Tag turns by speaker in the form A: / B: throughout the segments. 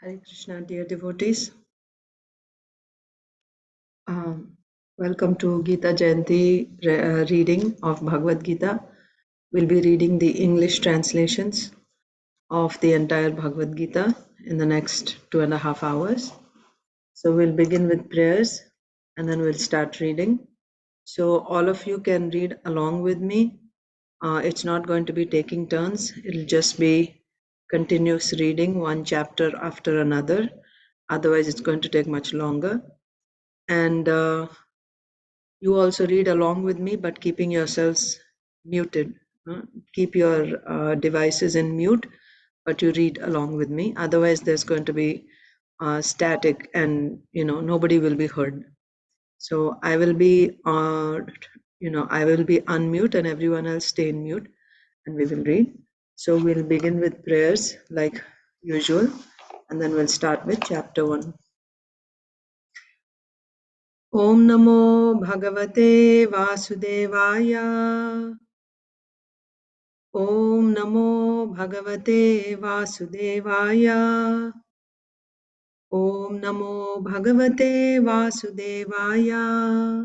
A: Hare Krishna, dear devotees. Welcome to Gita Jayanti reading of Bhagavad Gita. We'll be reading the English translations of the entire Bhagavad Gita in the next 2.5 hours. So we'll begin with prayers and then we'll start reading. So all of you can read along with me. It's not going to be taking turns. It'll just be continuous reading, one chapter after another. Otherwise, it's going to take much longer. And you also read along with me, but keeping yourselves muted. Keep your devices in mute, but you read along with me. Otherwise, there's going to be static, and nobody will be heard. So I will be, I will be unmute, and everyone else stay in mute, and we will read. So we'll begin with prayers like usual, and then we'll start with chapter 1. Om Namo Bhagavate Vasudevaya. Om Namo Bhagavate Vasudevaya. Om Namo Bhagavate Vasudevaya.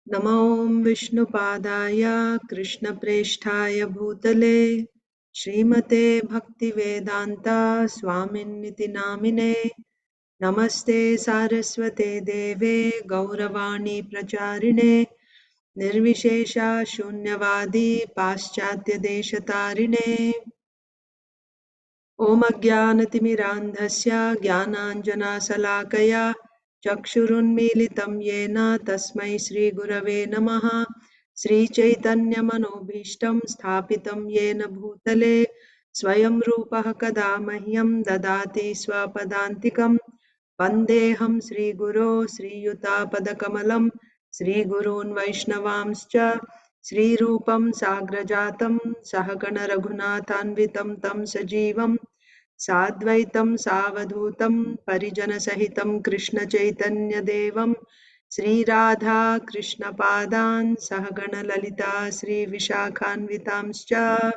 A: Namo Vishnupadaya Krishna Presthaya Bhutale Srimate Bhaktivedanta Swaminiti Namine Namaste Saraswate Deve Gauravani Pracharine Nirvishesha Shunyavadi Paschatya Deshatarine Om Ajnanatimirandhasya Jnananjana Chakshurunmilitam Yena Tasmai Shri Gurave Namaha Shri Chaitanya Manobhishtam Sthapitam Yena Bhutale Swayam Rupaha Kada Mahyam Dadati Swapadantikam Vandeham Shri Guru Shri Yuta Padakamalam Shri Gurun Vaishnavamscha Shri Rupam Sagrajatam Sahagana Raghunathanvitam Tam Sajivam Sadvaitam Savadhutam Parijanasahitam Krishna Chaitanya Devam Sri Radha Krishna Padan Sahagana Lalita Sri Vishakhanvitamscha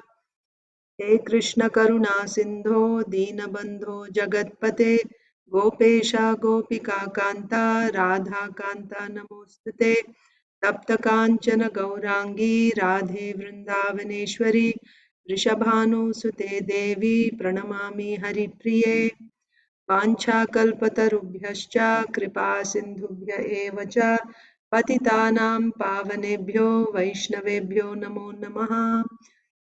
A: He Krishna Karuna Sindho Deenabandho Jagatpate Gopesha Gopika Kanta Radha Kanta Namostute Tapta Kanchana Gaurangi Radhe Vrindavaneshwari Rishabhanu Sute Devi Pranamami Haripriye Vanchakalpatarubhyascha Kripa Sindhubhya eva cha Patitanam Pavanebhyo Vaishnavebhyo Namo Namaha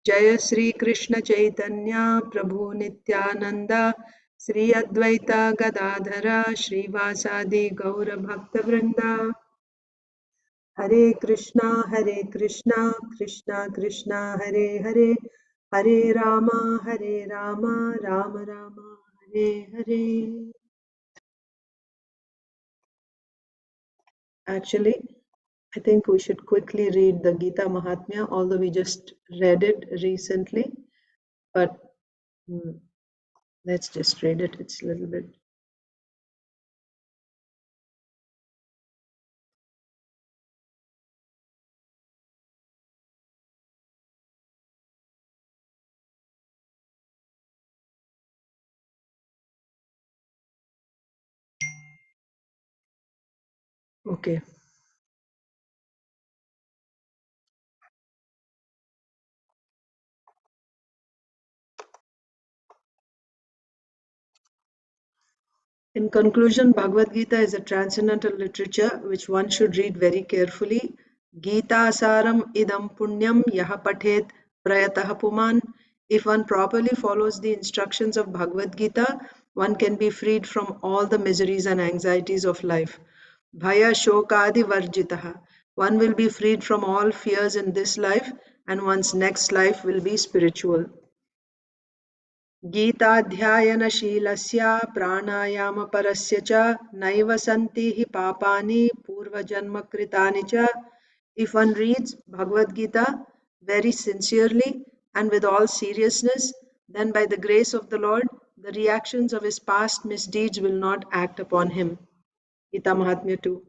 A: Jaya Sri Krishna Chaitanya Prabhu Nityananda Sri Advaita Gadadhara Srivasadi Gaura Bhakta Vrinda Hare Krishna Krishna Krishna Hare Hare Hare Rama Rama Rama Hare Hare. Actually, I think we should quickly read the Gita Mahatmya, although we just read it recently, but let's just read it. It's a little bit. Okay. In conclusion, Bhagavad Gita is a transcendental literature which one should read very carefully. Gita saram idam punyam yaha pathet prayatah puman. If one properly follows the instructions of Bhagavad Gita, one can be freed from all the miseries and anxieties of life. Bhaya shokadi varjitah. One will be freed from all fears in this life, and one's next life will be spiritual. गीताध्यायनशीलस्य प्राणायामपरस्य च नैव सन्ति हि पापानि पूर्वजन्मकृतानि च. If one reads Bhagavad Gita very sincerely and with all seriousness, then by the grace of the Lord, the reactions of his past misdeeds will not act upon him. Gita Mahatmya 2.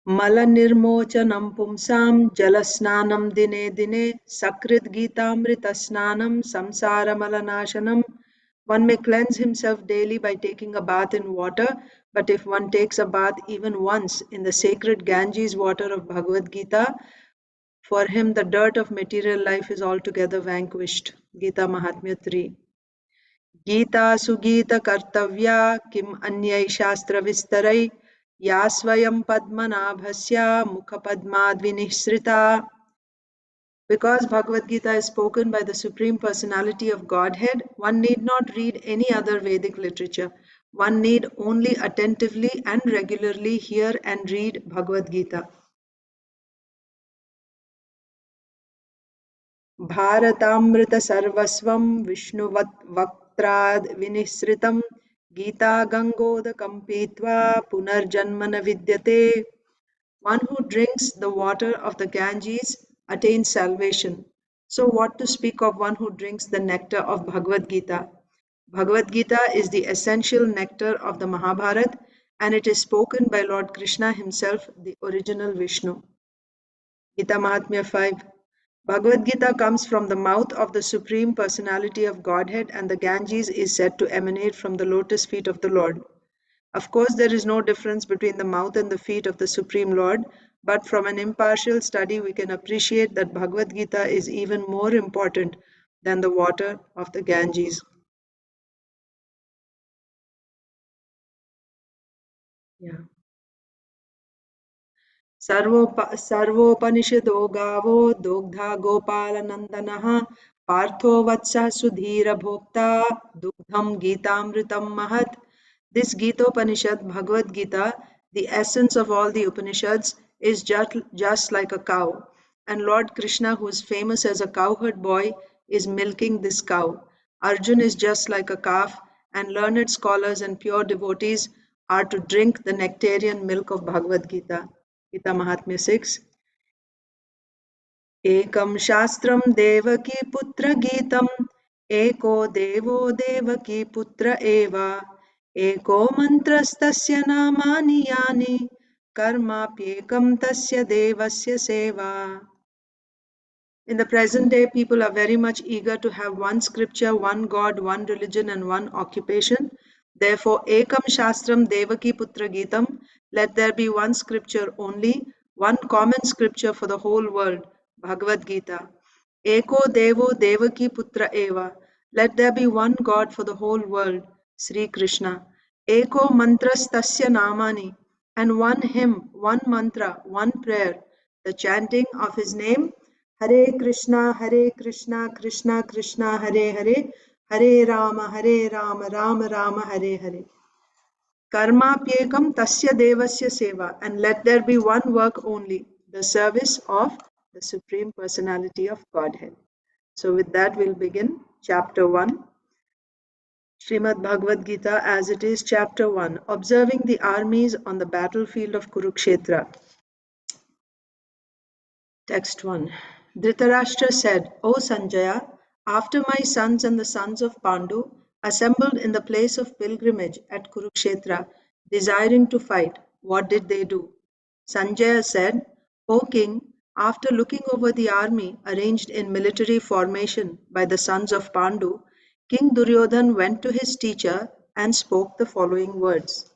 A: Malanirmochanam pumsam jalasnanam dine dine sakrit geetamritasnanam samsara malanashanam. One may cleanse himself daily by taking a bath in water, but if one takes a bath even once in the sacred Ganges water of Bhagavad Gita, for him the dirt of material life is altogether vanquished. Gita Mahatmya 3. Gita सुगीतकर्तव्या किम अन्यै शास्त्रविस्तरै या स्वयं पद्मनाभस्य मुखपद्माद्विनिःसृता. Because Bhagavad Gita is spoken by the Supreme Personality of Godhead, one need not read any other Vedic literature. One need only attentively and regularly hear and read Bhagavad Gita. भारतामृत सर्वस्वं विष्णुवक्त्राद् विनिःसृतं Gita गंगोदकं पीत्वा पुनर्जन्म न विद्यते. One who drinks the water of the Ganges attains salvation. So what to speak of one who drinks the nectar of Bhagavad Gita? Bhagavad Gita is the essential nectar of the Mahabharata, and it is spoken by Lord Krishna himself, the original Vishnu. Gita Mahatmya 5. Bhagavad Gita comes from the mouth of the Supreme Personality of Godhead, and the Ganges is said to emanate from the lotus feet of the Lord. Of course, there is no difference between the mouth and the feet of the Supreme Lord, but from an impartial study, we can appreciate that Bhagavad Gita is even more important than the water of the Ganges. Yeah. सर्वोपनिषदो गावो दोग्धा गोपालनन्दनः पार्थो वत्सः सुधीरभोक्ता दुग्धं गीतामृतं महत्. This Gita-Upanishad, Bhagavad Gita, the essence of all the Upanishads, is just like a cow. And Lord Krishna, who is famous as a cowherd boy, is milking this cow. Arjun is just like a calf, and learned scholars and pure devotees are to drink the nectarian milk of Bhagavad Gita. Gita Mahatmya 6. Ekam Shastram Devaki Putra Geetam Eko Devo Devaki Putra Eva Eko Mantrastasya Namani Yani Karmapyekam Tasya Devasya Seva. In the present day, people are very much eager to have one scripture, one God, one religion, and one occupation. Therefore, Ekam Shastram Devaki Putra Geetam, let there be one scripture only, one common scripture for the whole world, Bhagavad Gita. Eko Devo Devaki Putra Eva, let there be one God for the whole world, Sri Krishna. Eko Mantras Tasya Namani, and one hymn, one mantra, one prayer, the chanting of his name, Hare Krishna, Krishna Krishna, Hare Hare, Hare Rama, Rama Rama, Hare Hare. Karmapyekam tasya devasya seva, and let there be one work only, the service of the Supreme Personality of Godhead. So with that we'll begin chapter 1. Srimad Bhagavad Gita as it is, chapter 1, observing the armies on the battlefield of Kurukshetra. Text 1. Dhritarashtra said, O Sanjaya, after my sons and the sons of Pandu assembled in the place of pilgrimage at Kurukshetra, desiring to fight, what did they do? Sanjaya said, O king, after looking over the army arranged in military formation by the sons of Pandu, King Duryodhan went to his teacher and spoke the following words.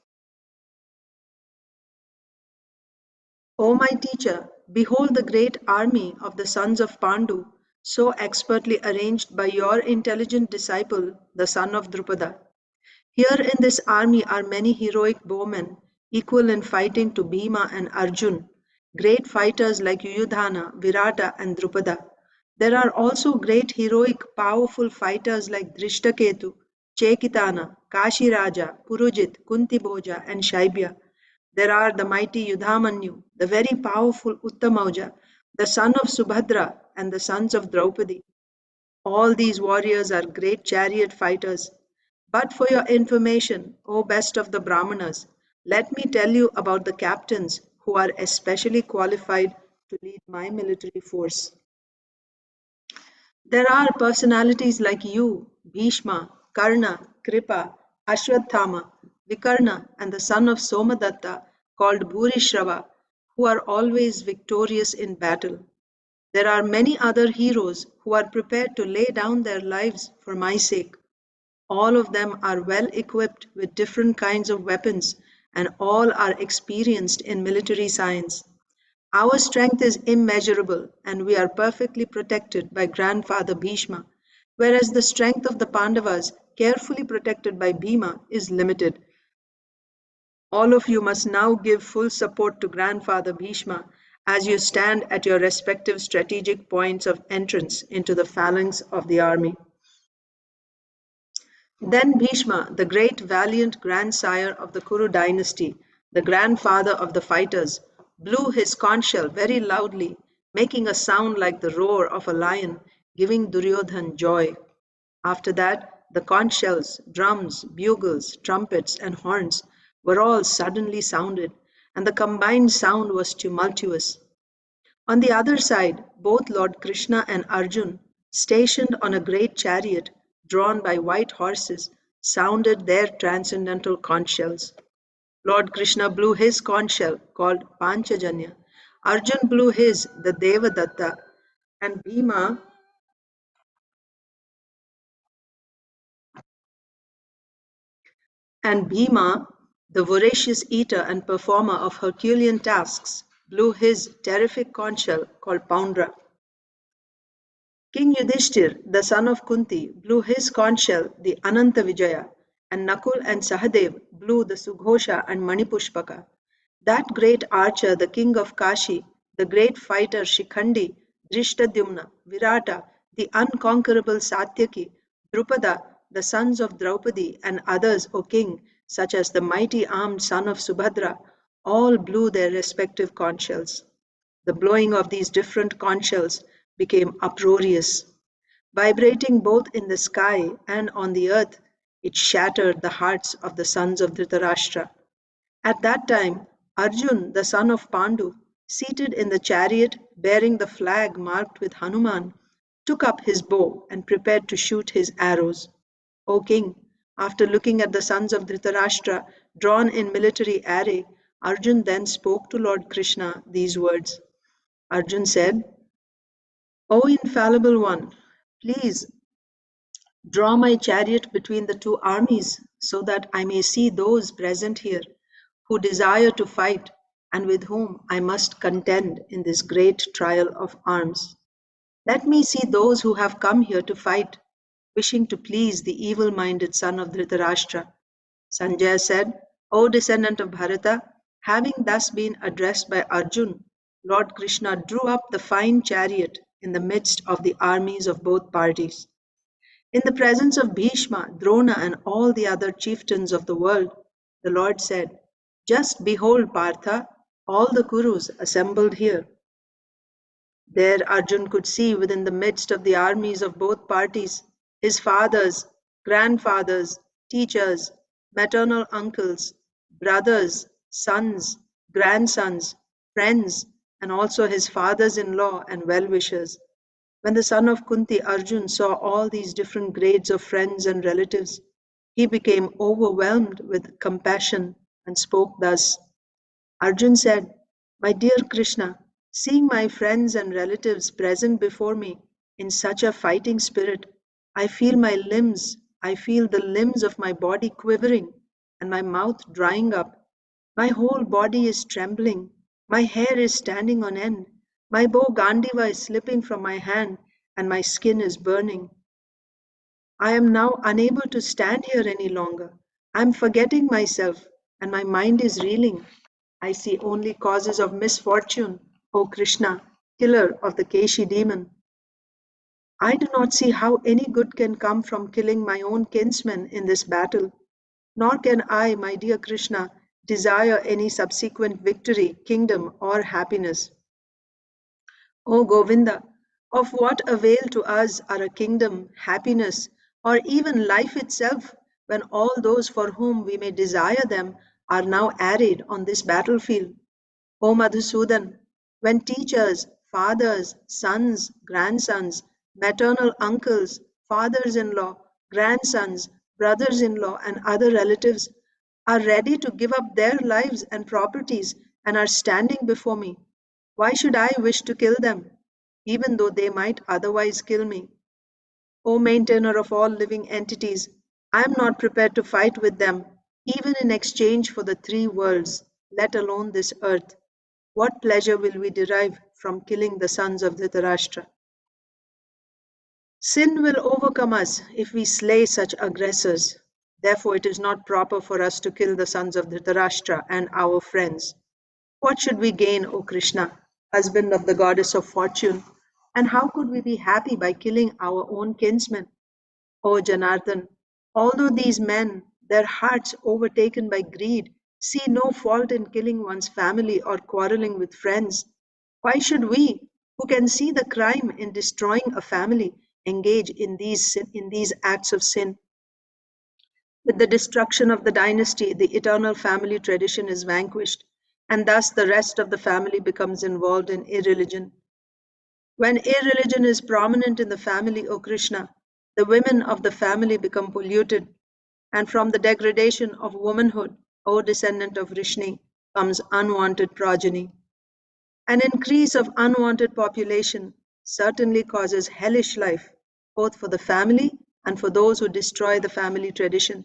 A: O my teacher, behold the great army of the sons of Pandu, so expertly arranged by your intelligent disciple, the son of Drupada. Here in this army are many heroic bowmen, equal in fighting to Bhima and Arjun, great fighters like Yuyudhana, Virata, and Drupada. There are also great heroic, powerful fighters like Drishtaketu, Chekitana, Kashiraja, Purujit, Kuntibhoja, and Shaibya. There are the mighty Yudhamanyu, the very powerful Uttamauja, the son of Subhadra, and the sons of Draupadi. All these warriors are great chariot fighters. But for your information, O best of the Brahmanas, let me tell you about the captains who are especially qualified to lead my military force. There are personalities like you, Bhishma, Karna, Kripa, Ashwathama, Vikarna, and the son of Somadatta, called Bhurishrava, who are always victorious in battle. There are many other heroes who are prepared to lay down their lives for my sake. All of them are well equipped with different kinds of weapons, and all are experienced in military science. Our strength is immeasurable, and we are perfectly protected by Grandfather Bhishma, whereas the strength of the Pandavas, carefully protected by Bhima, is limited. All of you must now give full support to Grandfather Bhishma as you stand at your respective strategic points of entrance into the phalanx of the army. Then Bhishma, the great valiant grandsire of the Kuru dynasty, the grandfather of the fighters, blew his conch shell very loudly, making a sound like the roar of a lion, giving Duryodhan joy. After that, the conch shells, drums, bugles, trumpets, and horns were all suddenly sounded, and the combined sound was tumultuous. On the other side, both Lord Krishna and Arjun, stationed on a great chariot drawn by white horses, sounded their transcendental conch shells. Lord Krishna blew his conch shell, called Panchajanya. Arjun blew his, the Devadatta, and Bhima, the voracious eater and performer of Herculean tasks, blew his terrific conch shell called Poundra. King Yudhishthir, the son of Kunti, blew his conch shell, the Ananta Vijaya, and Nakul and Sahadev blew the Sughosha and Manipushpaka. That great archer, the king of Kashi, the great fighter Shikhandi, Drishtadyumna, Virata, the unconquerable Satyaki, Drupada, the sons of Draupadi, and others, O king, such as the mighty armed son of Subhadra, all blew their respective conch shells. The blowing of these different conch shells became uproarious. Vibrating both in the sky and on the earth, it shattered the hearts of the sons of Dhritarashtra. At that time, Arjun, the son of Pandu, seated in the chariot bearing the flag marked with Hanuman, took up his bow and prepared to shoot his arrows. O king, after looking at the sons of Dhritarashtra drawn in military array, Arjun then spoke to Lord Krishna these words. Arjun said, O infallible one, please draw my chariot between the two armies so that I may see those present here who desire to fight and with whom I must contend in this great trial of arms. Let me see those who have come here to fight, wishing to please the evil-minded son of Dhritarashtra. Sanjaya said, O descendant of Bharata, having thus been addressed by Arjun, Lord Krishna drew up the fine chariot in the midst of the armies of both parties. In the presence of Bhishma, Drona, and all the other chieftains of the world, the Lord said, Just behold, Partha, all the Kurus assembled here. There Arjun could see within the midst of the armies of both parties his fathers, grandfathers, teachers, maternal uncles, brothers, sons, grandsons, friends, and also his fathers-in-law and well-wishers. When the son of Kunti, Arjun, saw all these different grades of friends and relatives, he became overwhelmed with compassion and spoke thus. Arjun said, My dear Krishna, seeing my friends and relatives present before me in such a fighting spirit, I feel the limbs of my body quivering and my mouth drying up. My whole body is trembling. My hair is standing on end. My bow Gandiva is slipping from my hand and my skin is burning. I am now unable to stand here any longer. I am forgetting myself and my mind is reeling. I see only causes of misfortune, O Krishna, killer of the Keshi demon. I do not see how any good can come from killing my own kinsmen in this battle, nor can I, my dear Krishna, desire any subsequent victory, kingdom, or happiness. O Govinda, of what avail to us are a kingdom, happiness, or even life itself, when all those for whom we may desire them are now arrayed on this battlefield? O Madhusudan, when teachers, fathers, sons, grandsons, maternal uncles, fathers-in-law, grandsons, brothers-in-law, and other relatives are ready to give up their lives and properties and are standing before me. Why should I wish to kill them, even though they might otherwise kill me? O maintainer of all living entities, I am not prepared to fight with them, even in exchange for the three worlds, let alone this earth. What pleasure will we derive from killing the sons of Dhritarashtra? Sin will overcome us if we slay such aggressors. Therefore, it is not proper for us to kill the sons of Dhritarashtra and our friends. What should we gain, O Krishna, husband of the goddess of fortune? And how could we be happy by killing our own kinsmen? O Janardhan, although these men, their hearts overtaken by greed, see no fault in killing one's family or quarreling with friends, why should we, who can see the crime in destroying a family, engage in these acts of sin? With the destruction of the dynasty, the eternal family tradition is vanquished, and thus the rest of the family becomes involved in irreligion. When irreligion is prominent in the family, O Krishna, the women of the family become polluted, and from the degradation of womanhood, O descendant of Vrishni, comes unwanted progeny. An increase of unwanted population certainly causes hellish life, both for the family and for those who destroy the family tradition.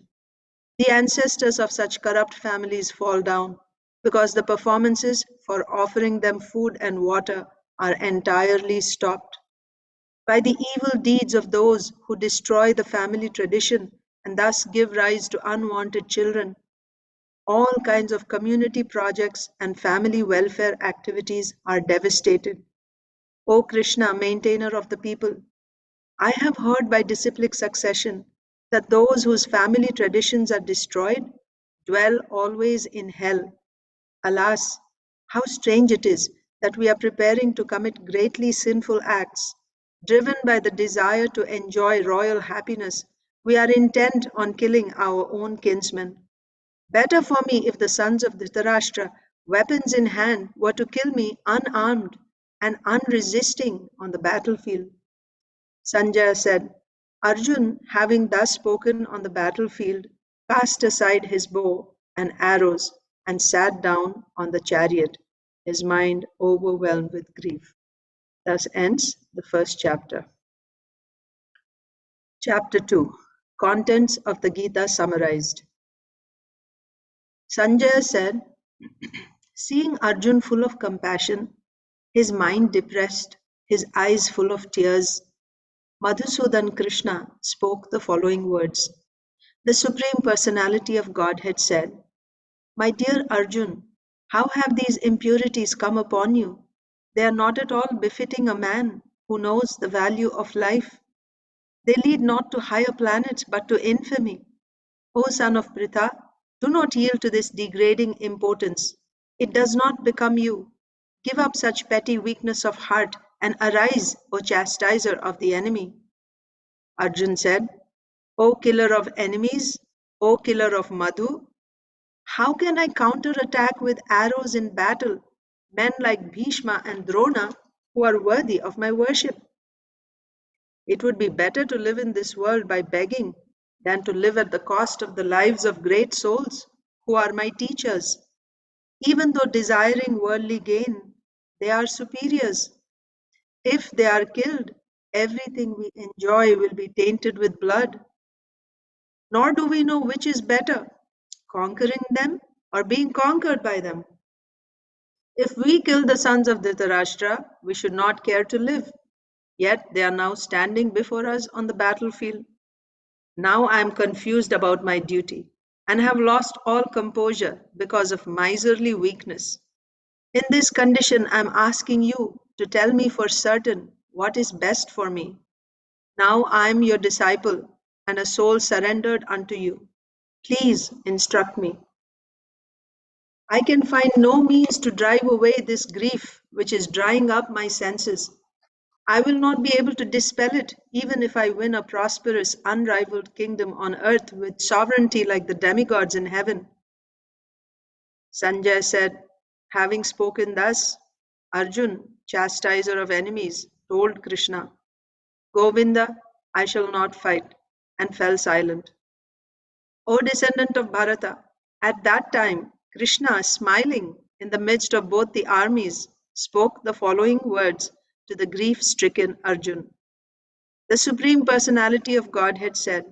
A: The ancestors of such corrupt families fall down because the performances for offering them food and water are entirely stopped. By the evil deeds of those who destroy the family tradition and thus give rise to unwanted children, all kinds of community projects and family welfare activities are devastated. O Krishna, maintainer of the people, I have heard by disciplic succession that those whose family traditions are destroyed dwell always in hell. Alas, how strange it is that we are preparing to commit greatly sinful acts. Driven by the desire to enjoy royal happiness, we are intent on killing our own kinsmen. Better for me if the sons of Dhritarashtra, weapons in hand, were to kill me unarmed and unresisting on the battlefield. Sanjaya said, Arjun, having thus spoken on the battlefield, cast aside his bow and arrows and sat down on the chariot, his mind overwhelmed with grief. Thus ends the first chapter. Chapter 2. Contents of the Gita summarized. Sanjaya said, seeing Arjun full of compassion, his mind depressed, his eyes full of tears, Madhusudan Krishna spoke the following words. The Supreme Personality of Godhead said, my dear Arjun, how have these impurities come upon you? They are not at all befitting a man who knows the value of life. They lead not to higher planets but to infamy. O son of Pritha, do not yield to this degrading impotence. It does not become you. Give up such petty weakness of heart and arise, O chastiser of the enemy. Arjun said, O killer of enemies, O killer of Madhu, how can I counterattack with arrows in battle men like Bhishma and Drona who are worthy of my worship? It would be better to live in this world by begging than to live at the cost of the lives of great souls who are my teachers. Even though desiring worldly gain, they are superiors. If they are killed, everything we enjoy will be tainted with blood. Nor do we know which is better, conquering them or being conquered by them. If we kill the sons of Dhritarashtra, we should not care to live. Yet they are now standing before us on the battlefield. Now I am confused about my duty and have lost all composure because of miserly weakness. In this condition, I am asking you to tell me for certain what is best for me. Now I am your disciple and a soul surrendered unto you. Please instruct me. I can find no means to drive away this grief which is drying up my senses. I will not be able to dispel it even if I win a prosperous, unrivaled kingdom on earth with sovereignty like the demigods in heaven. Sanjaya said, having spoken thus, Arjun, chastiser of enemies, told Krishna, Govinda, I shall not fight, and fell silent. O descendant of Bharata, at that time, Krishna, smiling in the midst of both the armies, spoke the following words to the grief-stricken Arjun. The Supreme Personality of Godhead said,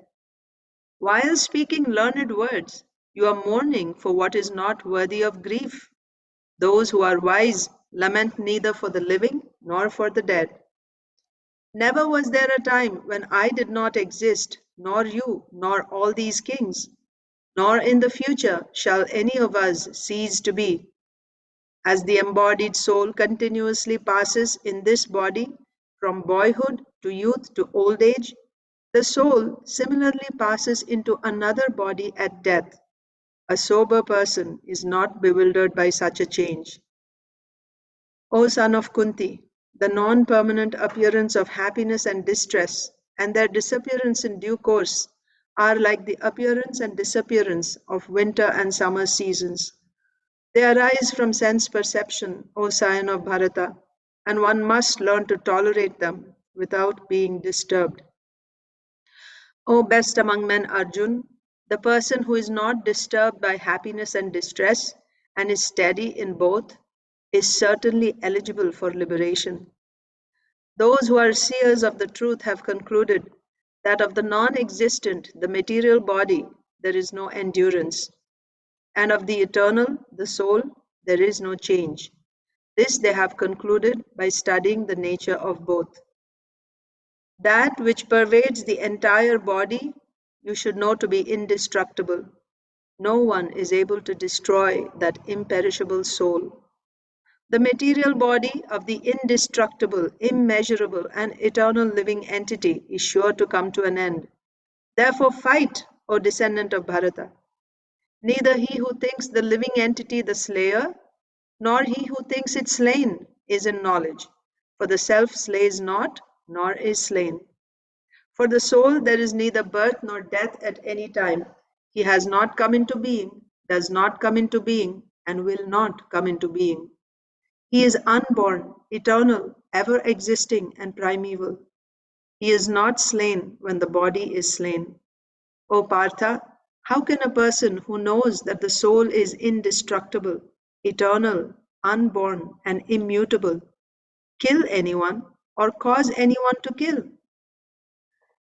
A: "While speaking learned words, you are mourning for what is not worthy of grief. Those who are wise lament neither for the living nor for the dead. Never was there a time when I did not exist, nor you, nor all these kings, nor in the future shall any of us cease to be. As the embodied soul continuously passes in this body from boyhood to youth to old age, the soul similarly passes into another body at death. A sober person is not bewildered by such a change. O son of Kunti, the non-permanent appearance of happiness and distress and their disappearance in due course are like the appearance and disappearance of winter and summer seasons. They arise from sense perception, O scion of Bharata, and one must learn to tolerate them without being disturbed. O best among men, Arjun, the person who is not disturbed by happiness and distress and is steady in both is certainly eligible for liberation. Those who are seers of the truth have concluded that of the non-existent, the material body, there is no endurance, and of the eternal, the soul, there is no change. This they have concluded by studying the nature of both. That which pervades the entire body, you should know to be indestructible. No one is able to destroy that imperishable soul. The material body of the indestructible, immeasurable, and eternal living entity is sure to come to an end. Therefore, fight, O descendant of Bharata. Neither he who thinks the living entity the slayer, nor he who thinks it slain is in knowledge. For the self slays not, nor is slain. For the soul there is neither birth nor death at any time. He has not come into being, does not come into being, and will not come into being. He is unborn, eternal, ever existing, and primeval. He is not slain when the body is slain. O Partha, how can a person who knows that the soul is indestructible, eternal, unborn, and immutable kill anyone or cause anyone to kill?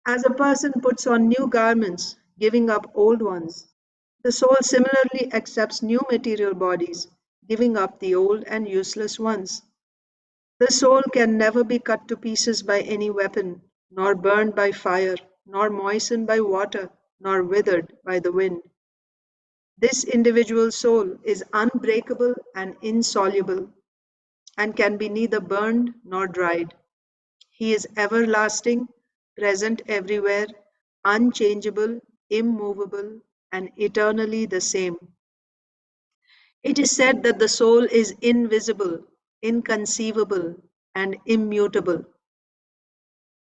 A: As a person puts on new garments, giving up old ones, the soul similarly accepts new material bodies, giving up the old and useless ones. The soul can never be cut to pieces by any weapon, nor burned by fire, nor moistened by water, nor withered by the wind. This individual soul is unbreakable and insoluble, and can be neither burned nor dried. He is everlasting, present everywhere, unchangeable, immovable, and eternally the same. It is said that the soul is invisible, inconceivable, and immutable.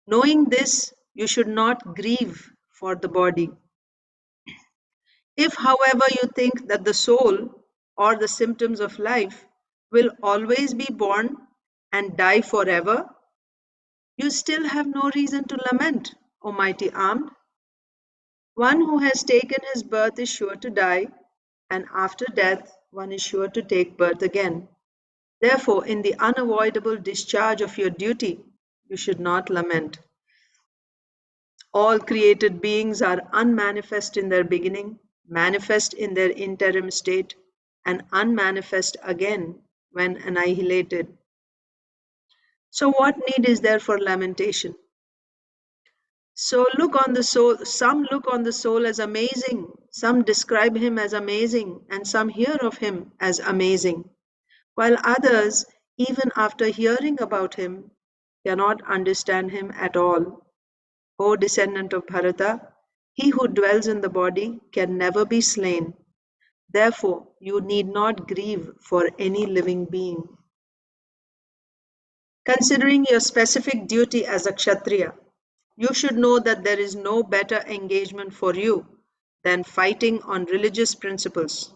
A: Knowing this, you should not grieve for the body. If, however, you think that the soul or the symptoms of life will always be born and die forever, you still have no reason to lament, O mighty armed. One who has taken his birth is sure to die, and after death, one is sure to take birth again. Therefore, in the unavoidable discharge of your duty, you should not lament. All created beings are unmanifest in their beginning, manifest in their interim state, and unmanifest again when annihilated. So, what need is there for lamentation? So look on the soul, some look on the soul as amazing, some describe him as amazing, and some hear of him as amazing, while others, even after hearing about him, cannot understand him at all. O descendant of Bharata, he who dwells in the body can never be slain. Therefore, you need not grieve for any living being. Considering your specific duty as a Kshatriya, you should know that there is no better engagement for you than fighting on religious principles,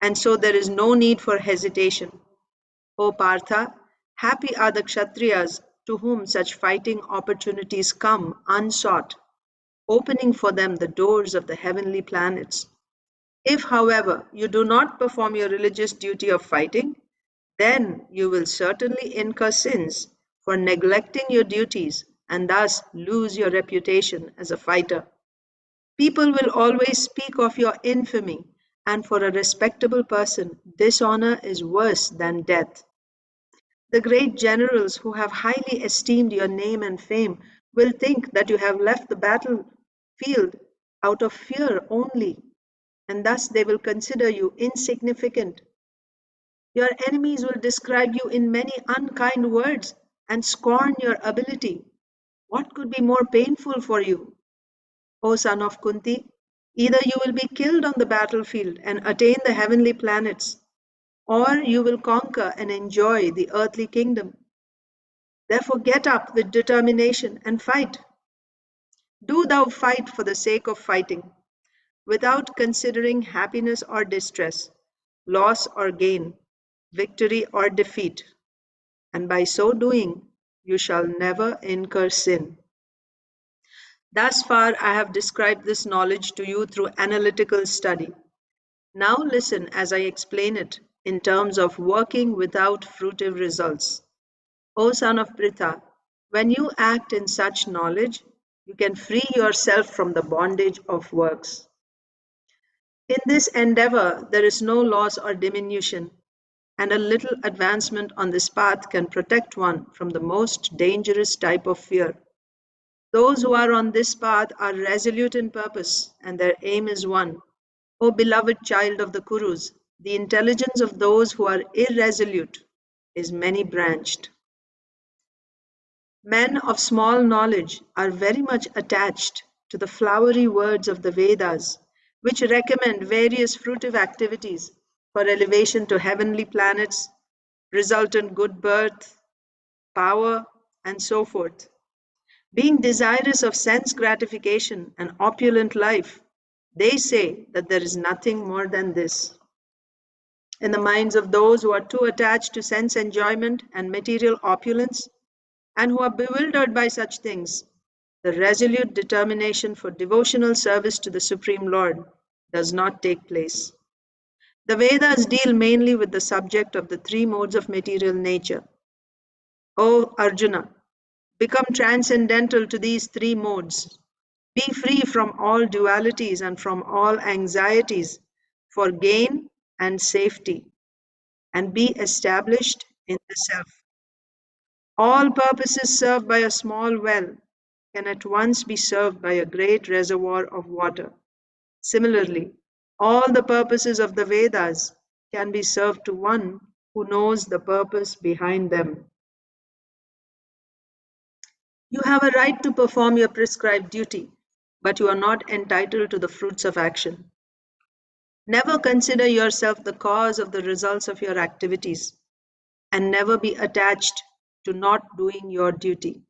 A: and so there is no need for hesitation. O Partha, happy are the Kshatriyas to whom such fighting opportunities come unsought, opening for them the doors of the heavenly planets. If, however, you do not perform your religious duty of fighting, then you will certainly incur sins for neglecting your duties and thus lose your reputation as a fighter. People will always speak of your infamy, and for a respectable person, dishonor is worse than death. The great generals who have highly esteemed your name and fame will think that you have left the battlefield out of fear only, and thus they will consider you insignificant. Your enemies will describe you in many unkind words and scorn your ability. What could be more painful for you, O son of Kunti? Either you will be killed on the battlefield and attain the heavenly planets, or you will conquer and enjoy the earthly kingdom. Therefore, get up with determination and fight. Do thou fight for the sake of fighting, without considering happiness or distress, loss or gain, victory or defeat, and by so doing, you shall never incur sin. Thus far, I have described this knowledge to you through analytical study. Now listen as I explain it in terms of working without fruitive results. O son of Pritha, when you act in such knowledge, you can free yourself from the bondage of works. In this endeavor, there is no loss or diminution, and a little advancement on this path can protect one from the most dangerous type of fear. Those who are on this path are resolute in purpose, and their aim is one. O beloved child of the Kurus, the intelligence of those who are irresolute is many branched. Men of small knowledge are very much attached to the flowery words of the Vedas, which recommend various fruitive activities for elevation to heavenly planets, resultant good birth, power, and so forth. Being desirous of sense gratification and opulent life, they say that there is nothing more than this. In the minds of those who are too attached to sense enjoyment and material opulence, and who are bewildered by such things, the resolute determination for devotional service to the Supreme Lord does not take place. The Vedas deal mainly with the subject of the three modes of material nature. O Arjuna, become transcendental to these three modes. Be free from all dualities and from all anxieties for gain and safety, and be established in the self. All purposes served by a small well can at once be served by a great reservoir of water. Similarly, all the purposes of the Vedas can be served to one who knows the purpose behind them. You have a right to perform your prescribed duty, but you are not entitled to the fruits of action. Never consider yourself the cause of the results of your activities, and never be attached to not doing your duty.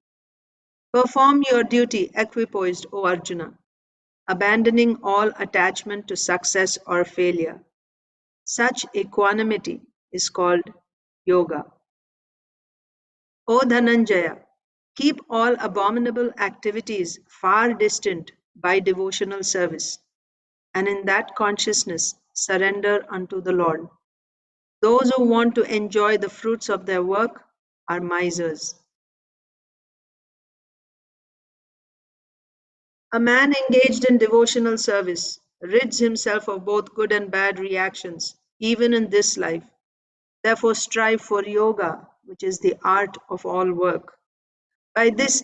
A: Perform your duty equipoised, O Arjuna, abandoning all attachment to success or failure. Such equanimity is called yoga. O Dhananjaya, keep all abominable activities far distant by devotional service, and in that consciousness surrender unto the Lord. Those who want to enjoy the fruits of their work are misers. A man engaged in devotional service rids himself of both good and bad reactions, even in this life. Therefore, strive for yoga, which is the art of all work. By this,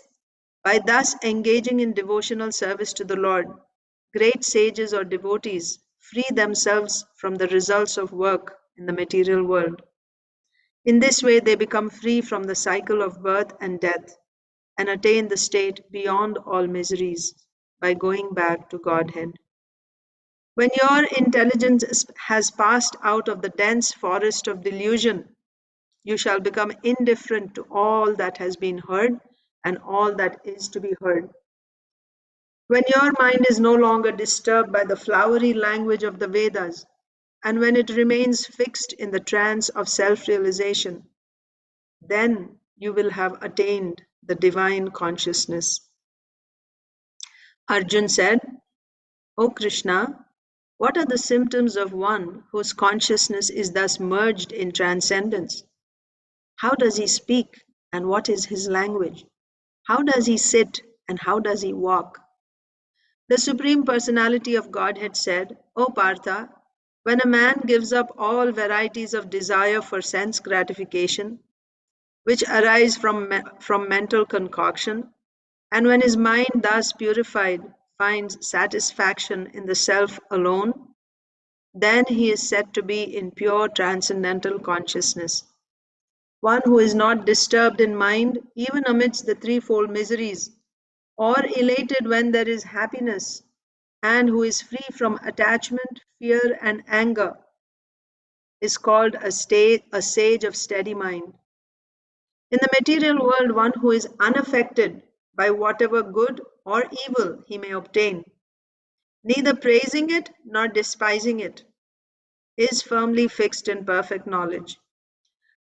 A: by thus engaging in devotional service to the Lord, great sages or devotees free themselves from the results of work in the material world. In this way, they become free from the cycle of birth and death and attain the state beyond all miseries by going back to Godhead. When your intelligence has passed out of the dense forest of delusion, you shall become indifferent to all that has been heard and all that is to be heard. When your mind is no longer disturbed by the flowery language of the Vedas, and when it remains fixed in the trance of self realization, then you will have attained the divine consciousness. Arjun said, O Krishna, What are the symptoms of one whose consciousness is thus merged in transcendence? How does he speak, and what is his language? How does he sit, and how does he walk? The Supreme Personality of Godhead said, O Partha, when a man gives up all varieties of desire for sense gratification, which arise from mental concoction, and when his mind thus purified finds satisfaction in the self alone, then he is said to be in pure transcendental consciousness. One who is not disturbed in mind, even amidst the threefold miseries, or elated when there is happiness, and who is free from attachment, fear, and anger, is called a sage of steady mind. In the material world, one who is unaffected by whatever good or evil he may obtain, neither praising it nor despising it, is firmly fixed in perfect knowledge.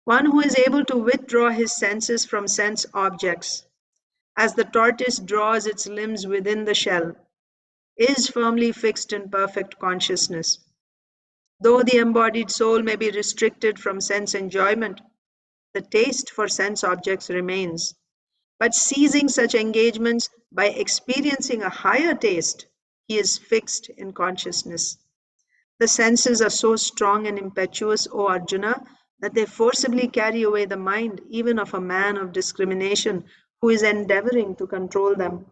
A: One who is able to withdraw his senses from sense objects, as the tortoise draws its limbs within the shell, is firmly fixed in perfect consciousness. Though the embodied soul may be restricted from sense enjoyment, the taste for sense objects remains. But seizing such engagements by experiencing a higher taste, he is fixed in consciousness. The senses are so strong and impetuous, O Arjuna, that they forcibly carry away the mind even of a man of discrimination who is endeavoring to control them.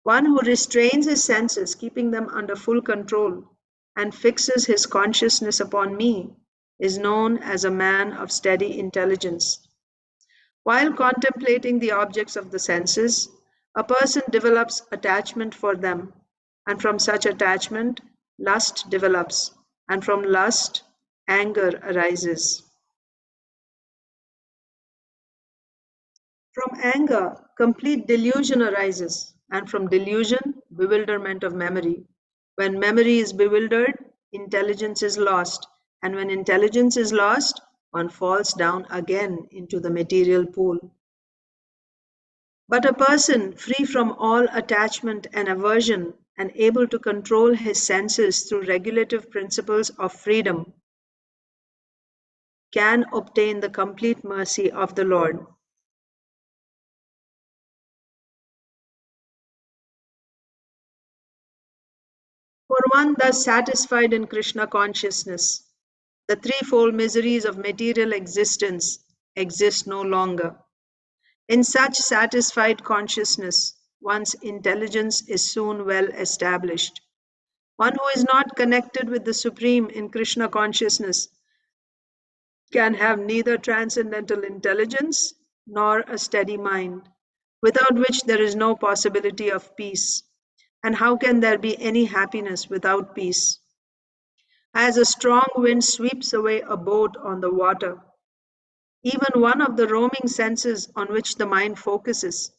A: One who restrains his senses, keeping them under full control, and fixes his consciousness upon me, is known as a man of steady intelligence. While contemplating the objects of the senses, a person develops attachment for them, and from such attachment, lust develops, and from lust, anger arises. From anger, complete delusion arises, and from delusion, bewilderment of memory. When memory is bewildered, intelligence is lost, and when intelligence is lost, one falls down again into the material pool. But a person free from all attachment and aversion and able to control his senses through regulative principles of freedom can obtain the complete mercy of the Lord. For one thus satisfied in Krishna consciousness, the threefold miseries of material existence exist no longer. In such satisfied consciousness, one's intelligence is soon well established. One who is not connected with the Supreme in Krishna consciousness can have neither transcendental intelligence nor a steady mind, without which there is no possibility of peace. And how can there be any happiness without peace? As a strong wind sweeps away a boat on the water, even one of the roaming senses on which the mind focuses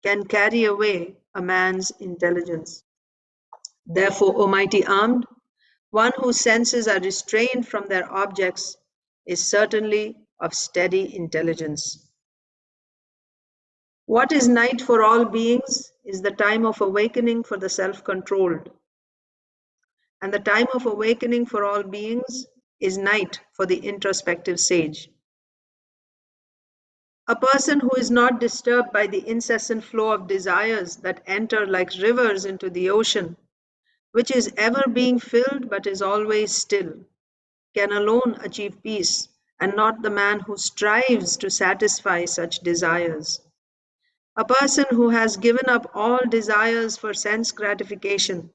A: can carry away a man's intelligence. Therefore, O mighty armed, one whose senses are restrained from their objects is certainly of steady intelligence. What is night for all beings is the time of awakening for the self-controlled. And the time of awakening for all beings is night for the introspective sage. A person who is not disturbed by the incessant flow of desires that enter like rivers into the ocean, which is ever being filled but is always still, can alone achieve peace, and not the man who strives to satisfy such desires. A person who has given up all desires for sense gratification,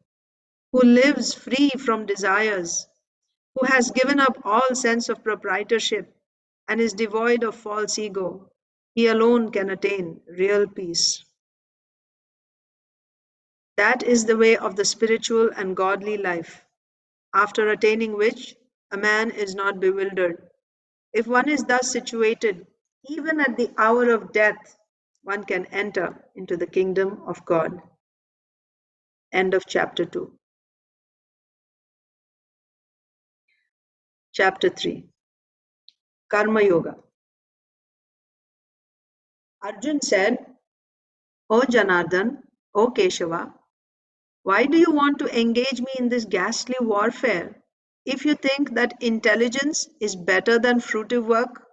A: who lives free from desires, who has given up all sense of proprietorship and is devoid of false ego, he alone can attain real peace. That is the way of the spiritual and godly life, after attaining which a man is not bewildered. If one is thus situated, even at the hour of death, one can enter into the kingdom of God. End of chapter 2. Chapter 3. Karma Yoga. Arjun said, O Janardhan, O Keshava, Why do you want to engage me in this ghastly warfare if you think that intelligence is better than fruitive work?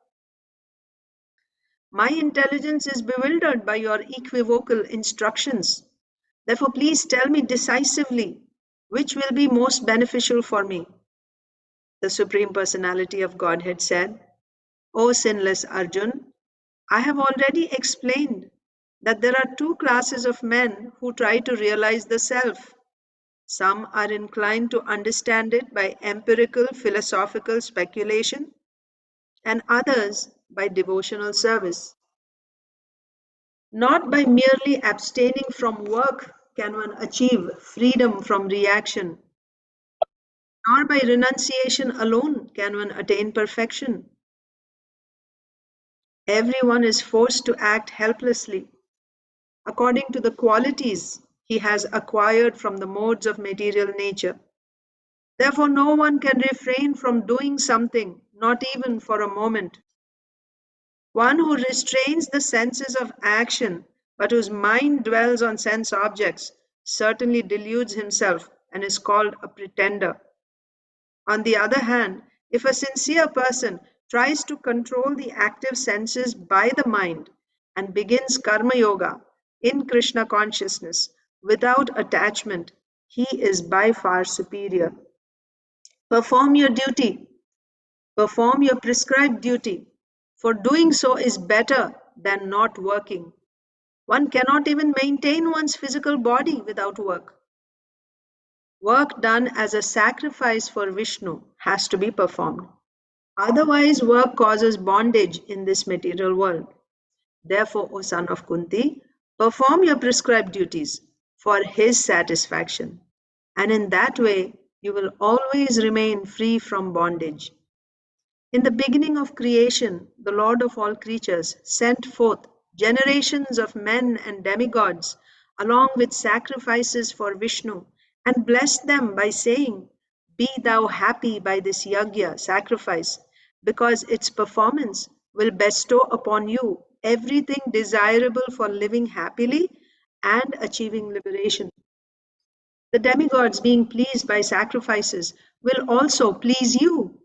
A: My intelligence is bewildered by your equivocal instructions. Therefore, please tell me decisively which will be most beneficial for me. The Supreme Personality of Godhead said, O sinless Arjun, I have already explained that there are two classes of men who try to realize the self. Some are inclined to understand it by empirical philosophical speculation, and others by devotional service. Not by merely abstaining from work can one achieve freedom from reaction, nor by renunciation alone can one attain perfection. Everyone is forced to act helplessly according to the qualities he has acquired from the modes of material nature. Therefore, no one can refrain from doing something, not even for a moment. One who restrains the senses of action, but whose mind dwells on sense objects, certainly deludes himself and is called a pretender. On the other hand, if a sincere person tries to control the active senses by the mind and begins karma yoga in Krishna consciousness without attachment, he is by far superior. Perform your duty, perform your prescribed duty, for doing so is better than not working. One cannot even maintain one's physical body without work. Work done as a sacrifice for Vishnu has to be performed. Otherwise, work causes bondage in this material world. Therefore, O son of Kunti, perform your prescribed duties for his satisfaction, and in that way you will always remain free from bondage. In the beginning of creation, the Lord of all creatures sent forth generations of men and demigods along with sacrifices for Vishnu and blessed them by saying, Be thou happy by this yajna sacrifice, because its performance will bestow upon you everything desirable for living happily and achieving liberation. The demigods, being pleased by sacrifices, will also please you.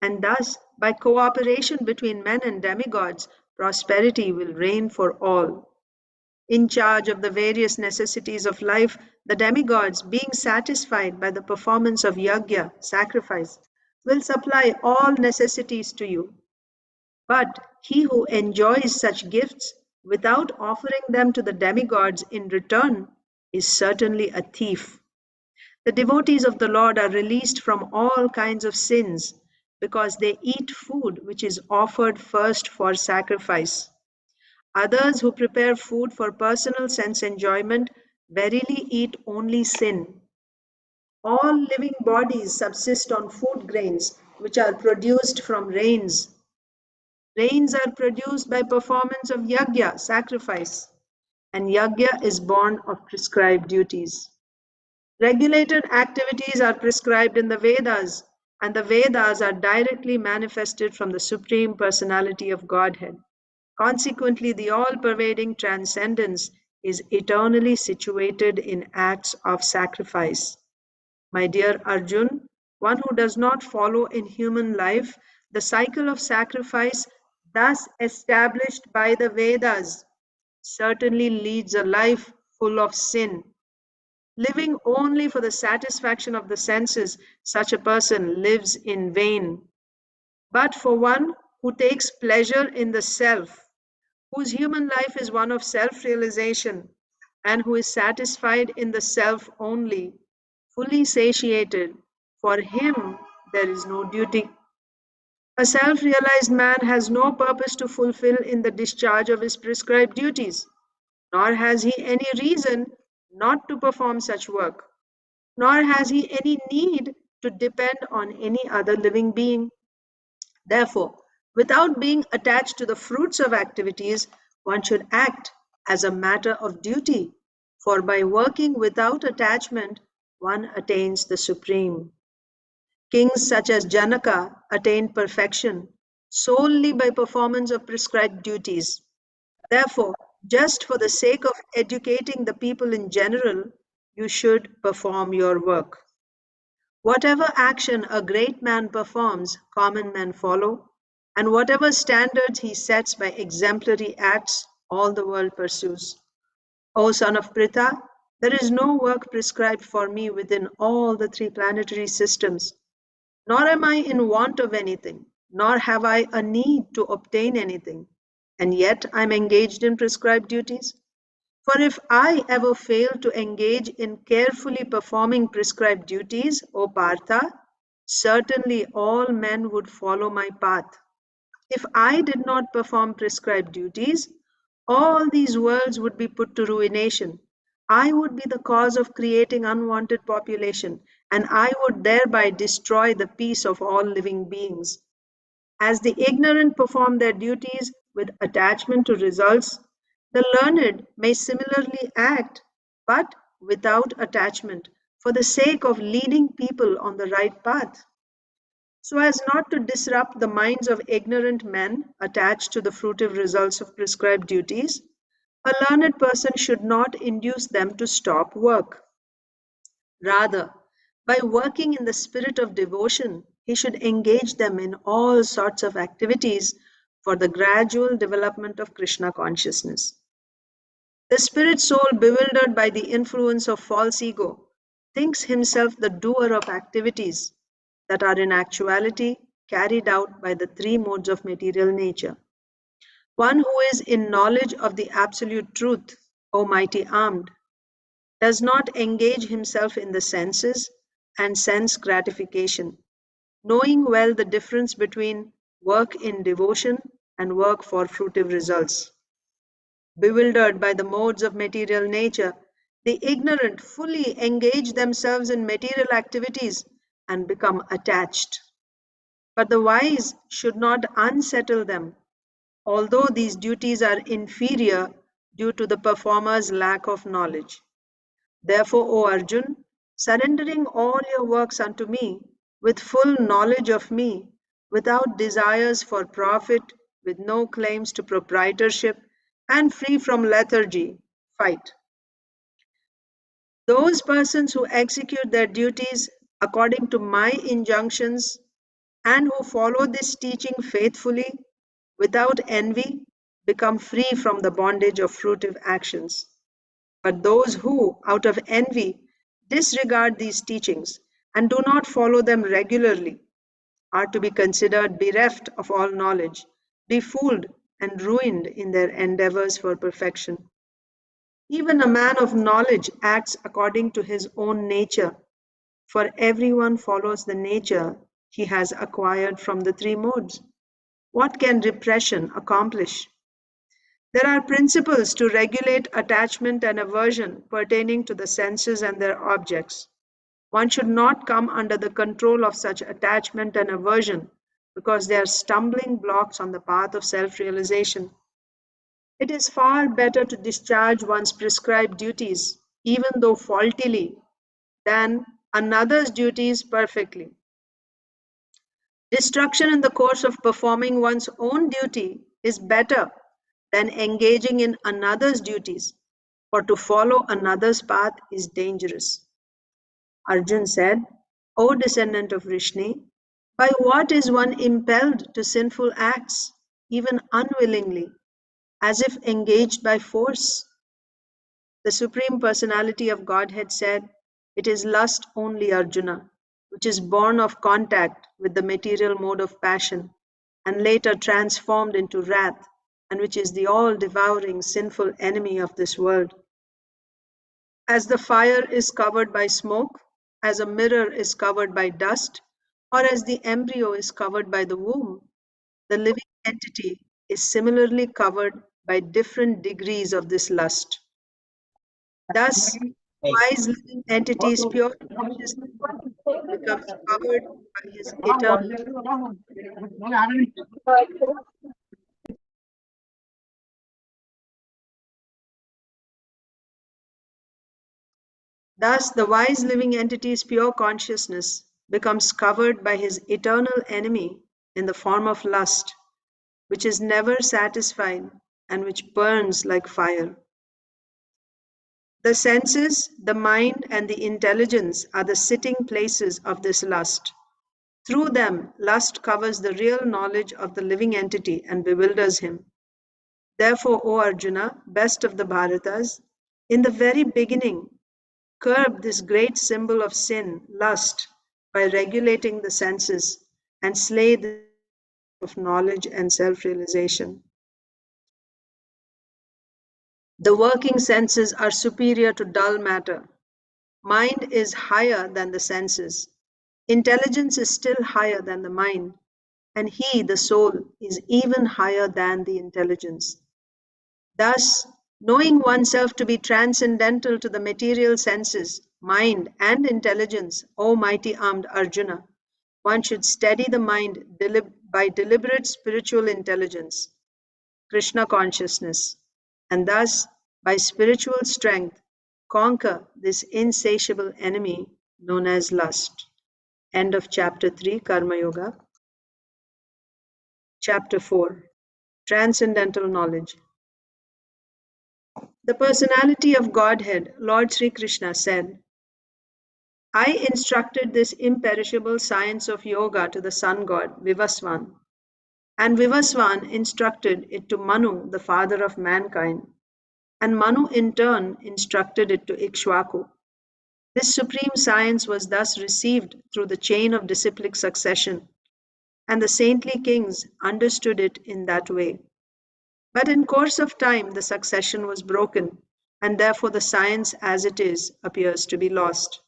A: And thus, by cooperation between men and demigods, prosperity will reign for all. In charge of the various necessities of life, the demigods, being satisfied by the performance of yajna, sacrifice, will supply all necessities to you. But he who enjoys such gifts without offering them to the demigods in return is certainly a thief. The devotees of the Lord are released from all kinds of sins because they eat food which is offered first for sacrifice. Others who prepare food for personal sense enjoyment verily eat only sin. All living bodies subsist on food grains which are produced from rains. Rains are produced by performance of yajna, sacrifice, and yajna is born of prescribed duties. Regulated activities are prescribed in the Vedas, and the Vedas are directly manifested from the Supreme Personality of Godhead. Consequently, the all-pervading transcendence is eternally situated in acts of sacrifice. My dear Arjun, one who does not follow in human life the cycle of sacrifice thus established by the Vedas certainly leads a life full of sin. Living only for the satisfaction of the senses, such a person lives in vain. But for one who takes pleasure in the self, whose human life is one of self-realization, and who is satisfied in the self only, fully satiated, for him there is no duty. A self-realized man has no purpose to fulfill in the discharge of his prescribed duties, nor has he any reason not to perform such work, nor has he any need to depend on any other living being. Therefore, without being attached to the fruits of activities, one should act as a matter of duty, for by working without attachment, one attains the supreme. Kings such as Janaka attained perfection solely by performance of prescribed duties. Therefore, just for the sake of educating the people in general,
B: you should perform your work. Whatever action a great man performs, common men follow, and whatever standards he sets by exemplary acts, all the world pursues. O son of Pritha, there is no work prescribed for me within all the three planetary systems, nor am I in want of anything, nor have I a need to obtain anything, and yet I am engaged in prescribed duties. For if I ever fail to engage in carefully performing prescribed duties, O Partha, certainly all men would follow my path. If I did not perform prescribed duties, all these worlds would be put to ruination. I would be the cause of creating unwanted population, and I would thereby destroy the peace of all living beings. As the ignorant perform their duties with attachment to results, the learned may similarly act, but without attachment, for the sake of leading people on the right path. So as not to disrupt the minds of ignorant men attached to the fruitive results of prescribed duties, a learned person should not induce them to stop work. Rather, by working in the spirit of devotion, he should engage them in all sorts of activities for the gradual development of Krishna consciousness. The spirit soul, bewildered by the influence of false ego, thinks himself the doer of activities that are in actuality carried out by the three modes of material nature. One who is in knowledge of the absolute truth, O mighty armed, does not engage himself in the senses and sense gratification, knowing well the difference between work in devotion and work for fruitive results. Bewildered by the modes of material nature, the ignorant fully engage themselves in material activities and become attached. But the wise should not unsettle them, although these duties are inferior due to the performer's lack of knowledge. Therefore, O Arjun, surrendering all your works unto me, with full knowledge of me, without desires for profit, with no claims to proprietorship, and free from lethargy, fight. Those persons who execute their duties according to my injunctions and who follow this teaching faithfully, without envy, become free from the bondage of fruitive actions. But those who, out of envy, disregard these teachings and do not follow them regularly are to be considered bereft of all knowledge, befooled, and ruined in their endeavors for perfection. Even a man of knowledge acts according to his own nature, for everyone follows the nature he has acquired from the three modes. What can repression accomplish? There are principles to regulate attachment and aversion pertaining to the senses and their objects. One should not come under the control of such attachment and aversion because they are stumbling blocks on the path of self realization. It is far better to discharge one's prescribed duties, even though faultily, than another's duties perfectly. Destruction in the course of performing one's own duty is better than engaging in another's duties, for to follow another's path is dangerous. Arjun said, O descendant of Vrishni, by what is one impelled to sinful acts, even unwillingly, as if engaged by force? The Supreme Personality of Godhead said, it is lust only, Arjuna, which is born of contact with the material mode of passion and later transformed into wrath, and which is the all-devouring sinful enemy of this world. As the fire is covered by smoke, as a mirror is covered by dust, or as the embryo is covered by the womb, the living entity is similarly covered by different degrees of this lust. Thus, wise living entity's pure consciousness becomes covered by his eternal. Thus, the wise living entity's pure consciousness becomes covered by his eternal enemy in the form of lust, which is never satisfied and which burns like fire. The senses, the mind, and the intelligence are the sitting places of this lust. Through them, lust covers the real knowledge of the living entity and bewilders him. Therefore, O Arjuna, best of the Bharatas, in the very beginning, curb this great symbol of sin, lust, by regulating the senses and slay the of knowledge and self-realization. The working senses are superior to dull matter. Mind is higher than the senses. Intelligence is still higher than the mind, and he, the soul, is even higher than the intelligence. Thus, knowing oneself to be transcendental to the material senses, mind, and intelligence, O mighty armed Arjuna, one should steady the mind by deliberate spiritual intelligence, Krishna consciousness, and thus, by spiritual strength, conquer this insatiable enemy known as lust. End of chapter 3, Karma Yoga. Chapter 4, Transcendental Knowledge. The personality of Godhead, Lord Sri Krishna, said, I instructed this imperishable science of yoga to the sun god, Vivasvan, and Vivasvan instructed it to Manu, the father of mankind, and Manu in turn instructed it to Ikshvaku. This supreme science was thus received through the chain of disciplic succession, and the saintly kings understood it in that way. But in course of time, the succession was broken, and therefore the science as it is appears to be lost.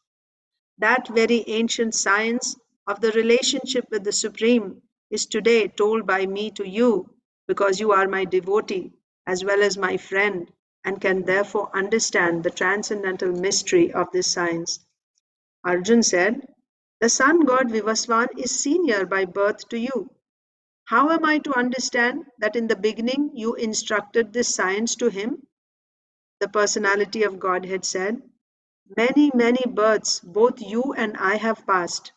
B: That very ancient science of the relationship with the Supreme is today told by me to you because you are my devotee as well as my friend and can therefore understand the transcendental mystery of this science. Arjun said, the sun god Vivasvan is senior by birth to you. How am I to understand that in the beginning you instructed this science to him? The personality of Godhead said, many, many births both you and I have passed.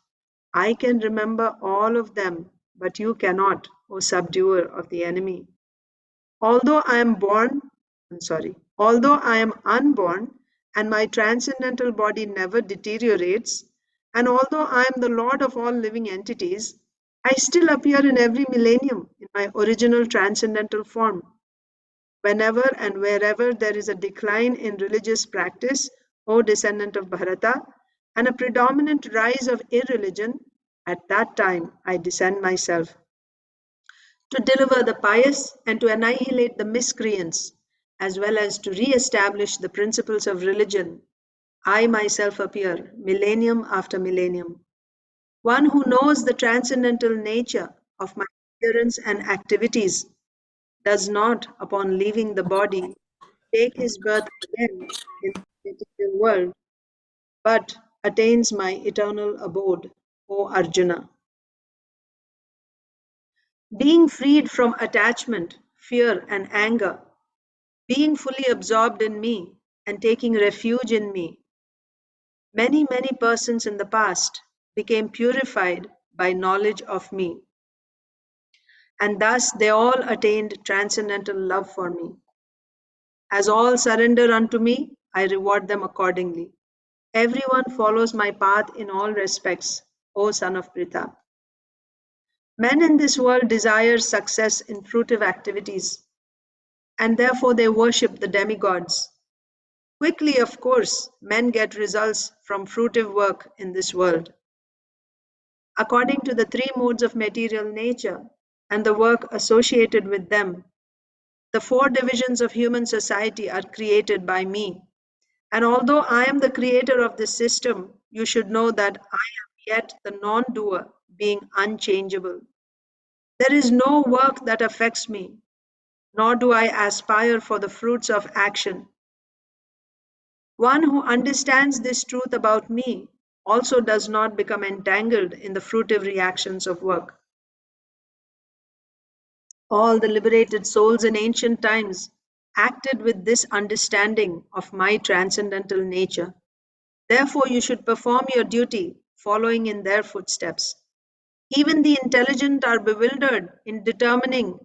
B: I can remember all of them, but you cannot, O subduer of the enemy. Although I am unborn, and my transcendental body never deteriorates, and although I am the Lord of all living entities, I still appear in every millennium in my original transcendental form. Whenever and wherever there is a decline in religious practice, O descendant of Bharata, and a predominant rise of irreligion, at that time I descend myself to deliver the pious and to annihilate the miscreants, as well as to re-establish the principles of religion. I myself appear millennium after millennium. One who knows the transcendental nature of my appearance and activities does not, upon leaving the body, take his birth again in the material world, but attains my eternal abode, O Arjuna. Being freed from attachment, fear, and anger, being fully absorbed in me and taking refuge in me, many, many persons in the past became purified by knowledge of me, and thus they all attained transcendental love for me. As all surrender unto me, I reward them accordingly. Everyone follows my path in all respects, O son of Pritha. Men in this world desire success in fruitive activities, and therefore they worship the demigods. Quickly, of course, men get results from fruitive work in this world. According to the three modes of material nature and the work associated with them, the four divisions of human society are created by me. And although I am the creator of this system, you should know that I am yet the non-doer, being unchangeable. There is no work that affects me, nor do I aspire for the fruits of action. One who understands this truth about me also does not become entangled in the fruitive reactions of work. All the liberated souls in ancient times acted with this understanding of my transcendental nature. Therefore, you should perform your duty following in their footsteps. Even the intelligent are bewildered in determining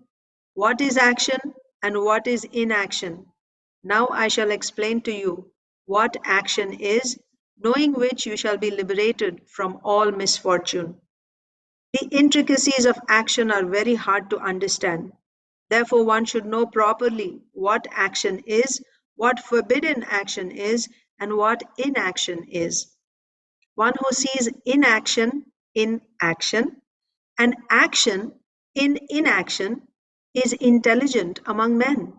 B: what is action and what is inaction. Now I shall explain to you what action is, knowing which you shall be liberated from all misfortune. The intricacies of action are very hard to understand. Therefore, one should know properly what action is, what forbidden action is, and what inaction is. One who sees inaction in action and action in inaction is intelligent among men,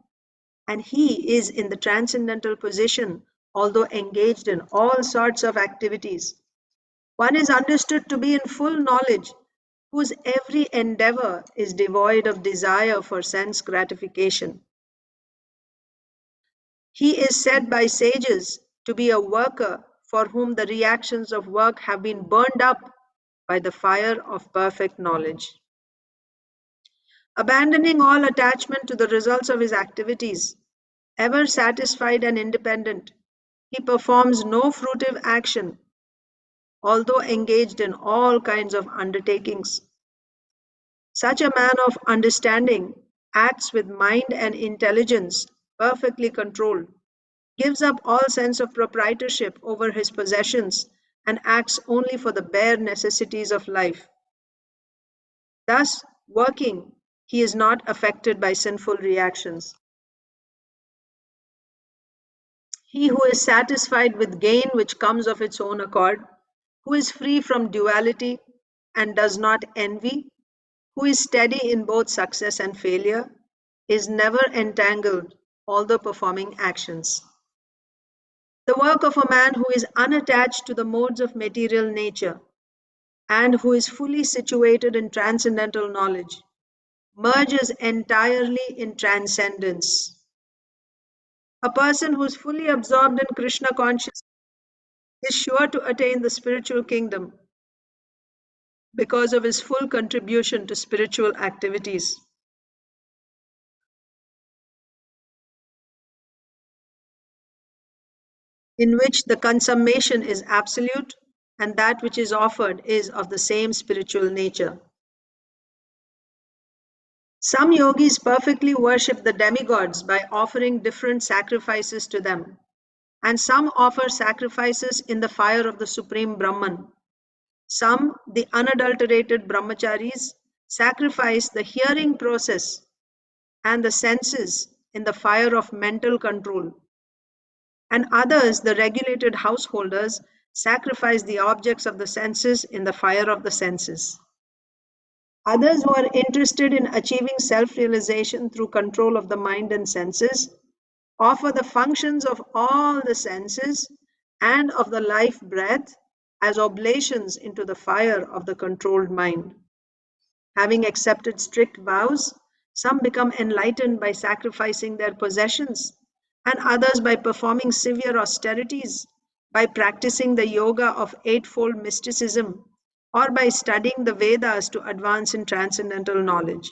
B: and he is in the transcendental position, although engaged in all sorts of activities. One is understood to be in full knowledge, whose every endeavor is devoid of desire for sense gratification. He is said by sages to be a worker for whom the reactions of work have been burned up by the fire of perfect knowledge. Abandoning all attachment to the results of his activities, ever satisfied and independent, he performs no fruitive action, although engaged in all kinds of undertakings. Such a man of understanding acts with mind and intelligence perfectly controlled, gives up all sense of proprietorship over his possessions, and acts only for the bare necessities of life. Thus, working, he is not affected by sinful reactions. He who is satisfied with gain which comes of its own accord, who is free from duality and does not envy, who is steady in both success and failure, is never entangled, although performing actions. The work of a man who is unattached to the modes of material nature and who is fully situated in transcendental knowledge merges entirely in transcendence. A person who is fully absorbed in Krishna consciousness is sure to attain the spiritual kingdom because of his full contribution to spiritual activities, in which the consummation is absolute and that which is offered is of the same spiritual nature. Some yogis perfectly worship the demigods by offering different sacrifices to them, and some offer sacrifices in the fire of the Supreme Brahman. Some, the unadulterated brahmacharis, sacrifice the hearing process and the senses in the fire of mental control, and others, the regulated householders, sacrifice the objects of the senses in the fire of the senses. Others who are interested in achieving self realization through control of the mind and senses offer the functions of all the senses and of the life breath as oblations into the fire of the controlled mind. Having accepted strict vows, some become enlightened by sacrificing their possessions, and others by performing severe austerities, by practicing the yoga of eightfold mysticism, or by studying the Vedas to advance in transcendental knowledge.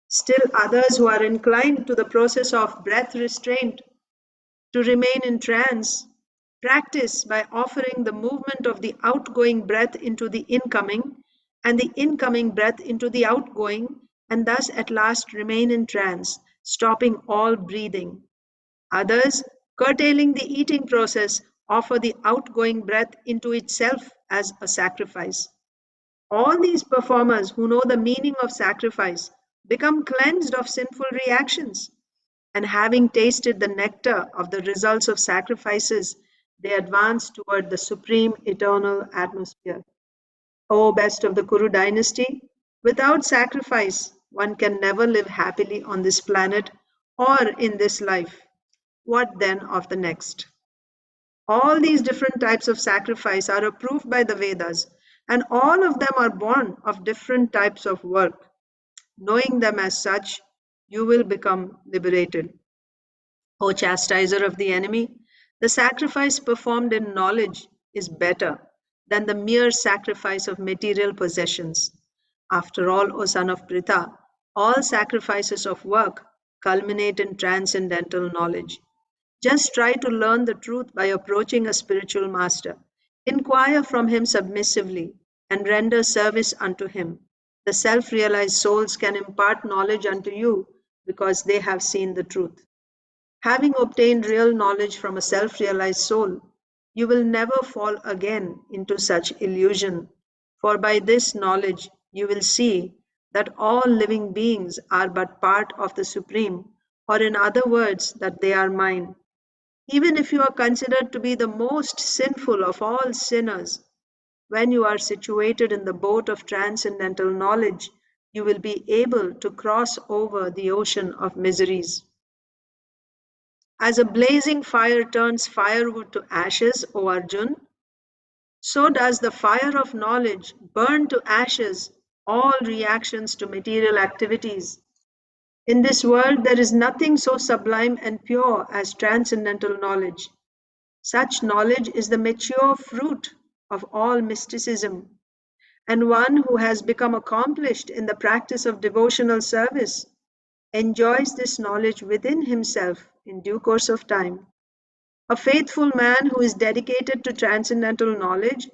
B: Still others who are inclined to the process of breath restraint to remain in trance practice by offering the movement of the outgoing breath into the incoming and the incoming breath into the outgoing, and thus at last remain in trance, stopping all breathing. Others, curtailing the eating process, offer the outgoing breath into itself as a sacrifice. All these performers who know the meaning of sacrifice become cleansed of sinful reactions, and having tasted the nectar of the results of sacrifices, they advance toward the supreme eternal atmosphere. O best of the Kuru dynasty, without sacrifice, one can never live happily on this planet or in this life. What then of the next? All these different types of sacrifice are approved by the Vedas, and all of them are born of different types of work. Knowing them as such, you will become liberated. O chastiser of the enemy, the sacrifice performed in knowledge is better than the mere sacrifice of material possessions. After all, O son of Pritha, all sacrifices of work culminate in transcendental knowledge. Just try to learn the truth by approaching a spiritual master. Inquire from him submissively and render service unto him. The self realized souls can impart knowledge unto you because they have seen the truth. Having obtained real knowledge from a self-realized soul, you will never fall again into such illusion, for by this knowledge you will see that all living beings are but part of the Supreme, or in other words, that they are mine. Even if you are considered to be the most sinful of all sinners, when you are situated in the boat of transcendental knowledge, you will be able to cross over the ocean of miseries. As a blazing fire turns firewood to ashes, O Arjun, so does the fire of knowledge burn to ashes all reactions to material activities. In this world, there is nothing so sublime and pure as transcendental knowledge. Such knowledge is the mature fruit of all mysticism, and one who has become accomplished in the practice of devotional service enjoys this knowledge within himself in due course of time. A faithful man who is dedicated to transcendental knowledge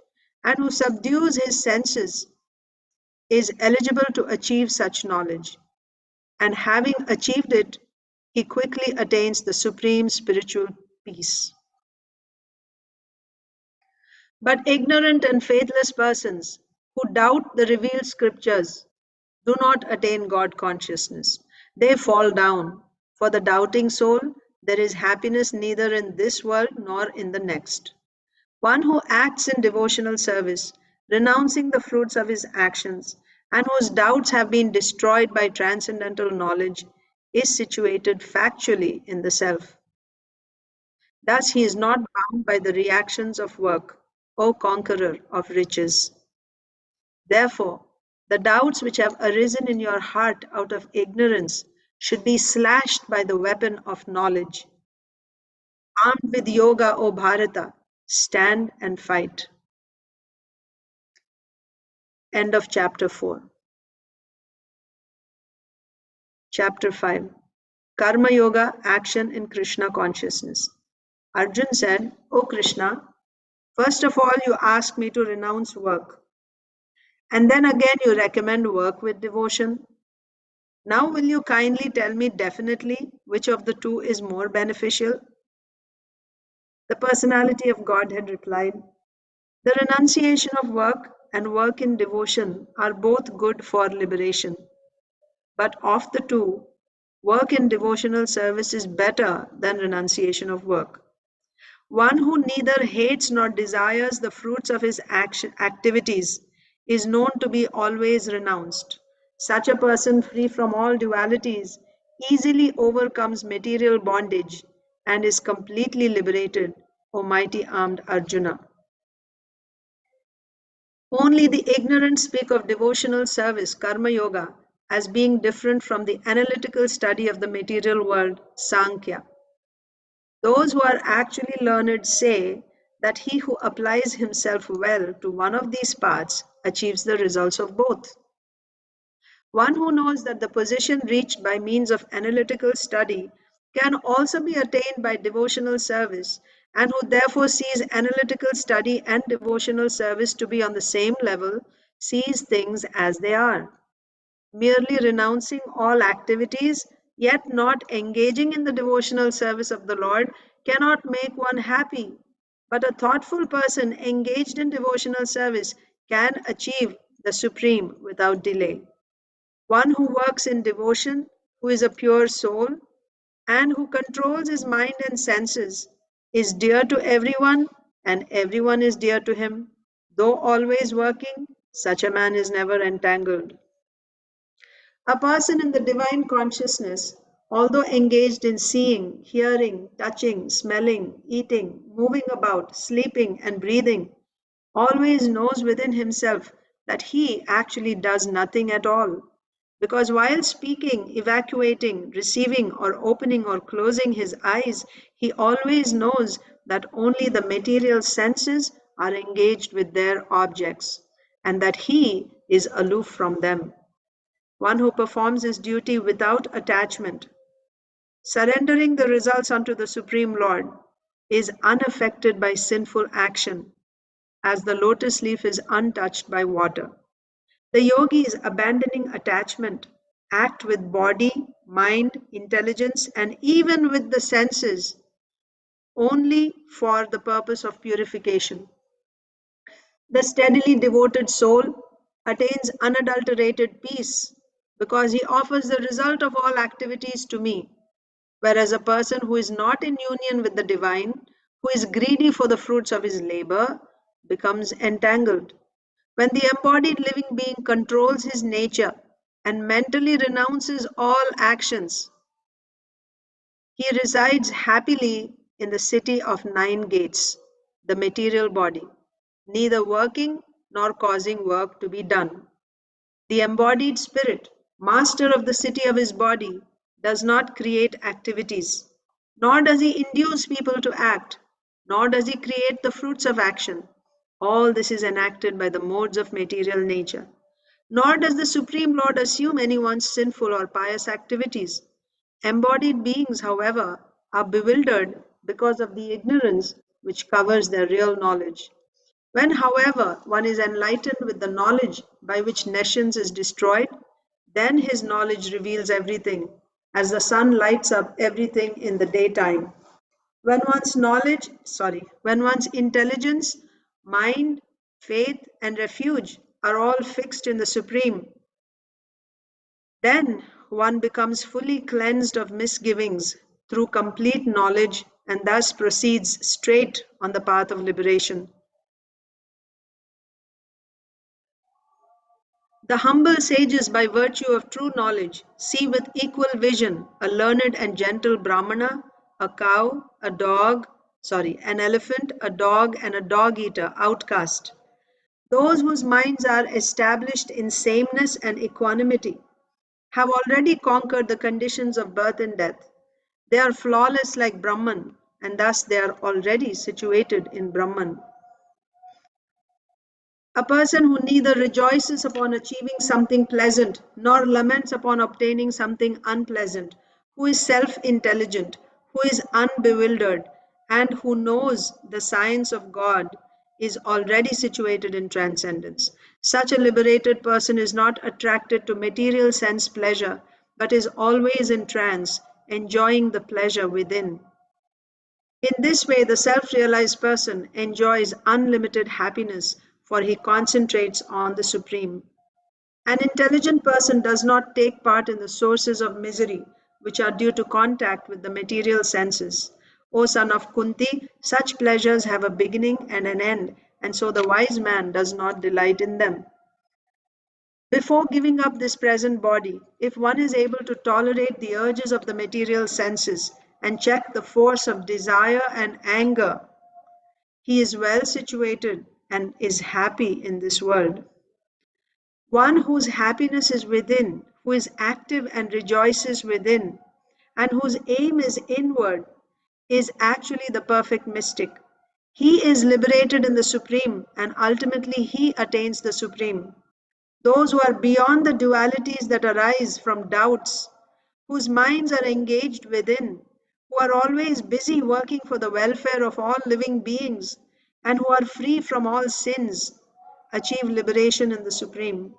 B: and who subdues his senses is eligible to achieve such knowledge, and having achieved it, he quickly attains the supreme spiritual peace. But ignorant and faithless persons who doubt the revealed scriptures do not attain God consciousness. They fall down. For the doubting soul, there is happiness neither in this world nor in the next. One who acts in devotional service, renouncing the fruits of his actions, and whose doubts have been destroyed by transcendental knowledge, is situated factually in the self. Thus, he is not bound by the reactions of work, O conqueror of riches. Therefore, the doubts which have arisen in your heart out of ignorance should be slashed by the weapon of knowledge. Armed with yoga, O Bharata, stand and fight. End of chapter 4. Chapter 5. Karma Yoga, Action in Krishna Consciousness. Arjun said, O Krishna, first of all you ask me to renounce work. And then again you recommend work with devotion. Now will you kindly tell me definitely which of the two is more beneficial? The personality of Godhead replied, the renunciation of work and work in devotion are both good for liberation. But of the two, work in devotional service is better than renunciation of work. One who neither hates nor desires the fruits of his activities is known to be always renounced. Such a person, free from all dualities, easily overcomes material bondage and is completely liberated, O mighty armed Arjuna. Only the ignorant speak of devotional service, karma yoga, as being different from the analytical study of the material world, Sankhya. Those who are actually learned say that he who applies himself well to one of these paths achieves the results of both. One who knows that the position reached by means of analytical study can also be attained by devotional service, and who therefore sees analytical study and devotional service to be on the same level, sees things as they are. Merely renouncing all activities, yet not engaging in the devotional service of the Lord, cannot make one happy. But a thoughtful person engaged in devotional service can achieve the supreme without delay. One who works in devotion, who is a pure soul, and who controls his mind and senses, is dear to everyone, and everyone is dear to him. Though always working, such a man is never entangled. A person in the divine consciousness, although engaged in seeing, hearing, touching, smelling, eating, moving about, sleeping, and breathing, always knows within himself that he actually does nothing at all. Because while speaking, evacuating, receiving, or opening or closing his eyes, he always knows that only the material senses are engaged with their objects, and that he is aloof from them. One who performs his duty without attachment, surrendering the results unto the Supreme Lord, is unaffected by sinful action, as the lotus leaf is untouched by water. The yogis, abandoning attachment, act with body, mind, intelligence, and even with the senses only for the purpose of purification. The steadily devoted soul attains unadulterated peace because he offers the result of all activities to me, whereas a person who is not in union with the divine, who is greedy for the fruits of his labor, becomes entangled. When the embodied living being controls his nature and mentally renounces all actions, he resides happily in the city of nine gates, the material body, neither working nor causing work to be done. The embodied spirit, master of the city of his body, does not create activities, nor does he induce people to act, nor does he create the fruits of action. All this is enacted by the modes of material nature. Nor does the Supreme Lord assume anyone's sinful or pious activities. Embodied beings, however, are bewildered because of the ignorance which covers their real knowledge. When, however, one is enlightened with the knowledge by which nescience is destroyed, then his knowledge reveals everything, as the sun lights up everything in the daytime. When one's intelligence, mind, faith, and refuge are all fixed in the Supreme, then one becomes fully cleansed of misgivings through complete knowledge and thus proceeds straight on the path of liberation. The humble sages, by virtue of true knowledge, see with equal vision a learned and gentle Brahmana, a cow, an elephant, a dog, and a dog eater, outcast. Those whose minds are established in sameness and equanimity have already conquered the conditions of birth and death. They are flawless like Brahman, and thus they are already situated in Brahman. A person who neither rejoices upon achieving something pleasant nor laments upon obtaining something unpleasant, who is self intelligent, who is unbewildered, and who knows the science of God, is already situated in transcendence. Such a liberated person is not attracted to material sense pleasure, but is always in trance, enjoying the pleasure within. In this way, the self realized person enjoys unlimited happiness, for he concentrates on the Supreme. An intelligent person does not take part in the sources of misery which are due to contact with the material senses. O son of Kunti, such pleasures have a beginning and an end, and so the wise man does not delight in them. Before giving up this present body, if one is able to tolerate the urges of the material senses and check the force of desire and anger, he is well situated and is happy in this world. One whose happiness is within, who is active and rejoices within, and whose aim is inward, is actually the perfect mystic. He is liberated in the Supreme, and ultimately he attains the Supreme. Those who are beyond the dualities that arise from doubts, whose minds are engaged within, who are always busy working for the welfare of all living beings, and who are free from all sins, achieve liberation in the Supreme.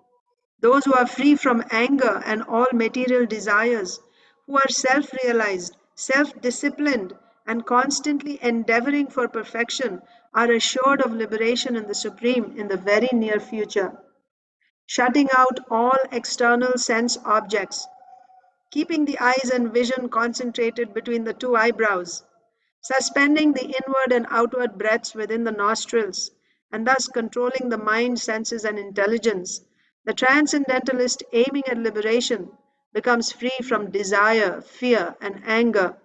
B: Those who are free from anger and all material desires, who are self realized, self disciplined, and constantly endeavoring for perfection, are assured of liberation in the Supreme in the very near future. Shutting out all external sense objects, keeping the eyes and vision concentrated between the two eyebrows, suspending the inward and outward breaths within the nostrils, and thus controlling the mind, senses, and intelligence, the transcendentalist aiming at liberation becomes free from desire, fear, and anger.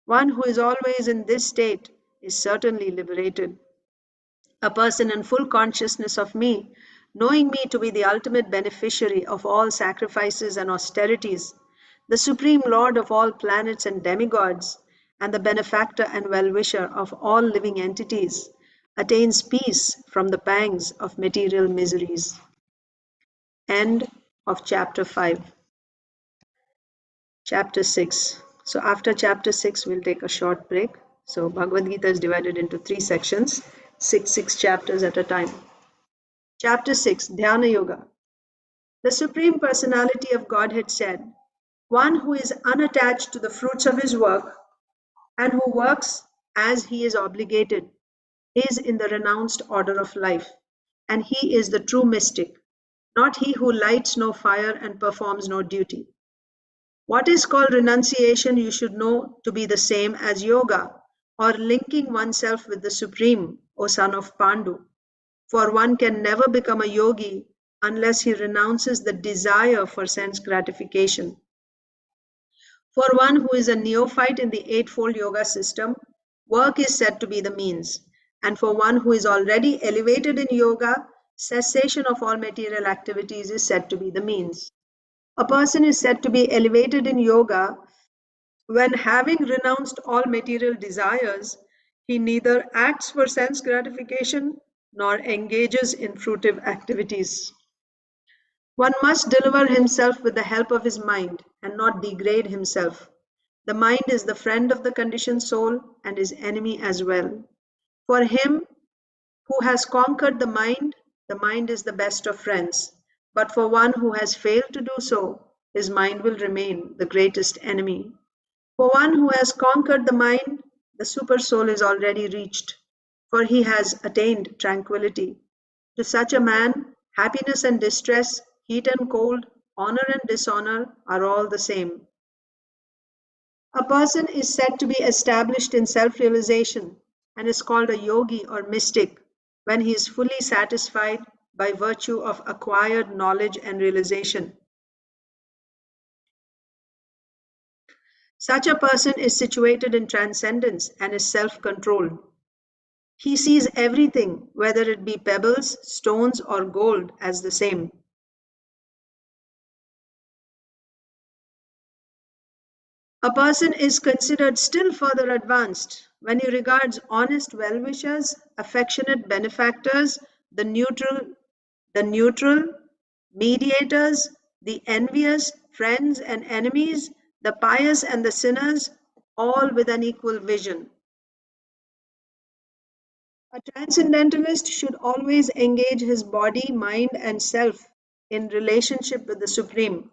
B: One who is always in this state is certainly liberated. A person in full consciousness of me, knowing me to be the ultimate beneficiary of all sacrifices and austerities, the supreme lord of all planets and demigods, and the benefactor and well-wisher of all living entities, attains peace from the pangs of material miseries. End of chapter 5. Chapter 6. So after chapter 6, we'll take a short break. So Bhagavad Gita is divided into 3 sections, six chapters at a time. Chapter 6, Dhyana Yoga. The Supreme Personality of Godhead said, One who is unattached to the fruits of his work and who works as he is obligated is in the renounced order of life, and he is the true mystic, not he who lights no fire and performs no duty. What is called renunciation you should know to be the same as yoga, or linking oneself with the Supreme, O son of Pandu. For one can never become a yogi unless he renounces the desire for sense gratification. For one who is a neophyte in the Eightfold Yoga system, work is said to be the means. And for one who is already elevated in yoga, cessation of all material activities is said to be the means. A person is said to be elevated in yoga when, having renounced all material desires, he neither acts for sense gratification nor engages in fruitive activities. One must deliver himself with the help of his mind and not degrade himself. The mind is the friend of the conditioned soul and his enemy as well. For him who has conquered the mind is the best of friends. But for one who has failed to do so, his mind will remain the greatest enemy. For one who has conquered the mind, the super soul is already reached, for he has attained tranquility. To such a man, happiness and distress, heat and cold, honor and dishonor are all the same. A person is said to be established in self realization and is called a yogi or mystic when he is fully satisfied by virtue of acquired knowledge and realization. Such a person is situated in transcendence and is self controlled. He sees everything, whether it be pebbles, stones, or gold, as the same. A person is considered still further advanced when he regards honest well-wishers, affectionate benefactors, the neutral, mediators, the envious, friends and enemies, the pious and the sinners, all with an equal vision. A transcendentalist should always engage his body, mind, and self in relationship with the Supreme.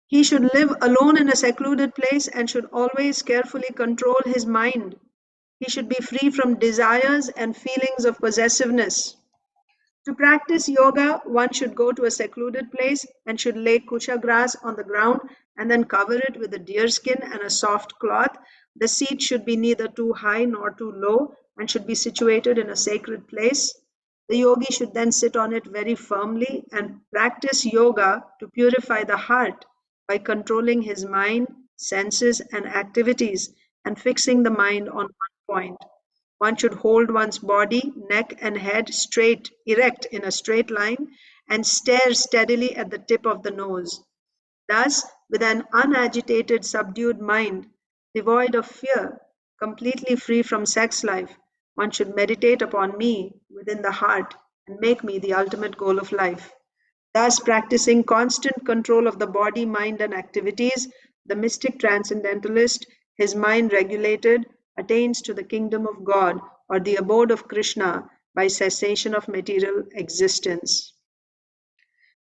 B: He should live alone in a secluded place and should always carefully control his mind. He should be free from desires and feelings of possessiveness. To practice yoga, one should go to a secluded place and should lay kusha grass on the ground and then cover it with a deerskin and a soft cloth. The seat should be neither too high nor too low and should be situated in a sacred place. The yogi should then sit on it very firmly and practice yoga to purify the heart by controlling his mind, senses, and activities and fixing the mind on one point. One should hold one's body, neck, and head straight, erect in a straight line, and stare steadily at the tip of the nose. Thus, with an unagitated, subdued mind, devoid of fear, completely free from sex life, one should meditate upon me within the heart and make me the ultimate goal of life. Thus, practicing constant control of the body, mind, and activities, the mystic transcendentalist, his mind regulated, attains to the kingdom of God or the abode of Krishna by cessation of material existence.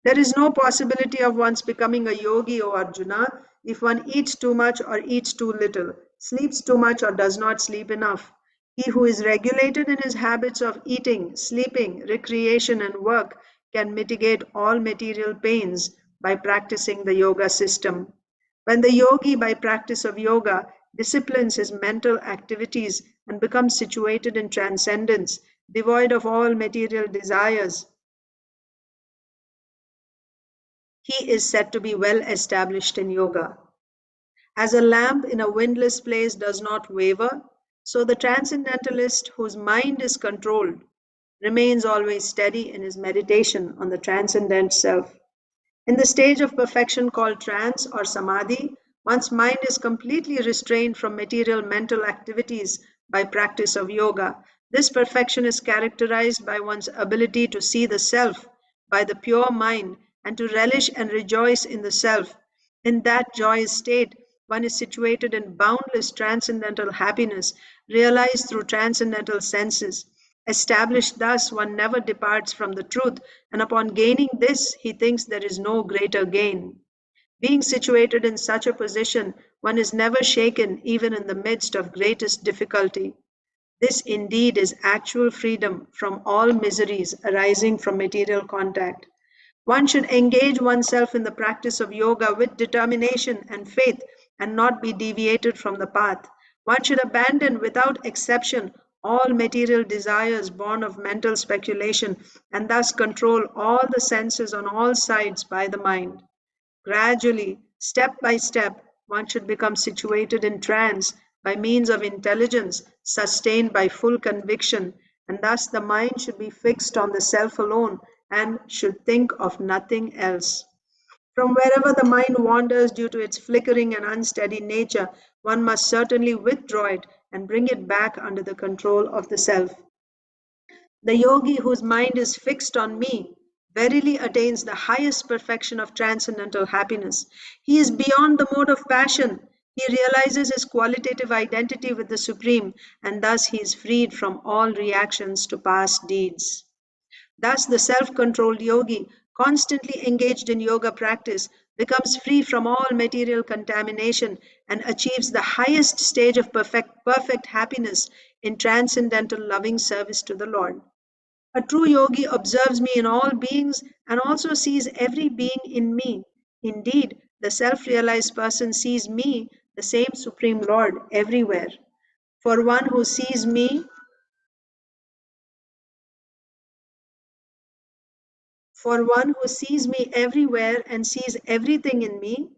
B: There is no possibility of one's becoming a yogi, O Arjuna, if one eats too much or eats too little, sleeps too much or does not sleep enough. He who is regulated in his habits of eating, sleeping, recreation, and work can mitigate all material pains by practicing the yoga system. When the yogi, by practice of yoga, disciplines his mental activities and becomes situated in transcendence, devoid of all material desires, he is said to be well established in yoga. As a lamp in a windless place does not waver, so the transcendentalist whose mind is controlled remains always steady in his meditation on the transcendent self. In the stage of perfection called trance or samadhi, one's mind is completely restrained from material mental activities by practice of yoga. This perfection is characterized by one's ability to see the self by the pure mind and to relish and rejoice in the self. In that joyous state, one is situated in boundless transcendental happiness, realized through transcendental senses. Established thus, one never departs from the truth, and upon gaining this, he thinks there is no greater gain. Being situated in such a position, one is never shaken even in the midst of greatest difficulty. This indeed is actual freedom from all miseries arising from material contact. One should engage oneself in the practice of yoga with determination and faith and not be deviated from the path. One should abandon without exception all material desires born of mental speculation and thus control all the senses on all sides by the mind. Gradually, step by step, one should become situated in trance by means of intelligence sustained by full conviction, and thus the mind should be fixed on the self alone and should think of nothing else. From wherever the mind wanders due to its flickering and unsteady nature, one must certainly withdraw it and bring it back under the control of the self. The yogi whose mind is fixed on me verily attains the highest perfection of transcendental happiness. He is beyond the mode of passion. He realizes his qualitative identity with the Supreme, and thus he is freed from all reactions to past deeds. Thus, the self controlled yogi, constantly engaged in yoga practice, becomes free from all material contamination and achieves the highest stage of perfect happiness in transcendental loving service to the Lord. A true yogi observes me in all beings and also sees every being in me. Indeed, the self realized person sees me, the same Supreme Lord, everywhere. For one who sees me, for one who sees me everywhere and sees everything in me,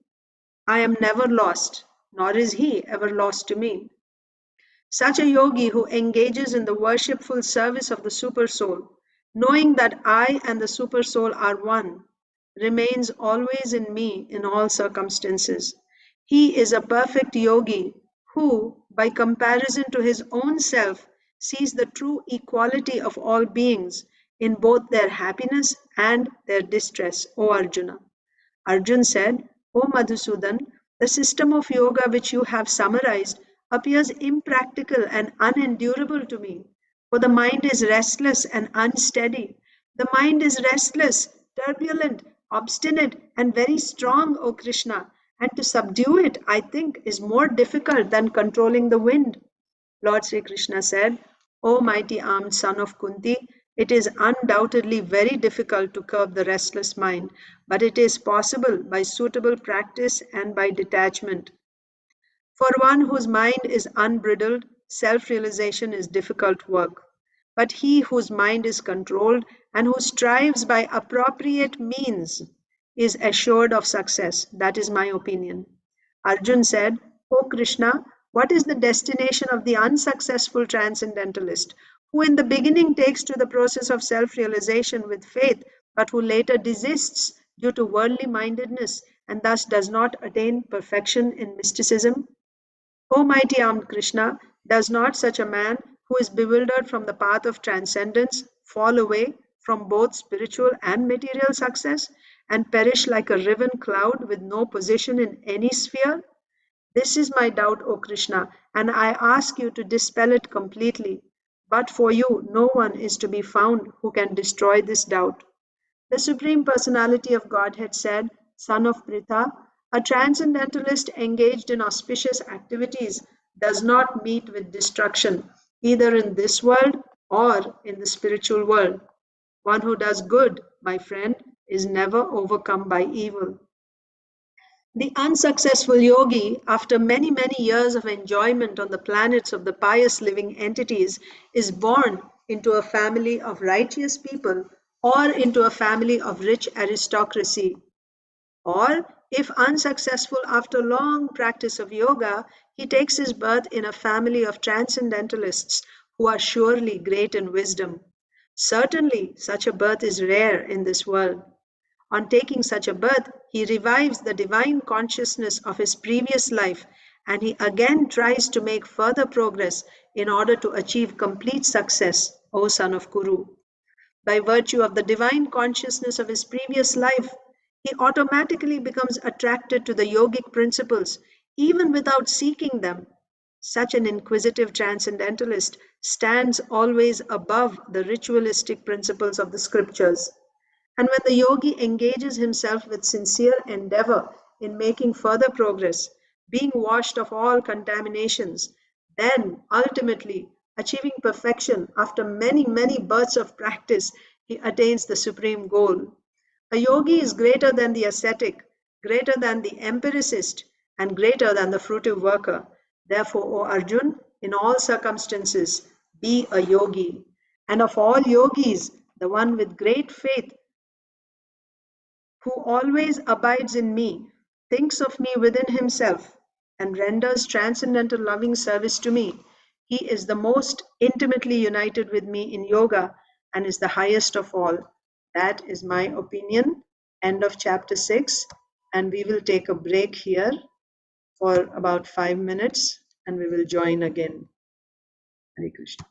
B: I am never lost, nor is he ever lost to me. Such a yogi who engages in the worshipful service of the Supersoul, knowing that I and the Supersoul are one, remains always in me in all circumstances. He is a perfect yogi who, by comparison to his own self, sees the true equality of all beings in both their happiness and their distress, O Arjuna. Arjun said, O Madhusudan, the system of yoga which you have summarized appears impractical and unendurable to me, for the mind is restless and unsteady. The mind is restless, turbulent, obstinate, and very strong, O Krishna, and to subdue it, I think, is more difficult than controlling the wind. Lord Sri Krishna said, O mighty armed son of Kunti, it is undoubtedly very difficult to curb the restless mind, but it is possible by suitable practice and by detachment. For one whose mind is unbridled, self realization is difficult work. But he whose mind is controlled and who strives by appropriate means is assured of success. That is my opinion. Arjun said, O Krishna, what is the destination of the unsuccessful transcendentalist, who in the beginning takes to the process of self realization with faith, but who later desists due to worldly mindedness and thus does not attain perfection in mysticism? O mighty armed Krishna, does not such a man who is bewildered from the path of transcendence fall away from both spiritual and material success and perish like a riven cloud with no position in any sphere? This is my doubt, O Krishna, and I ask you to dispel it completely. But for you, no one is to be found who can destroy this doubt. The Supreme Personality of Godhead said, Son of Pritha, a transcendentalist engaged in auspicious activities does not meet with destruction, either in this world or in the spiritual world. One who does good, my friend, is never overcome by evil. The unsuccessful yogi, after many years of enjoyment on the planets of the pious living entities, is born into a family of righteous people or into a family of rich aristocracy. Or, if unsuccessful after long practice of yoga, he takes his birth in a family of transcendentalists who are surely great in wisdom. Certainly, such a birth is rare in this world. On taking such a birth, he revives the divine consciousness of his previous life and he again tries to make further progress in order to achieve complete success, O son of Kuru. By virtue of the divine consciousness of his previous life, he automatically becomes attracted to the yogic principles, even without seeking them. Such an inquisitive transcendentalist stands always above the ritualistic principles of the scriptures. And when the yogi engages himself with sincere endeavor in making further progress, being washed of all contaminations, then ultimately achieving perfection after many, many births of practice, he attains the supreme goal. A yogi is greater than the ascetic, greater than the empiricist, and greater than the fruitive worker. Therefore, O Arjun, in all circumstances, be a yogi. And of all yogis, the one with great faith, who always abides in me, thinks of me within himself, and renders transcendental loving service to me, he is the most intimately united with me in yoga and is the highest of all. That is my opinion. End of chapter 6. And we will take a break here for about 5 minutes and we will join again. Hare Krishna.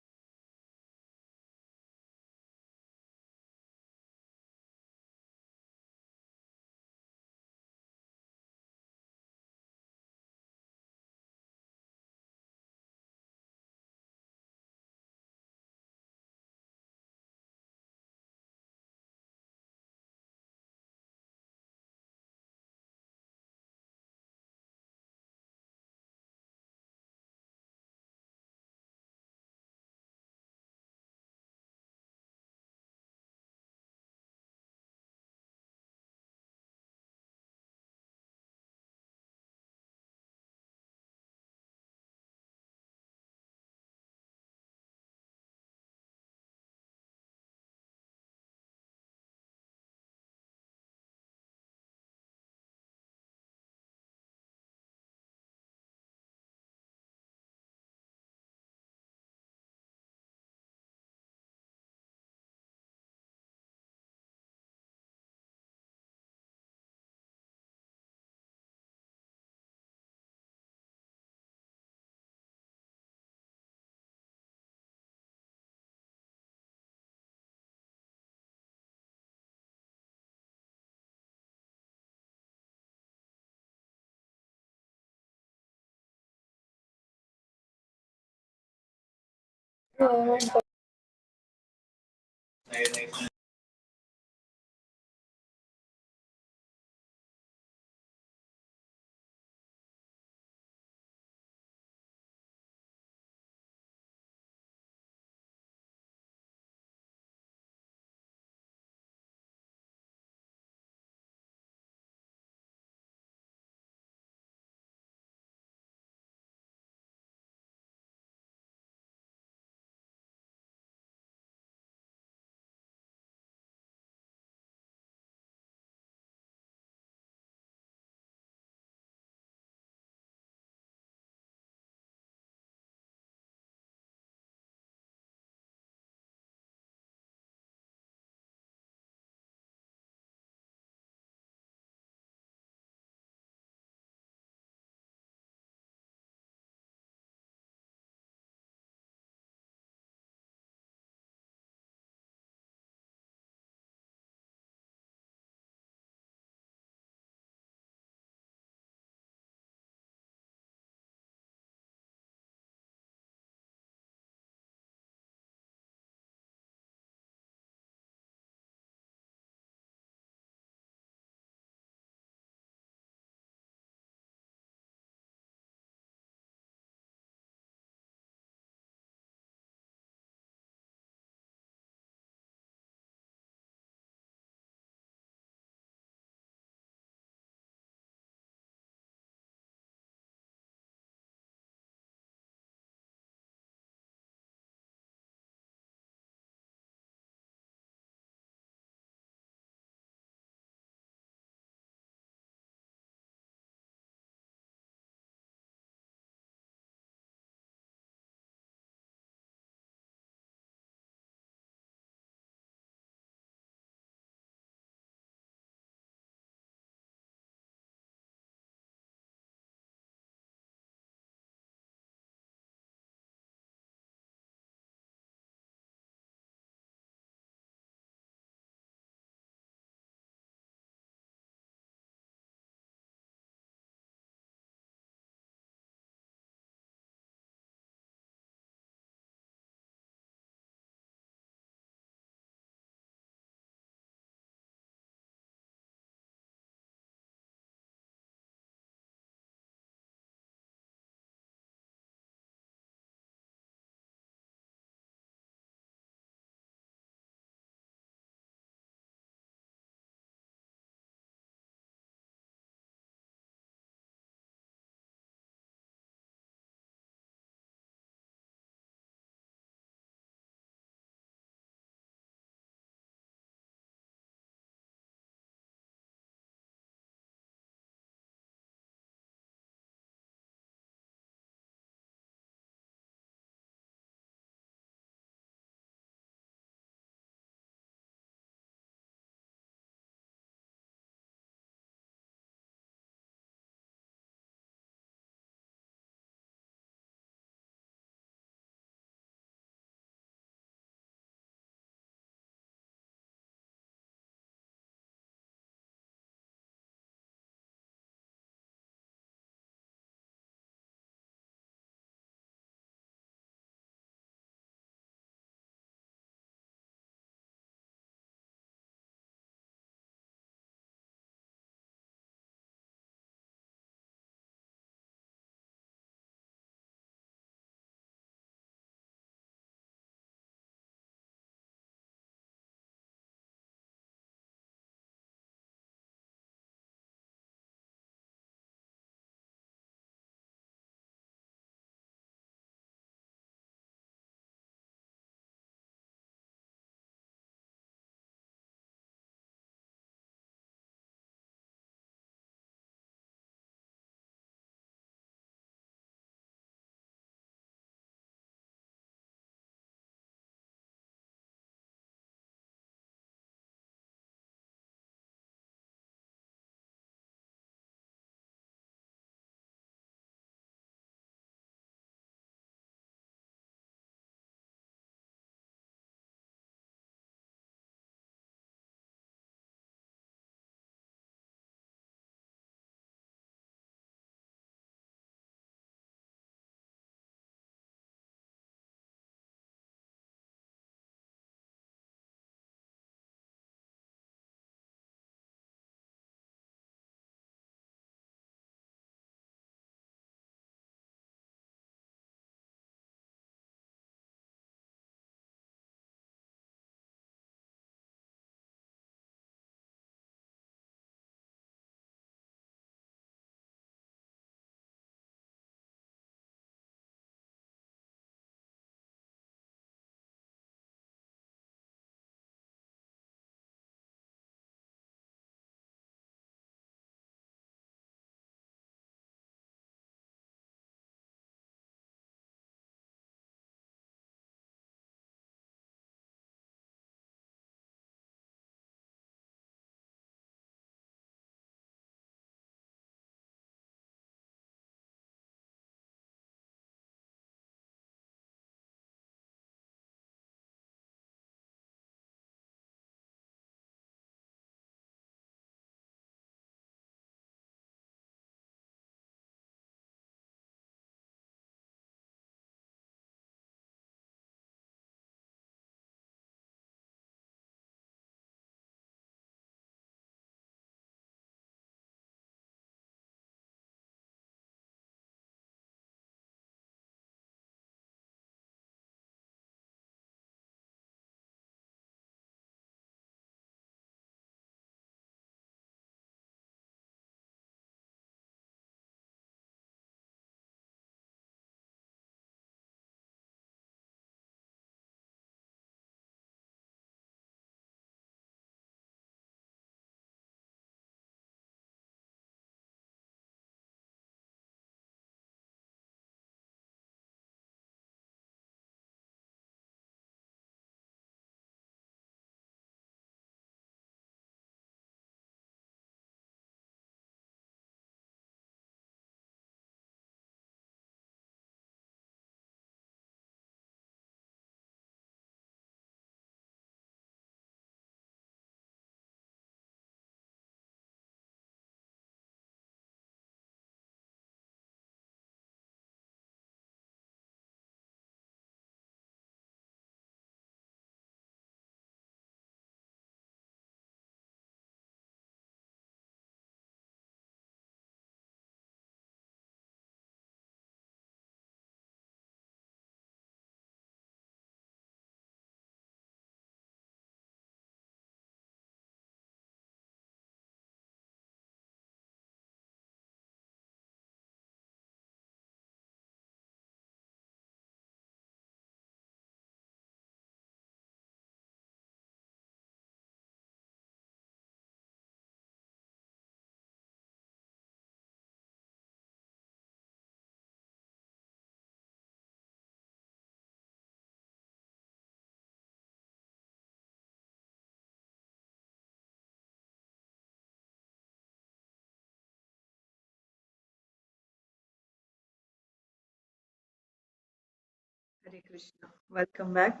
A: Hare Krishna. Welcome back.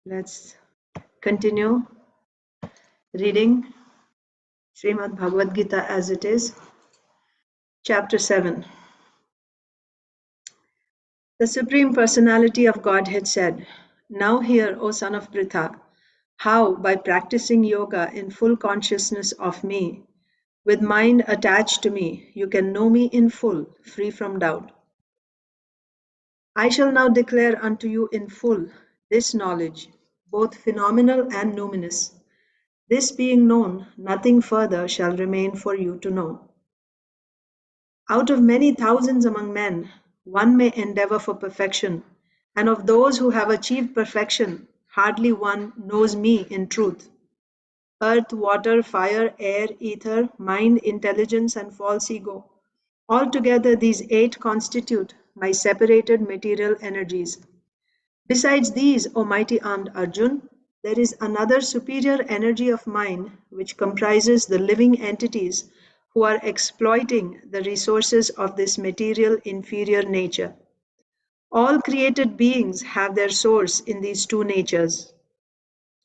A: Let's continue reading Srimad Bhagavad Gita as it is. Chapter 7. The Supreme Personality of Godhead said, "Now hear, O son of Pritha, how by practicing yoga in full consciousness of me, with mind attached to me, you can know me in full, free from doubt. I shall now declare unto you in full this knowledge, both phenomenal and numinous. This being known, nothing further shall remain for you to know. Out of many thousands among men, one may endeavor for perfection, and of those who have achieved perfection, hardly one knows me in truth. Earth, water, fire, air, ether, mind, intelligence, and false ego. Altogether, these eight constitute my separated material energies. Besides these, O mighty armed Arjun, there is another superior energy of mine which comprises the living entities who are exploiting the resources of this material inferior nature. All created beings have their source in these two natures.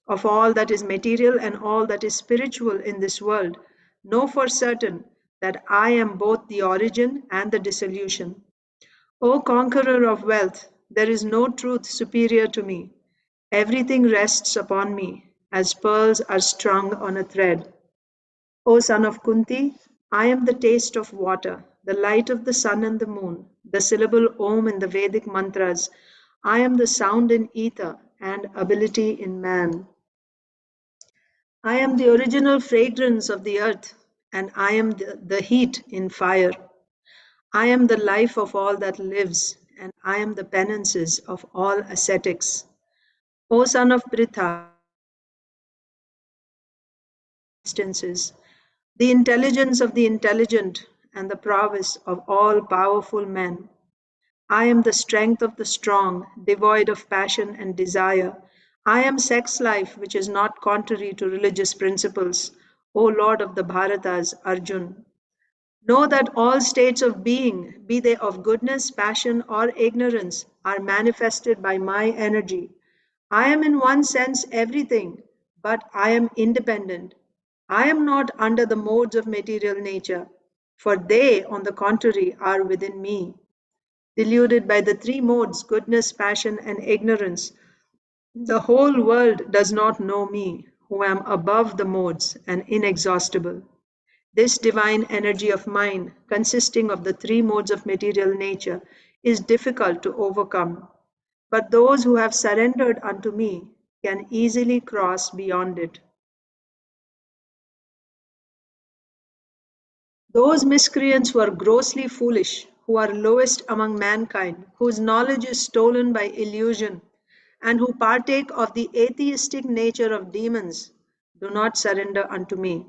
A: Of all that is material and all that is spiritual in this world, know for certain that I am both the origin and the dissolution. O conqueror of wealth, there is no truth superior to me. Everything rests upon me, as pearls are strung on a thread. O son of Kunti, I am the taste of water, the light of the sun and the moon, the syllable Om in the Vedic mantras. I am the sound in ether and ability in man. I am the original fragrance of the earth, and I am the heat in fire. I am the life of all that lives, and I am the penances of all ascetics. O son of Pritha, instances, the intelligence of the intelligent, and the prowess of all powerful men. I am the strength of the strong, devoid of passion and desire. I am sex life, which is not contrary to religious principles. O Lord of the Bharatas, Arjun. Know that all states of being, be they of goodness, passion, or ignorance, are manifested by my energy. I am in one sense everything, but I am independent. I am not under the modes of material nature, for they, on the contrary, are within me. Deluded by the three modes, goodness, passion, and ignorance, the whole world does not know me, who am above the modes and inexhaustible. This divine energy of mine, consisting of the three modes of material nature, is difficult to overcome. But those who have surrendered unto me can easily cross beyond it. Those miscreants who are grossly foolish, who are lowest among mankind, whose knowledge is stolen by illusion, and who partake of the atheistic nature of demons, do not surrender unto me.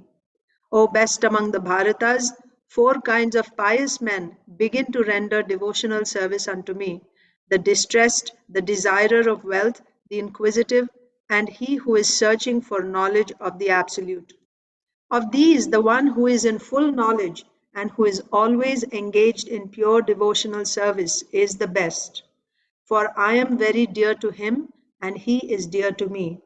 A: O best among the Bharatas, four kinds of pious men begin to render devotional service unto me: the distressed, the desirer of wealth, the inquisitive, and he who is searching for knowledge of the Absolute. Of these, the one who is in full knowledge and who is always engaged in pure devotional service is the best. For I am very dear to him, and he is dear to me.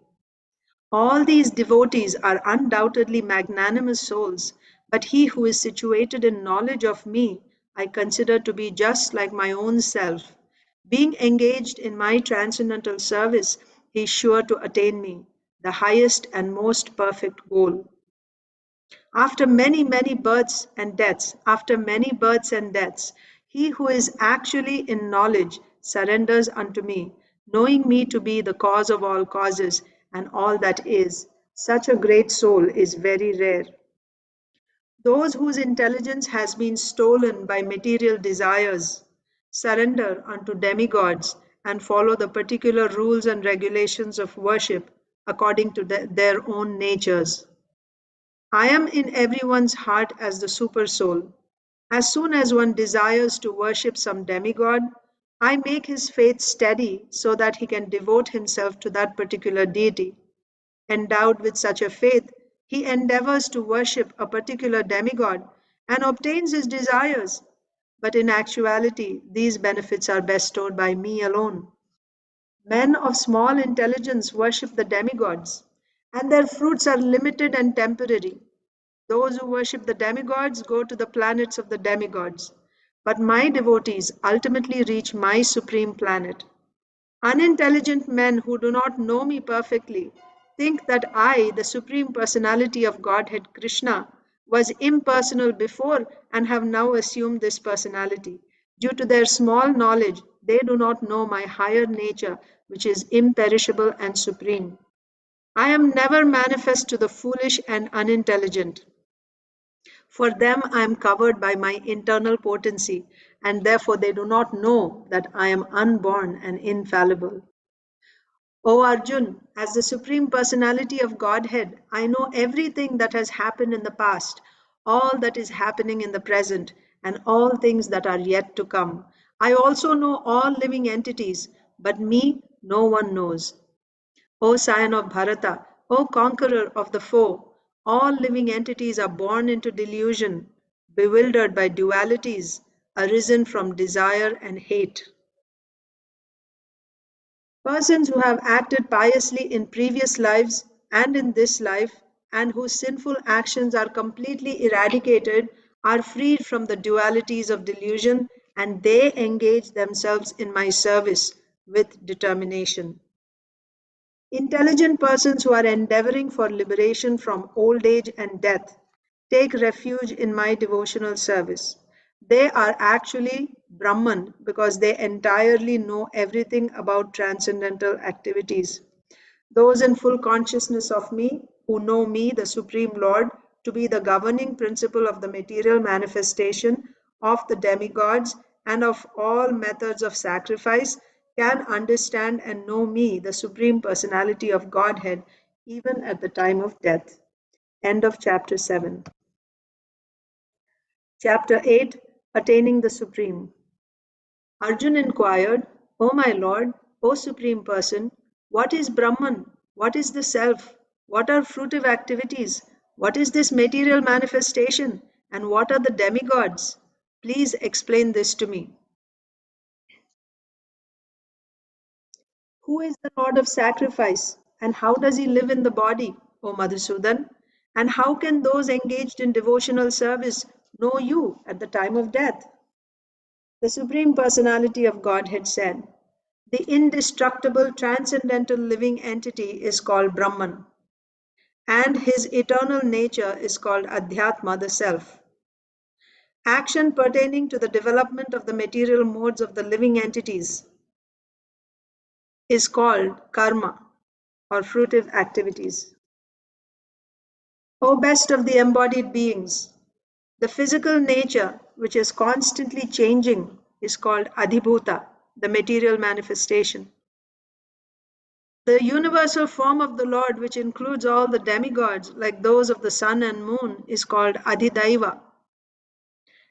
A: All these devotees are undoubtedly magnanimous souls, but he who is situated in knowledge of me, I consider to be just like my own self. Being engaged in my transcendental service, he is sure to attain me, the highest and most perfect goal. After many, many births and deaths, after many births and deaths, he who is actually in knowledge surrenders unto me, knowing me to be the cause of all causes and all that is. Such a great soul is very rare. Those whose intelligence has been stolen by material desires surrender unto demigods and follow the particular rules and regulations of worship according to their own natures. I am in everyone's heart as the super soul. As soon as one desires to worship some demigod, I make his faith steady so that he can devote himself to that particular deity. Endowed with such a faith, he endeavors to worship a particular demigod and obtains his desires.
B: but in actuality, these benefits are bestowed by me alone. Men of small intelligence worship the demigods, and their fruits are limited and temporary. Those who worship the demigods go to the planets of the demigods, but my devotees ultimately reach my supreme planet. Unintelligent men who do not know me perfectly think that I, the Supreme Personality of Godhead Krishna, was impersonal before and have now assumed this personality. Due to their small knowledge, they do not know my higher nature, which is imperishable and supreme. I am never manifest to the foolish and unintelligent. For them, I am covered by my internal potency, and therefore they do not know that I am unborn and infallible. O Arjun, as the Supreme Personality of Godhead, I know everything that has happened in the past, all that is happening in the present, and all things that are yet to come. I also know all living entities, but me no one knows. O scion of Bharata, O conqueror of the foe, all living entities are born into delusion, bewildered by dualities, arisen from desire and hate. Persons who have acted piously in previous lives and in this life, and whose sinful actions are completely eradicated, are freed from the dualities of delusion and they engage themselves in my service with determination. Intelligent persons who are endeavoring for liberation from old age and death take refuge in my devotional service. They are actually Brahman because they entirely know everything about transcendental activities. Those in full consciousness of me, who know me, the Supreme Lord, to be the governing principle of the material manifestation of the demigods and of all methods of sacrifice, can understand and know me, the Supreme Personality of Godhead, even at the time of death. End of chapter 7. Chapter 8, Attaining the Supreme. Arjun inquired, O my Lord, O Supreme Person, what is Brahman? What is the Self? What are fruitive activities? What is this material manifestation? And what are the demigods? Please explain this to me. Who is the Lord of sacrifice? And how does he live in the body, O Madhusudan? And how can those engaged in devotional service know you at the time of death? The Supreme Personality of Godhead said, the indestructible transcendental living entity is called Brahman, and his eternal nature is called Adhyatma, the Self. Action pertaining to the development of the material modes of the living entities is called karma, or fruitive activities. O best of the embodied beings, the physical nature, which is constantly changing, is called Adhibhuta, the material manifestation. The universal form of the Lord, which includes all the demigods, like those of the sun and moon, is called Adhidaiva.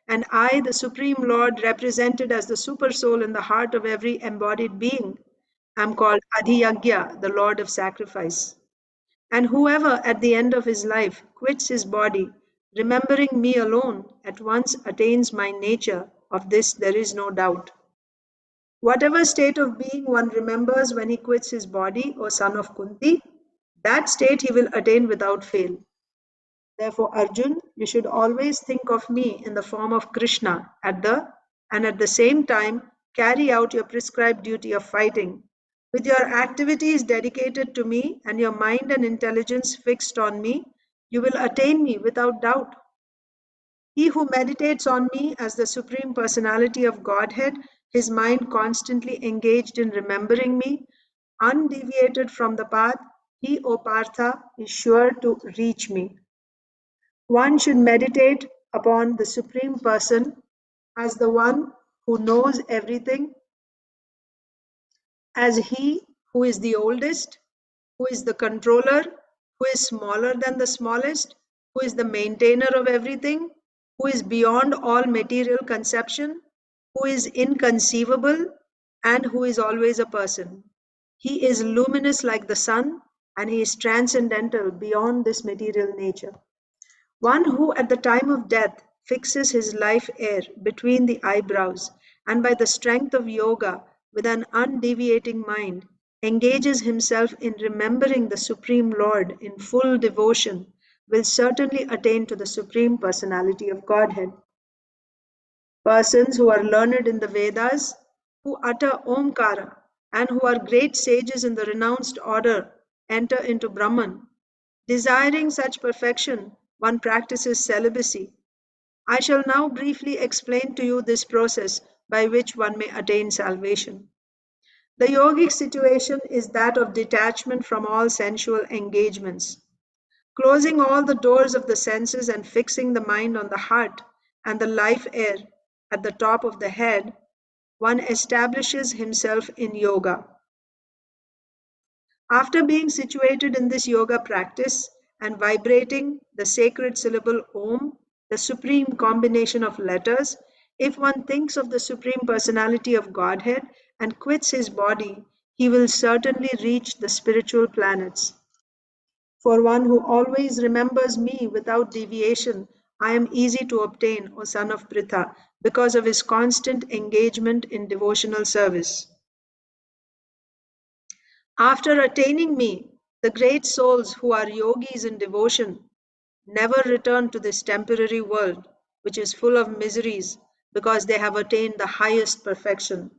B: And I, the Supreme Lord, represented as the super soul in the heart of every embodied being, am called Adhiyagya, the Lord of sacrifice. And whoever at the end of his life quits his body, remembering me alone, at once attains my nature. Of this there is no doubt. Whatever state of being one remembers when he quits his body, O son of Kunti, that state he will attain without fail. Therefore, Arjun, you should always think of me in the form of Krishna and at the same time carry out your prescribed duty of fighting. With your activities dedicated to me and your mind and intelligence fixed on me, you will attain me without doubt. He who meditates on me as the Supreme Personality of Godhead, his mind constantly engaged in remembering me, undeviated from the path, he, O Partha, is sure to reach me. One should meditate upon the Supreme Person as the one who knows everything, as he who is the oldest, who is the controller, who is smaller than the smallest, who is the maintainer of everything, who is beyond all material conception, who is inconceivable, and who is always a person. He is luminous like the sun, and he is transcendental beyond this material nature. One who at the time of death fixes his life air between the eyebrows, and by the strength of yoga, with an undeviating mind, engages himself in remembering the Supreme Lord in full devotion, will certainly attain to the Supreme Personality of Godhead. Persons who are learned in the Vedas, who utter Omkara, and who are great sages in the renounced order, enter into Brahman. Desiring such perfection, one practices celibacy. I shall now briefly explain to you this process by which one may attain salvation. The yogic situation is that of detachment from all sensual engagements. Closing all the doors of the senses and fixing the mind on the heart and the life air at the top of the head, one establishes himself in yoga. After being situated in this yoga practice and vibrating the sacred syllable Om, the supreme combination of letters, if one thinks of the Supreme Personality of Godhead and quits his body, he will certainly reach the spiritual planets. For one who always remembers me without deviation, I am easy to obtain, O son of Pritha, because of his constant engagement in devotional service. After attaining me, the great souls who are yogis in devotion never return to this temporary world, which is full of miseries, because they have attained the highest perfection.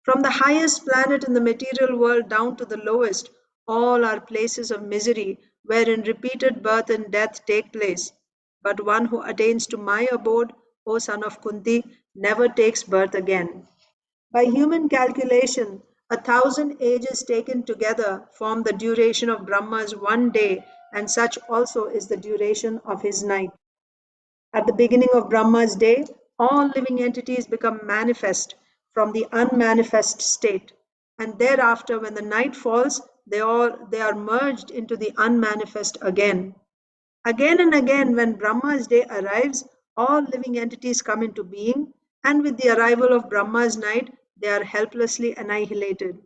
B: From the highest planet in the material world down to the lowest, all are places of misery wherein repeated birth and death take place. But one who attains to my abode, O son of Kunti, never takes birth again. By human calculation, 1,000 ages taken together form the duration of Brahma's one day, and such also is the duration of his night. At the beginning of Brahma's day, all living entities become manifest from the unmanifest state, and thereafter, when the night falls, they are merged into the unmanifest again. Again and again, when Brahma's day arrives, all living entities come into being, and with the arrival of Brahma's night, they are helplessly annihilated.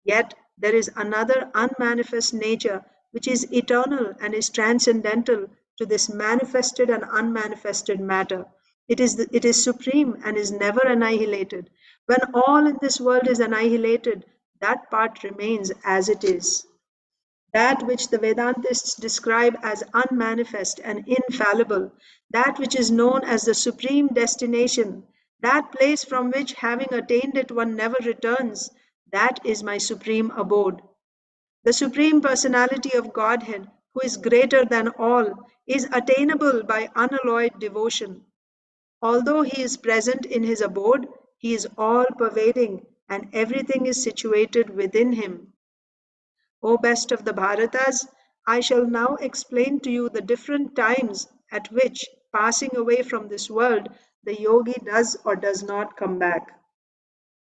B: Yet there is another unmanifest nature which is eternal and is transcendental to this manifested and unmanifested matter. It is supreme and is never annihilated. When all in this world is annihilated, that part remains as it is. That which the Vedantists describe as unmanifest and infallible, that which is known as the supreme destination, that place from which, having attained it, one never returns, that is my supreme abode. The Supreme Personality of Godhead, who is greater than all, is attainable by unalloyed devotion. Although he is present in his abode, he is all pervading and everything is situated within him. O best of the Bharatas, I shall now explain to you the different times at which, passing away from this world, the yogi does or does not come back.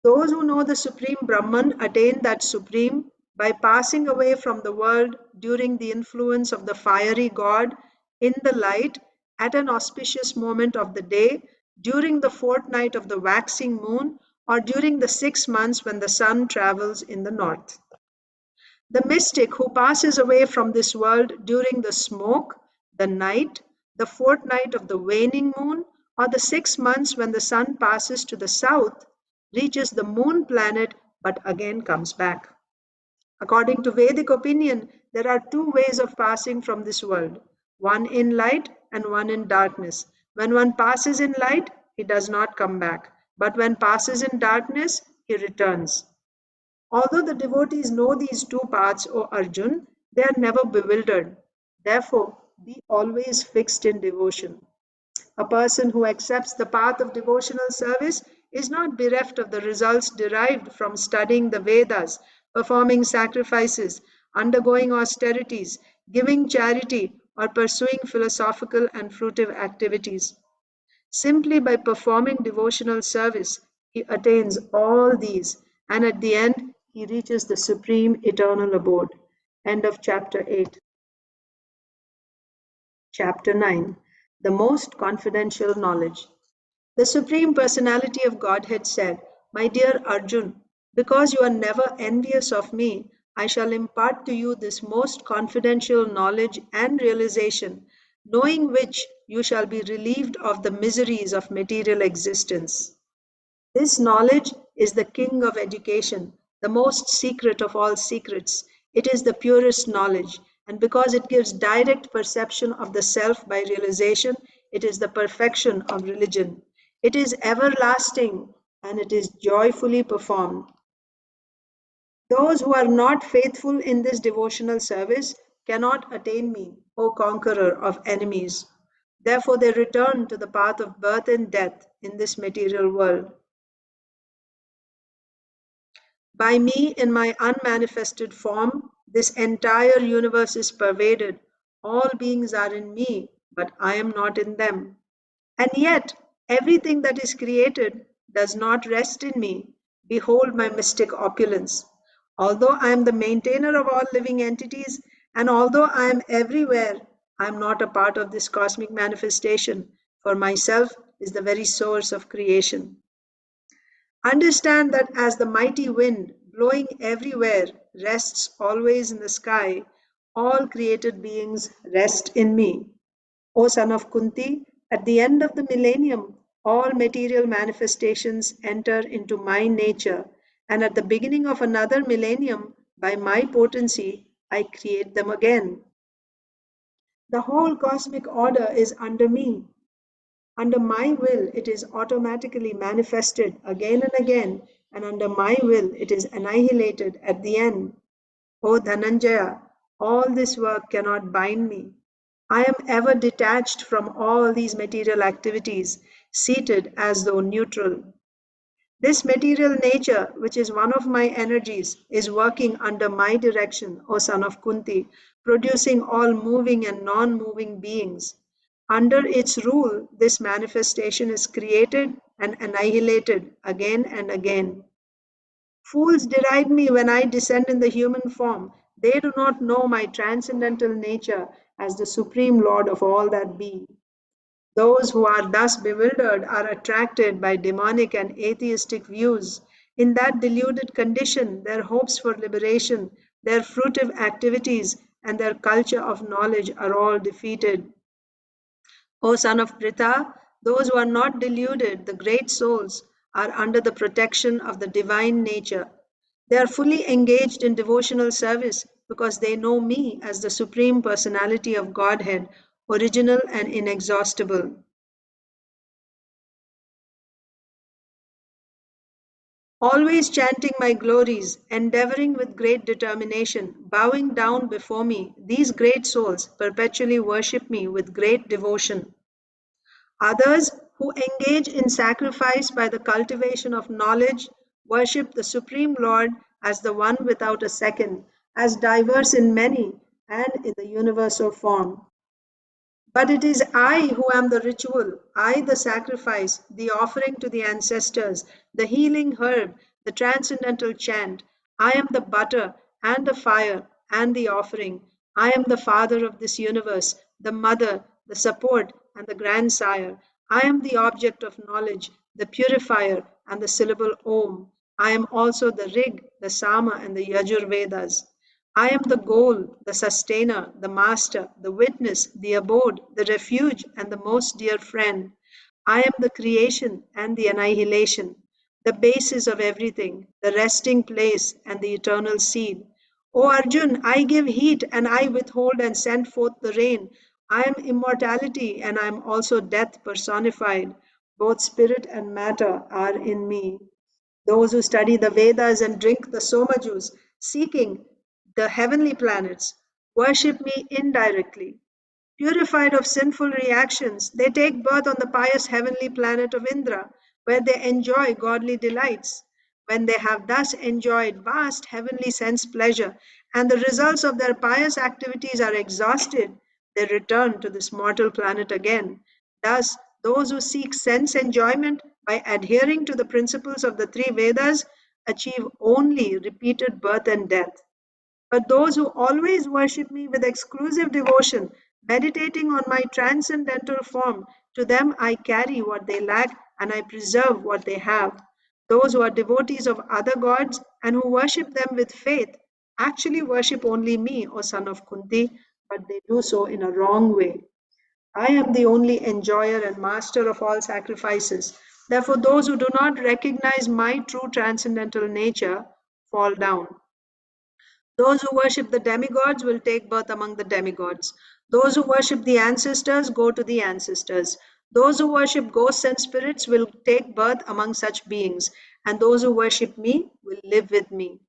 B: Those who know the Supreme Brahman attain that Supreme by passing away from the world during the influence of the fiery God in the light at an auspicious moment of the day, during the fortnight of the waxing moon, or during the 6 months when the sun travels in the north. The mystic who passes away from this world during the smoke, the night, the fortnight of the waning moon, or the 6 months when the sun passes to the south, reaches the moon planet but again comes back. According to Vedic opinion, there are two ways of passing from this world, one in light and one in darkness. When one passes in light, he does not come back, but when passes in darkness, he returns. Although the devotees know these two paths, O Arjun, they are never bewildered. Therefore, be always fixed in devotion. A person who accepts the path of devotional service is not bereft of the results derived from studying the Vedas, performing sacrifices, undergoing austerities, giving charity, or pursuing philosophical and fruitive activities. Simply by performing devotional service, he attains all these, and at the end, he reaches the supreme eternal abode. End of chapter 8. Chapter 9. The most confidential knowledge. The Supreme Personality of Godhead said, My dear Arjun, because you are never envious of me, I shall impart to you this most confidential knowledge and realization, knowing which you shall be relieved of the miseries of material existence. This knowledge is the king of education, the most secret of all secrets. It is the purest knowledge, and because it gives direct perception of the self by realization, it is the perfection of religion. It is everlasting, and it is joyfully performed. Those who are not faithful in this devotional service cannot attain me, O conqueror of enemies. Therefore, they return to the path of birth and death in this material world. By me, in my unmanifested form, this entire universe is pervaded. All beings are in me, but I am not in them. And yet, everything that is created does not rest in me. Behold my mystic opulence. Although I am the maintainer of all living entities, and although I am everywhere, I am not a part of this cosmic manifestation, for myself is the very source of creation. Understand that as the mighty wind blowing everywhere rests always in the sky, all created beings rest in me. O son of Kunti, at the end of the millennium, all material manifestations enter into my nature, and at the beginning of another millennium, by my potency, I create them again. The whole cosmic order is under me. Under my will, it is automatically manifested again and again, and under my will, it is annihilated at the end. O Dhananjaya, all this work cannot bind me. I am ever detached from all these material activities, seated as though neutral. This material nature, which is one of my energies, is working under my direction, O son of Kunti, producing all moving and non moving beings. Under its rule, this manifestation is created and annihilated again and again. Fools deride me when I descend in the human form. They do not know my transcendental nature as the supreme Lord of all that be. Those who are thus bewildered are attracted by demonic and atheistic views. In that deluded condition, their hopes for liberation, their fruitive activities, and their culture of knowledge are all defeated. O son of Pritha, those who are not deluded, the great souls, are under the protection of the divine nature. They are fully engaged in devotional service because they know me as the Supreme Personality of Godhead, original and inexhaustible. Always chanting my glories, endeavoring with great determination, bowing down before me, these great souls perpetually worship me with great devotion. Others who engage in sacrifice by the cultivation of knowledge worship the Supreme Lord as the one without a second, as diverse in many and in the universal form. But it is I who am the ritual, I the sacrifice, the offering to the ancestors, the healing herb, the transcendental chant. I am the butter and the fire and the offering. I am the father of this universe, the mother, the support, and the grandsire. I am the object of knowledge, the purifier, and the syllable Om. I am also the Rig, the Sama, and the Yajur Vedas. I am the goal, the sustainer, the master, the witness, the abode, the refuge, and the most dear friend. I am the creation and the annihilation, the basis of everything, the resting place and the eternal seed. O Arjun, I give heat and I withhold and send forth the rain. I am immortality and I am also death personified. Both spirit and matter are in me. Those who study the Vedas and drink the Soma juice, seeking the heavenly planets, worship me indirectly. Purified of sinful reactions, they take birth on the pious heavenly planet of Indra, where they enjoy godly delights. When they have thus enjoyed vast heavenly sense pleasure, and the results of their pious activities are exhausted, they return to this mortal planet again. Thus, those who seek sense enjoyment by adhering to the principles of the three Vedas achieve only repeated birth and death. But those who always worship me with exclusive devotion, meditating on my transcendental form, to them I carry what they lack and I preserve what they have. Those who are devotees of other gods and who worship them with faith actually worship only me, O son of Kunti, but they do so in a wrong way. I am the only enjoyer and master of all sacrifices. Therefore, those who do not recognize my true transcendental nature fall down. Those who worship the demigods will take birth among the demigods. Those who worship the ancestors go to the ancestors. Those who worship ghosts and spirits will take birth among such beings, and those who worship me will live with me.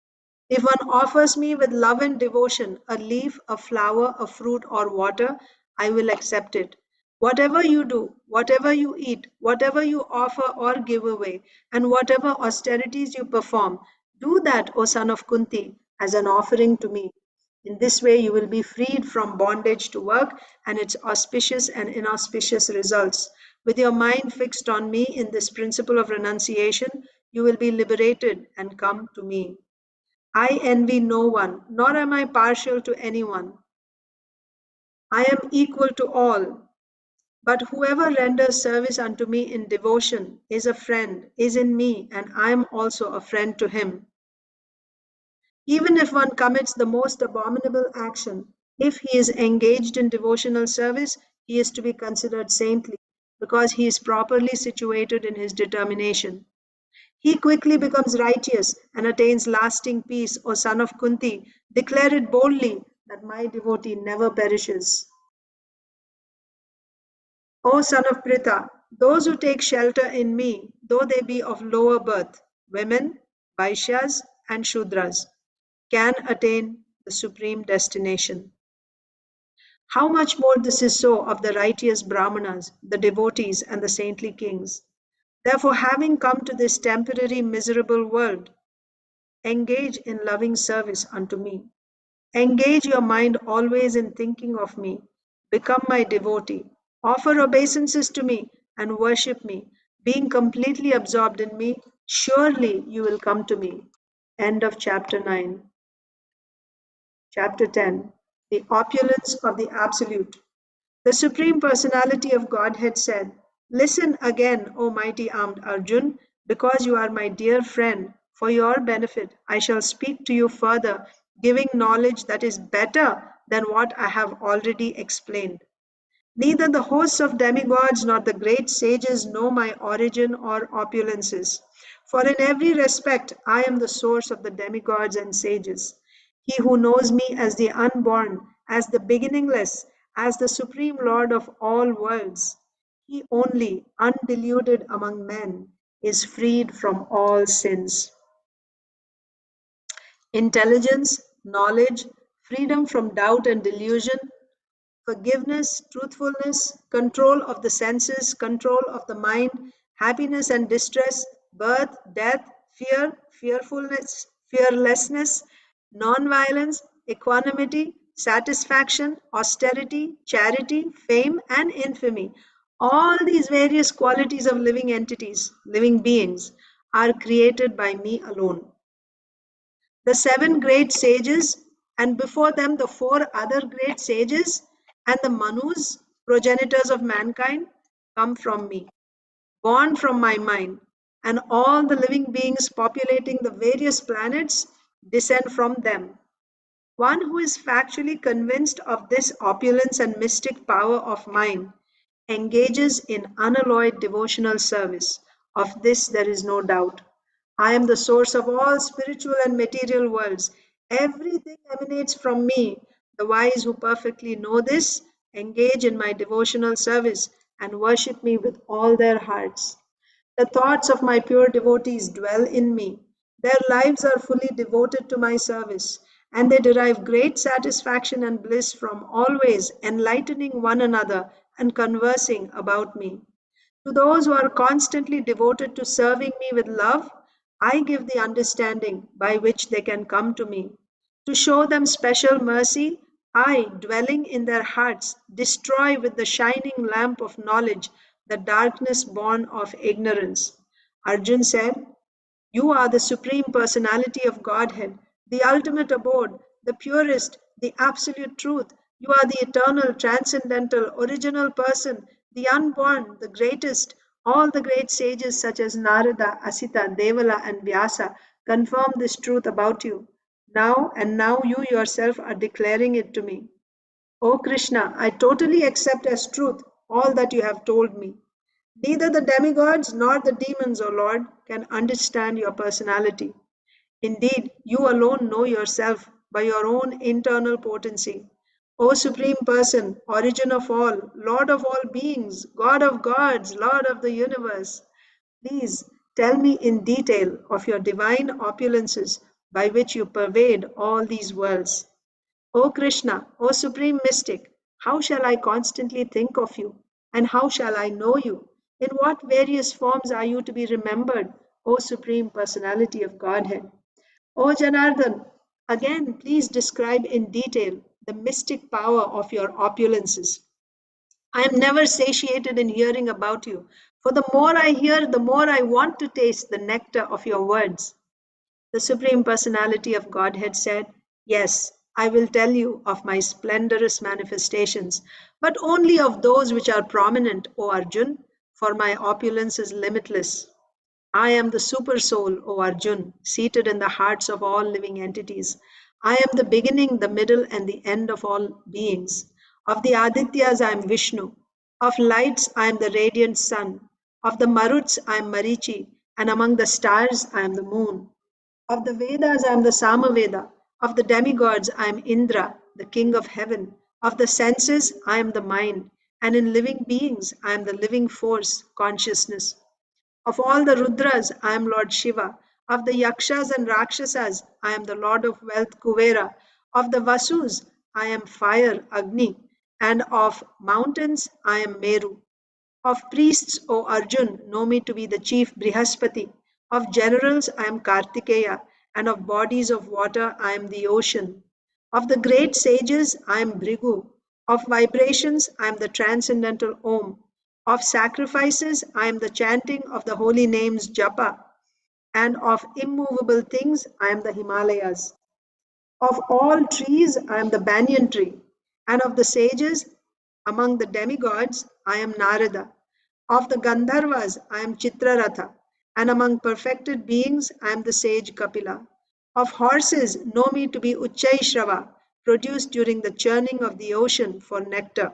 B: If one offers me with love and devotion a leaf, a flower, a fruit, or water, I will accept it. Whatever you do, whatever you eat, whatever you offer or give away, and whatever austerities you perform, do that, O son of Kunti, as an offering to me. In this way, you will be freed from bondage to work and its auspicious and inauspicious results. With your mind fixed on me in this principle of renunciation, you will be liberated and come to me. I envy no one, nor am I partial to anyone. I am equal to all. But whoever renders service unto me in devotion is a friend, is in me, and I am also a friend to him. Even if one commits the most abominable action, if he is engaged in devotional service, he is to be considered saintly because he is properly situated in his determination. He quickly becomes righteous and attains lasting peace. O son of Kunti, declare it boldly that my devotee never perishes. O son of Pritha, those who take shelter in me, though they be of lower birth, women, Vaishyas, and Shudras, can attain the supreme destination. How much more this is so of the righteous Brahmanas, the devotees, and the saintly kings. Therefore, having come to this temporary miserable world, engage in loving service unto me. Engage your mind always in thinking of me. Become my devotee. Offer obeisances to me and worship me. Being completely absorbed in me, surely you will come to me. End of chapter 9. Chapter 10. The opulence of the Absolute. The Supreme Personality of Godhead said, Listen again, O mighty armed Arjun, because you are my dear friend. For your benefit, I shall speak to you further, giving knowledge that is better than what I have already explained. Neither the hosts of demigods nor the great sages know my origin or opulences. For in every respect I am the source of the demigods and sages. He who knows me as the unborn, as the beginningless, as the supreme Lord of all worlds, he only, undiluted among men, is freed from all sins. Intelligence, knowledge, freedom from doubt and delusion, forgiveness, truthfulness, control of the senses, control of the mind, happiness and distress, birth, death, fear, fearfulness, fearlessness, non-violence, equanimity, satisfaction, austerity, charity, fame, and infamy. All these various qualities of living entities, living beings, are created by me alone. The seven great sages, and before them the four other great sages, and the Manus, progenitors of mankind, come from me, born from my mind, and all the living beings populating the various planets descend from them. One who is factually convinced of this opulence and mystic power of mine engages in unalloyed devotional service. Of this there is no doubt. I am the source of all spiritual and material worlds. Everything emanates from me. The wise who perfectly know this engage in my devotional service and worship me with all their hearts. The thoughts of my pure devotees dwell in me. Their lives are fully devoted to my service, and they derive great satisfaction and bliss from always enlightening one another and conversing about me. To those who are constantly devoted to serving me with love, I give the understanding by which they can come to me. To show them special mercy, I, dwelling in their hearts, destroy with the shining lamp of knowledge the darkness born of ignorance. Arjun said, You are the Supreme Personality of Godhead, the ultimate abode, the purest, the absolute truth. You are the eternal, transcendental, original person, the unborn, the greatest. All the great sages such as Narada, Asita, Devala, and Vyasa confirm this truth about you. Now you yourself are declaring it to me. O Krishna, I totally accept as truth all that you have told me. Neither the demigods nor the demons, O Lord, can understand your personality. Indeed, you alone know yourself by your own internal potency. O Supreme Person, origin of all, Lord of all beings, God of gods, Lord of the universe, please tell me in detail of your divine opulences by which you pervade all these worlds. O Krishna, O Supreme Mystic, how shall I constantly think of you? And how shall I know you? In what various forms are you to be remembered, O Supreme Personality of Godhead? O Janardhan, again please describe in detail the mystic power of your opulences. I am never satiated in hearing about you, for the more I hear, the more I want to taste the nectar of your words. The Supreme Personality of Godhead said, Yes, I will tell you of my splendorous manifestations, but only of those which are prominent, O Arjun, for my opulence is limitless. I am the super soul, O Arjun, seated in the hearts of all living entities. I am the beginning, the middle, and the end of all beings. Of the Adityas, I am Vishnu. Of lights, I am the radiant sun. Of the Maruts, I am Marichi. And among the stars, I am the moon. Of the Vedas, I am the Samaveda. Of the demigods, I am Indra, the king of heaven. Of the senses, I am the mind. And in living beings, I am the living force, consciousness. Of all the Rudras, I am Lord Shiva. Of the Yakshas and Rakshasas, I am the Lord of wealth, Kuvera. Of the Vasus, I am fire, Agni. And of mountains, I am Meru. Of priests, O Arjun, know me to be the chief Brihaspati. Of generals, I am Kartikeya. And of bodies of water, I am the ocean. Of the great sages, I am Bhrigu. Of vibrations, I am the transcendental Om. Of sacrifices, I am the chanting of the holy names Japa. And of immovable things, I am the Himalayas. Of all trees, I am the banyan tree. And of the sages, among the demigods, I am Narada. Of the Gandharvas, I am Chitraratha. And among perfected beings, I am the sage Kapila. Of horses, know me to be Uchchaishrava, produced during the churning of the ocean for nectar.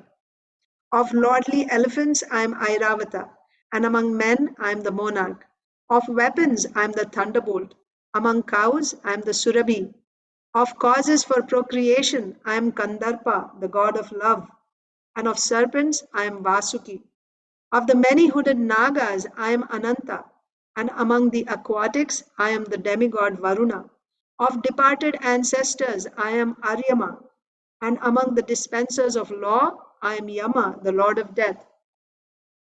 B: Of lordly elephants, I am Airavata, and among men, I am the monarch. Of weapons, I am the thunderbolt. Among cows, I am the Surabhi. Of causes for procreation, I am Kandarpa, the god of love. And of serpents, I am Vasuki. Of the many hooded Nagas, I am Ananta. And among the aquatics, I am the demigod Varuna. Of departed ancestors, I am Aryama. And among the dispensers of law, I am Yama, the lord of death.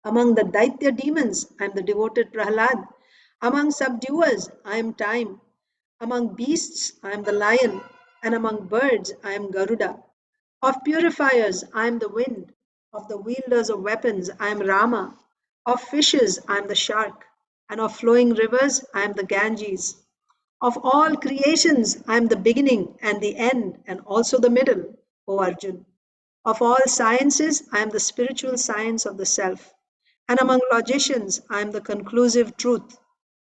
B: Among the Daitya demons, I am the devoted Prahlad. Among subduers, I am time. Among beasts, I am the lion. And among birds, I am Garuda. Of purifiers, I am the wind. Of the wielders of weapons, I am Rama. Of fishes, I am the shark. And of flowing rivers, I am the Ganges. Of all creations, I am the beginning and the end, and also the middle, O Arjun. Of all sciences, I am the spiritual science of the self. And among logicians, I am the conclusive truth.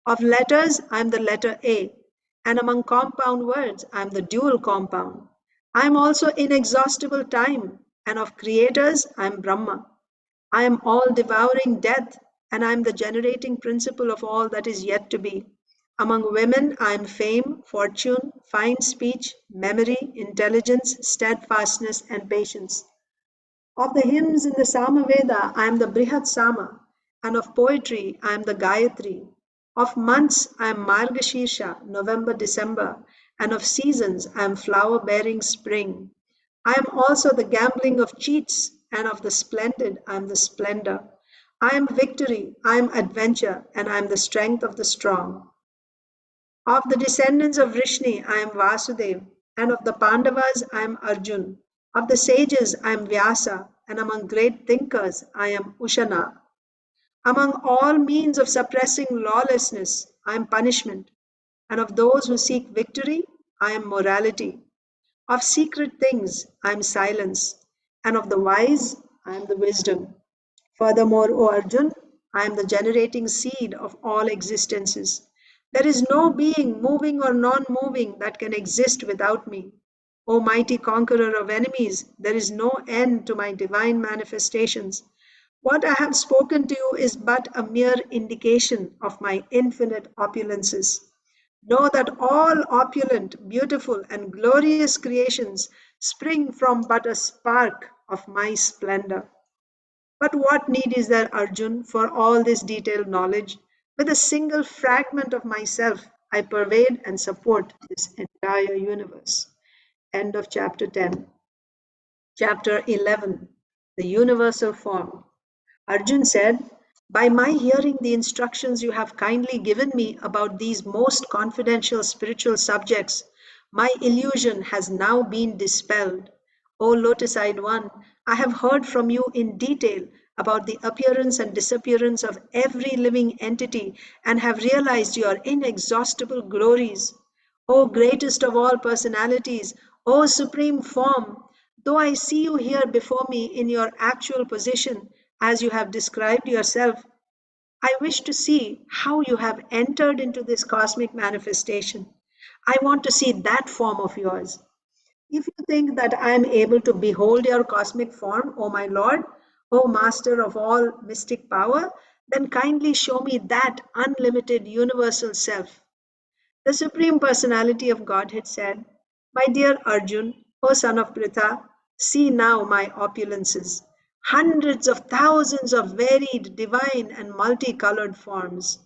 B: Of letters, I am the letter A. And among compound words, I am the dual compound. I am also inexhaustible time. And of creators, I am Brahma. I am all devouring death, and I am the generating principle of all that is yet to be. Among women, I am fame, fortune, fine speech, memory, intelligence, steadfastness, and patience. Of the hymns in the Samaveda, I am the Brihat Sama, and of poetry, I am the Gayatri. Of months, I am Margashirsha, November, December, and of seasons, I am flower bearing spring. I am also the gambling of cheats, and of the splendid, I am the splendor. I am victory, I am adventure, and I am the strength of the strong. Of the descendants of Vrishni, I am Vasudev, and of the Pandavas, I am Arjun. Of the sages, I am Vyasa, and among great thinkers, I am Ushana. Among all means of suppressing lawlessness, I am punishment, and of those who seek victory, I am morality. Of secret things, I am silence, and of the wise, I am the wisdom. Furthermore, O Arjun, I am the generating seed of all existences. There is no being, moving or non moving, that can exist without me. O mighty conqueror of enemies, there is no end to my divine manifestations. What I have spoken to you is but a mere indication of my infinite opulences. Know that all opulent, beautiful, and glorious creations spring from but a spark of my splendor. But what need is there, Arjun, for all this detailed knowledge? With a single fragment of myself, I pervade and support this entire universe. End of chapter 10. Chapter 11. The Universal Form. Arjun said, by my hearing the instructions you have kindly given me about these most confidential spiritual subjects, my illusion has now been dispelled. O lotus-eyed one, I have heard from you in detail about the appearance and disappearance of every living entity and have realized your inexhaustible glories. O greatest of all personalities, O supreme form, though I see you here before me in your actual position, as you have described yourself, I wish to see how you have entered into this cosmic manifestation. I want to see that form of yours. If you think that I am able to behold your cosmic form, O my Lord, O Master of all mystic power, then kindly show me that unlimited universal self. The Supreme Personality of Godhead said, my dear Arjun, O son of Pritha, see now my opulences, hundreds of thousands of varied, divine, and multicolored forms.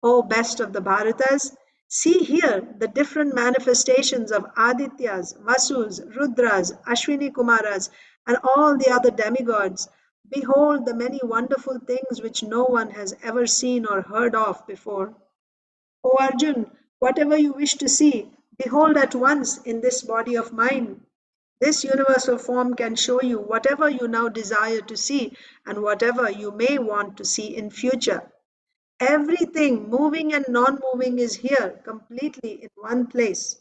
B: O best of the Bharatas, see here the different manifestations of Adityas, Vasus, Rudras, Ashwini Kumaras, and all the other demigods. Behold the many wonderful things which no one has ever seen or heard of before. O Arjun, whatever you wish to see, behold at once in this body of mine. This universal form can show you whatever you now desire to see and whatever you may want to see in future. Everything, moving and non-moving, is here completely in one place.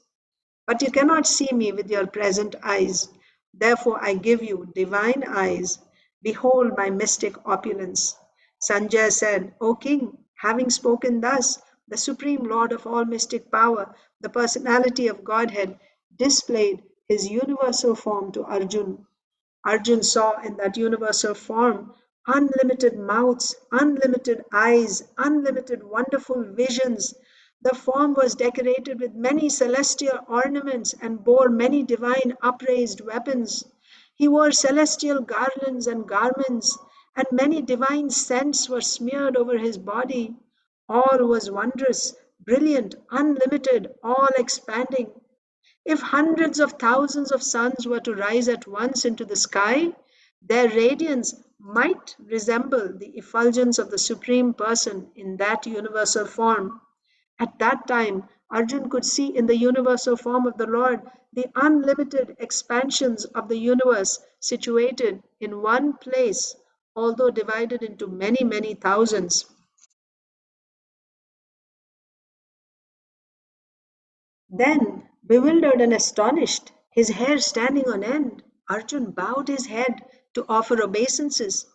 B: But you cannot see me with your present eyes. Therefore, I give you divine eyes. Behold my mystic opulence. Sanjaya said, O king, having spoken thus, the supreme lord of all mystic power, the personality of Godhead, displayed his universal form to Arjun. Arjun saw in that universal form unlimited mouths, unlimited eyes, unlimited wonderful visions. The form was decorated with many celestial ornaments and bore many divine upraised weapons. He wore celestial garlands and garments, and many divine scents were smeared over his body. All was wondrous, brilliant, unlimited, all expanding. If hundreds of thousands of suns were to rise at once into the sky, their radiance might resemble the effulgence of the Supreme Person in that universal form. At that time, Arjun could see in the universal form of the Lord the unlimited expansions of the universe situated in one place, although divided into many, many thousands. Then, bewildered and astonished, his hair standing on end, Arjun bowed his head to offer obeisances,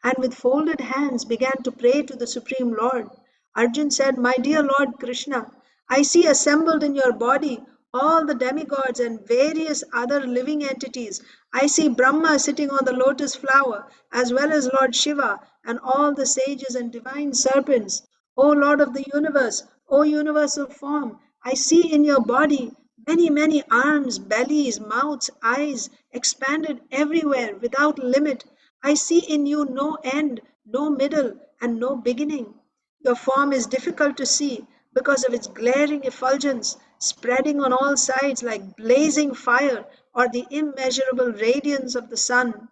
B: and with folded hands began to pray to the Supreme Lord. Arjun said, my dear Lord Krishna, I see assembled in your body all the demigods and various other living entities. I see Brahma sitting on the lotus flower, as well as Lord Shiva and all the sages and divine serpents. O Lord of the universe, O universal form, I see in your body many, many arms, bellies, mouths, eyes, expanded everywhere without limit. I see in you no end, no middle, and no beginning. Your form is difficult to see because of its glaring effulgence, spreading on all sides like blazing fire or the immeasurable radiance of the sun.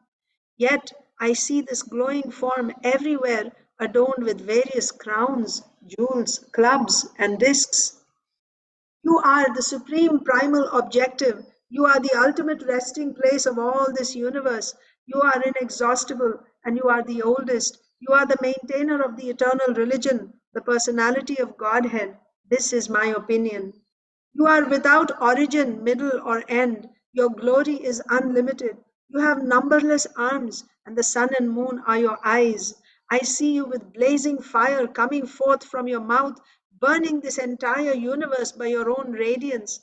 B: Yet I see this glowing form everywhere adorned with various crowns, jewels, clubs, and discs. You are the supreme primal objective. You are the ultimate resting place of all this universe. You are inexhaustible and you are the oldest. You are the maintainer of the eternal religion, the personality of Godhead. This is my opinion. You are without origin, middle, or end. Your glory is unlimited. You have numberless arms, and the sun and moon are your eyes. I see you with blazing fire coming forth from your mouth, burning this entire universe by your own radiance.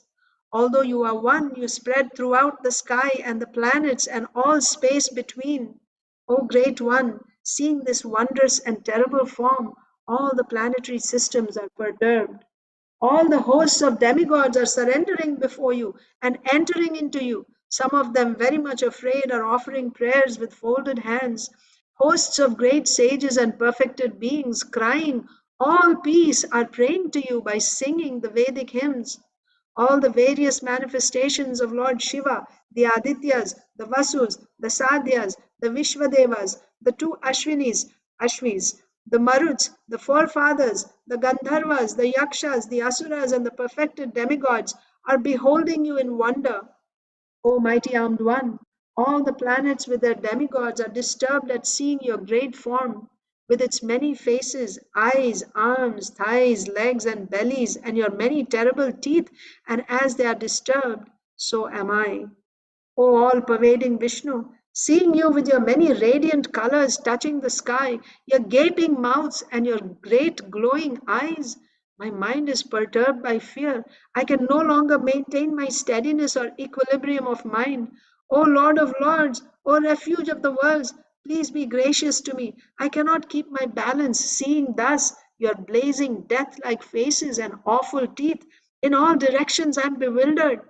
B: Although you are one, you spread throughout the sky and the planets and all space between. O great one, seeing this wondrous and terrible form, all the planetary systems are perturbed. All the hosts of demigods are surrendering before you and entering into you. Some of them, very much afraid, are offering prayers with folded hands. Hosts of great sages and perfected beings, crying, all peace, are praying to you by singing the Vedic hymns. All the various manifestations of Lord Shiva, the Adityas, the Vasus, the Sadhyas, the Vishvadevas, the two Ashvis, the Maruts, the forefathers, the Gandharvas, the Yakshas, the Asuras, and the perfected demigods are beholding you in wonder. O mighty armed one, all the planets with their demigods are disturbed at seeing your great form, with its many faces, eyes, arms, thighs, legs, and bellies, and your many terrible teeth, and as they are disturbed, so am I. O all-pervading Vishnu, seeing you with your many radiant colors touching the sky, your gaping mouths and your great glowing eyes, my mind is perturbed by fear. I can no longer maintain my steadiness or equilibrium of mind. O Lord of Lords, O refuge of the worlds, please be gracious to me. I cannot keep my balance, seeing thus your blazing death-like faces and awful teeth. In all directions I am bewildered.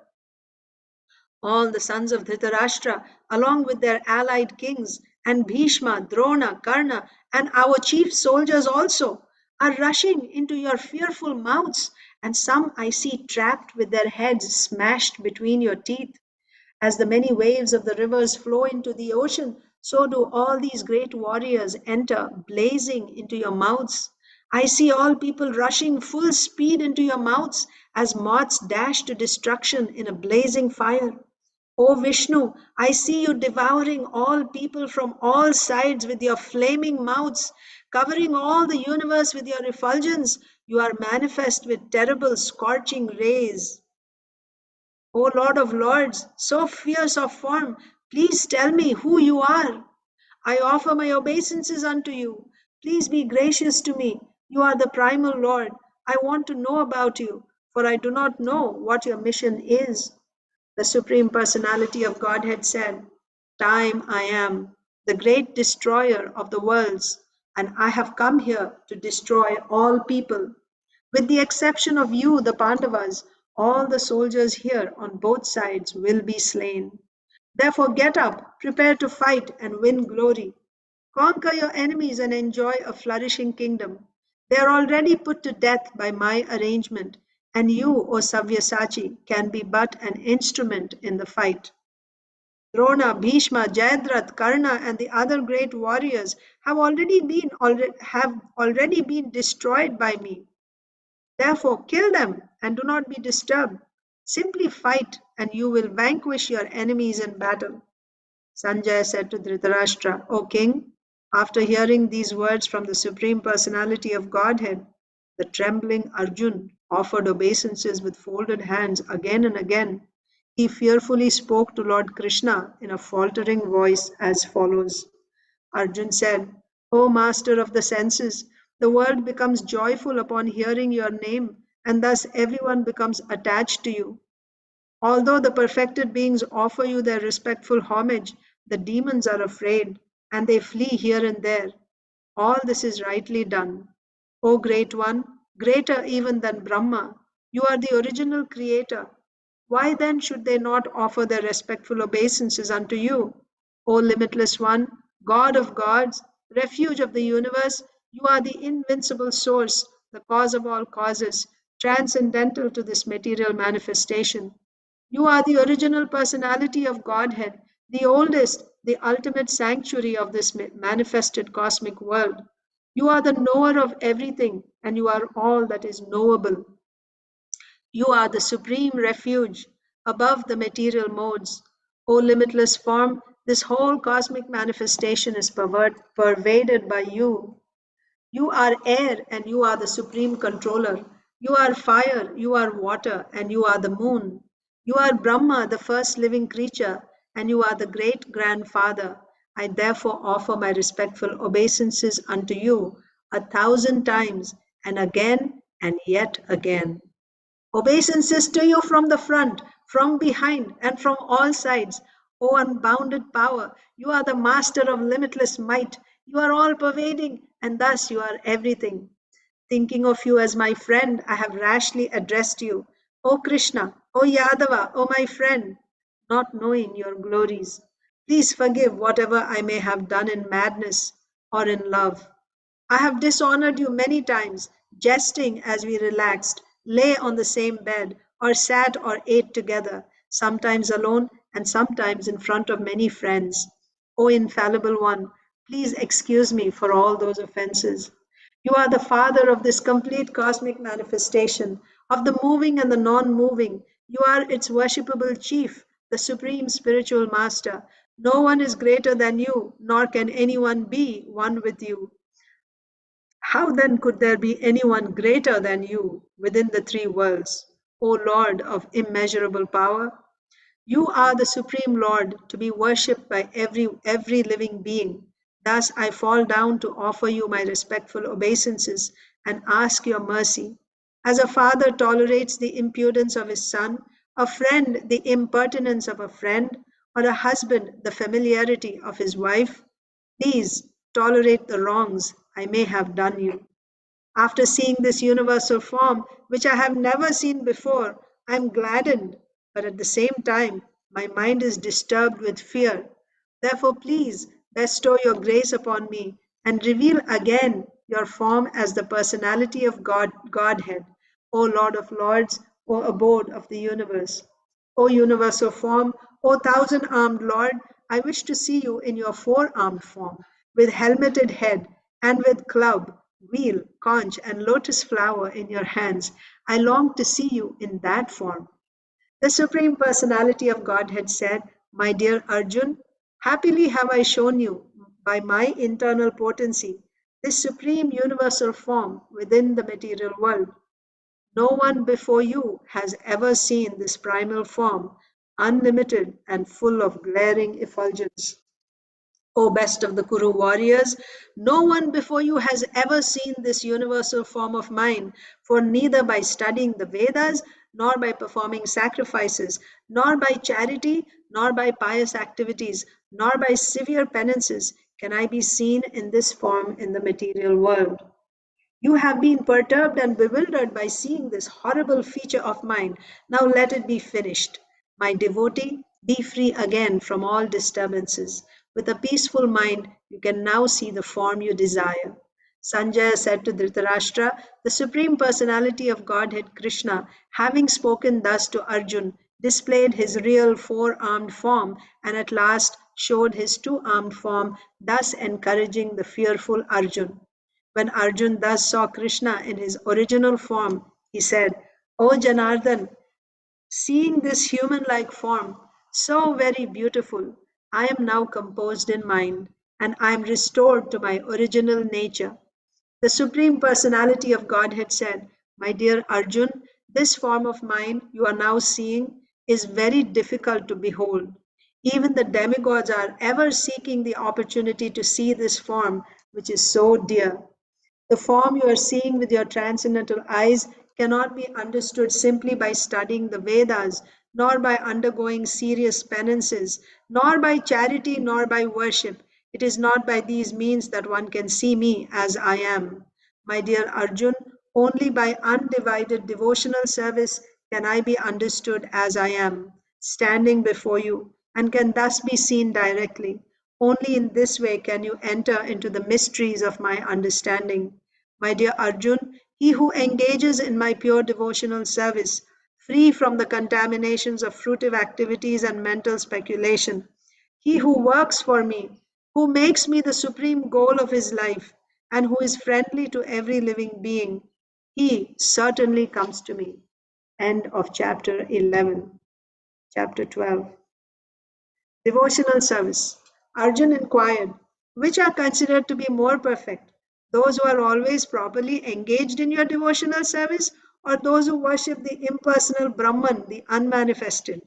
B: All the sons of Dhritarashtra, along with their allied kings, and Bhishma, Drona, Karna, and our chief soldiers also, are rushing into your fearful mouths, and some I see trapped with their heads smashed between your teeth. As the many waves of the rivers flow into the ocean, so do all these great warriors enter, blazing into your mouths. I see all people rushing full speed into your mouths as moths dash to destruction in a blazing fire. O Vishnu, I see you devouring all people from all sides with your flaming mouths, covering all the universe with your effulgence. You are manifest with terrible scorching rays. O Lord of Lords, so fierce of form, please tell me who you are. I offer my obeisances unto you. Please be gracious to me. You are the primal Lord. I want to know about you, for I do not know what your mission is. The Supreme Personality of Godhead said, time I am, the great destroyer of the worlds, and I have come here to destroy all people. With the exception of you, the Pandavas, all the soldiers here on both sides will be slain. Therefore, get up, prepare to fight and win glory. Conquer your enemies and enjoy a flourishing kingdom. They are already put to death by my arrangement, and you, O Savyasachi, can be but an instrument in the fight. Drona, Bhishma, Jayadratha, Karna, and the other great warriors have already been destroyed by me. Therefore, kill them and do not be disturbed. Simply fight, and you will vanquish your enemies in battle. Sanjaya said to Dhritarashtra, O king, after hearing these words from the Supreme Personality of Godhead, the trembling Arjun offered obeisances with folded hands again and again. He fearfully spoke to Lord Krishna in a faltering voice as follows. Arjun said, O master of the senses, the world becomes joyful upon hearing your name, and thus everyone becomes attached to you. Although the perfected beings offer you their respectful homage, the demons are afraid, and they flee here and there. All this is rightly done. O Great One, greater even than Brahma, you are the original creator. Why then should they not offer their respectful obeisances unto you? O Limitless One, God of gods, refuge of the universe, you are the invincible source, the cause of all causes, transcendental to this material manifestation. You are the original personality of Godhead, the oldest, the ultimate sanctuary of this manifested cosmic world. You are the knower of everything, and you are all that is knowable. You are the supreme refuge above the material modes. O limitless form, this whole cosmic manifestation is pervaded by you. You are air and you are the supreme controller. You are fire, you are water, and you are the moon. You are Brahma, the first living creature, and you are the great grandfather. I therefore offer my respectful obeisances unto you 1,000 times, and again and yet again. Obeisances to you from the front, from behind, and from all sides. O unbounded power, you are the master of limitless might. You are all pervading, and thus you are everything. Thinking of you as my friend, I have rashly addressed you. O Krishna, O Yadava, O my friend, not knowing your glories. Please forgive whatever I may have done in madness or in love. I have dishonored you many times, jesting as we relaxed, lay on the same bed, or sat or ate together, sometimes alone and sometimes in front of many friends. O infallible one, please excuse me for all those offenses. You are the Father of this complete cosmic manifestation, of the moving and the non moving. You are its worshipable chief, the supreme spiritual master. No one is greater than you, nor can anyone be one with you. How then could there be anyone greater than you within the three worlds, O Lord of immeasurable power? You are the supreme Lord to be worshipped by every living being. Thus I fall down to offer you my respectful obeisances and ask your mercy. As a father tolerates the impudence of his son, a friend the impertinence of a friend, or a husband the familiarity of his wife, please tolerate the wrongs I may have done you. After seeing this universal form, which I have never seen before, I am gladdened, but at the same time, my mind is disturbed with fear. Therefore, please bestow your grace upon me and reveal again your form as the personality of Godhead, O Lord of Lords, O abode of the universe. O universal form, O thousand armed Lord, I wish to see you in your four armed form, with helmeted head and with club, wheel, conch, and lotus flower in your hands. I long to see you in that form. The Supreme Personality of Godhead said, My dear Arjun, happily have I shown you by my internal potency this supreme universal form within the material world. No one before you has ever seen this primal form, unlimited and full of glaring effulgence. O best of the Kuru warriors, no one before you has ever seen this universal form of mine, for neither by studying the Vedas, nor by performing sacrifices, nor by charity, nor by pious activities, nor by severe penances can I be seen in this form in the material world. You have been perturbed and bewildered by seeing this horrible feature of mine. Now let it be finished. My devotee, be free again from all disturbances. With a peaceful mind, you can now see the form you desire. Sanjaya said to Dhritarashtra, the Supreme Personality of Godhead Krishna, having spoken thus to Arjun, displayed his real four-armed form and at last showed his two-armed form, thus encouraging the fearful Arjun. When Arjun thus saw Krishna in his original form, he said, O Janardhan, seeing this human like form, so very beautiful, I am now composed in mind and I am restored to my original nature. The Supreme Personality of Godhead said, My dear Arjun, this form of mine you are now seeing is very difficult to behold. Even the demigods are ever seeking the opportunity to see this form, which is so dear. The form you are seeing with your transcendental eyes cannot be understood simply by studying the Vedas, nor by undergoing serious penances, nor by charity, nor by worship. It is not by these means that one can see me as I am. My dear Arjun, only by undivided devotional service can I be understood as I am, standing before you, and can thus be seen directly. Only in this way can you enter into the mysteries of my understanding. My dear Arjun, he who engages in my pure devotional service, free from the contaminations of fruitive activities and mental speculation, he who works for me, who makes me the supreme goal of his life, and who is friendly to every living being, he certainly comes to me. End of chapter 11. Chapter 12. Devotional service. Arjun inquired, which are considered to be more perfect? Those who are always properly engaged in your devotional service, or those who worship the impersonal Brahman, the unmanifested?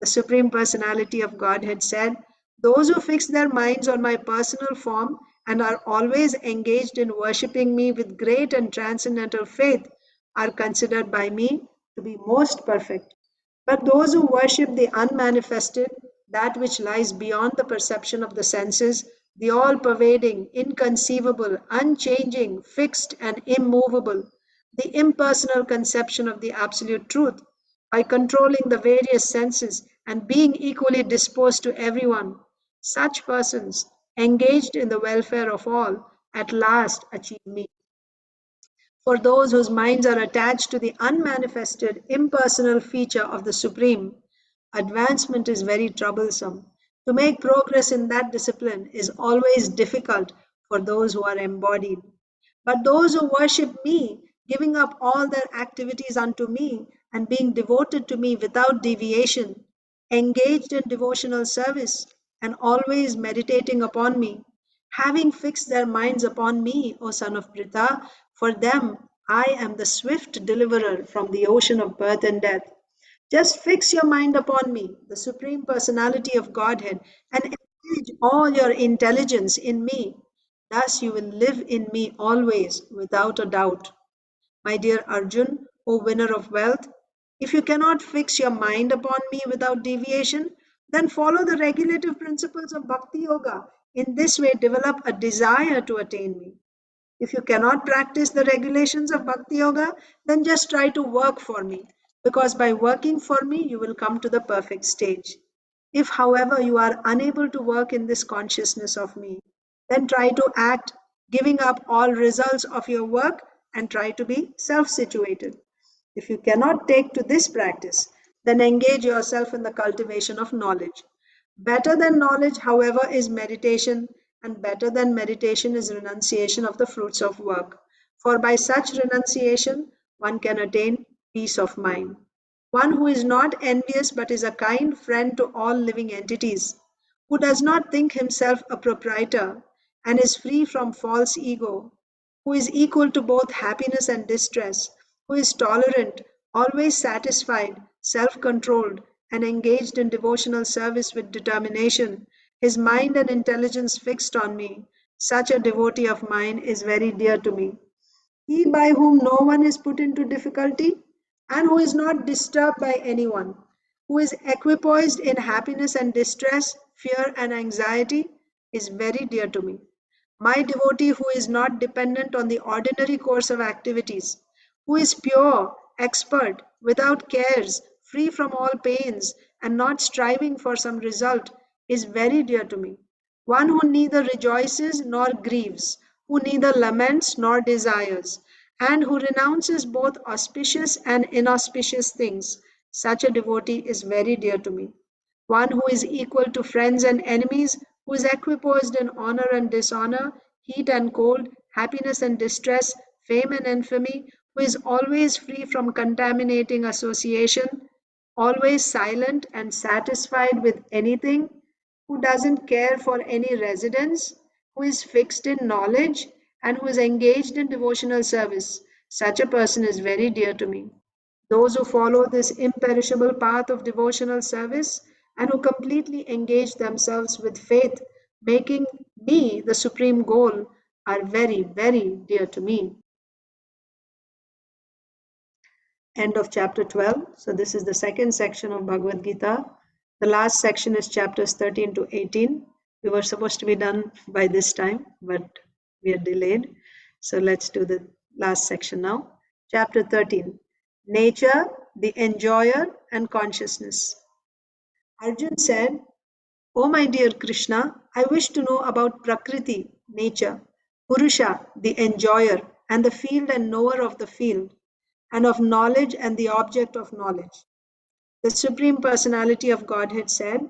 B: The Supreme Personality of Godhead said, those who fix their minds on my personal form and are always engaged in worshipping me with great and transcendental faith are considered by me to be most perfect. But those who worship the unmanifested, that which lies beyond the perception of the senses, the all-pervading, inconceivable, unchanging, fixed and immovable, the impersonal conception of the absolute truth, by controlling the various senses and being equally disposed to everyone, such persons, engaged in the welfare of all, at last achieve me. For those whose minds are attached to the unmanifested, impersonal feature of the Supreme, advancement is very troublesome. To make progress in that discipline is always difficult for those who are embodied. But those who worship me, giving up all their activities unto me and being devoted to me without deviation, engaged in devotional service and always meditating upon me, having fixed their minds upon me, O son of Pritha, for them I am the swift deliverer from the ocean of birth and death. Just fix your mind upon me, the Supreme Personality of Godhead, and engage all your intelligence in me. Thus you will live in me always without a doubt. My dear Arjun, O winner of wealth, if you cannot fix your mind upon me without deviation, then follow the regulative principles of Bhakti Yoga. In this way, develop a desire to attain me. If you cannot practice the regulations of Bhakti Yoga, then just try to work for me, because by working for me, you will come to the perfect stage. If, however, you are unable to work in this consciousness of me, then try to act, giving up all results of your work and try to be self situated. If you cannot take to this practice, then engage yourself in the cultivation of knowledge. Better than knowledge, however, is meditation, and better than meditation is renunciation of the fruits of work. For by such renunciation, one can attain peace of mind. One who is not envious but is a kind friend to all living entities, who does not think himself a proprietor and is free from false ego, who is equal to both happiness and distress, who is tolerant, always satisfied, self controlled, and engaged in devotional service with determination, his mind and intelligence fixed on me, such a devotee of mine is very dear to me. He by whom no one is put into difficulty, and who is not disturbed by anyone, who is equipoised in happiness and distress, fear and anxiety, is very dear to me. My devotee who is not dependent on the ordinary course of activities, who is pure, expert, without cares, free from all pains, and not striving for some result, is very dear to me. One who neither rejoices nor grieves, who neither laments nor desires, and who renounces both auspicious and inauspicious things, such a devotee is very dear to me. One who is equal to friends and enemies, who is equipoised in honor and dishonor, heat and cold, happiness and distress, fame and infamy, who is always free from contaminating association, always silent and satisfied with anything, who doesn't care for any residence, who is fixed in knowledge, and who is engaged in devotional service. Such a person is very dear to me. Those who follow this imperishable path of devotional service and who completely engage themselves with faith, making me the supreme goal, are very, very dear to me. End of chapter 12. So, this is the second section of Bhagavad Gita. The last section is chapters 13 to 18. We were supposed to be done by this time, but we are delayed. So, let's do the last section now. Chapter 13, Nature, the Enjoyer, and Consciousness. Arjun said, "O my dear Krishna, I wish to know about Prakriti, nature, Purusha, the enjoyer, and the field and knower of the field, and of knowledge and the object of knowledge." The Supreme Personality of Godhead said,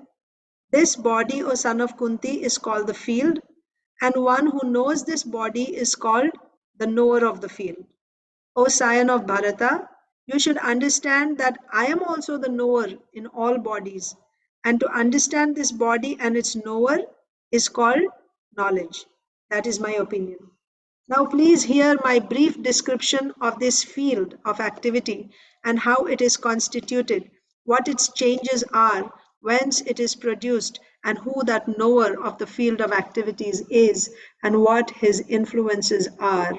B: "This body, O son of Kunti, is called the field, and one who knows this body is called the knower of the field. O scion of Bharata, you should understand that I am also the knower in all bodies, and to understand this body and its knower is called knowledge. That is my opinion. Now, please hear my brief description of this field of activity and how it is constituted, what its changes are, whence it is produced, and who that knower of the field of activities is, and what his influences are.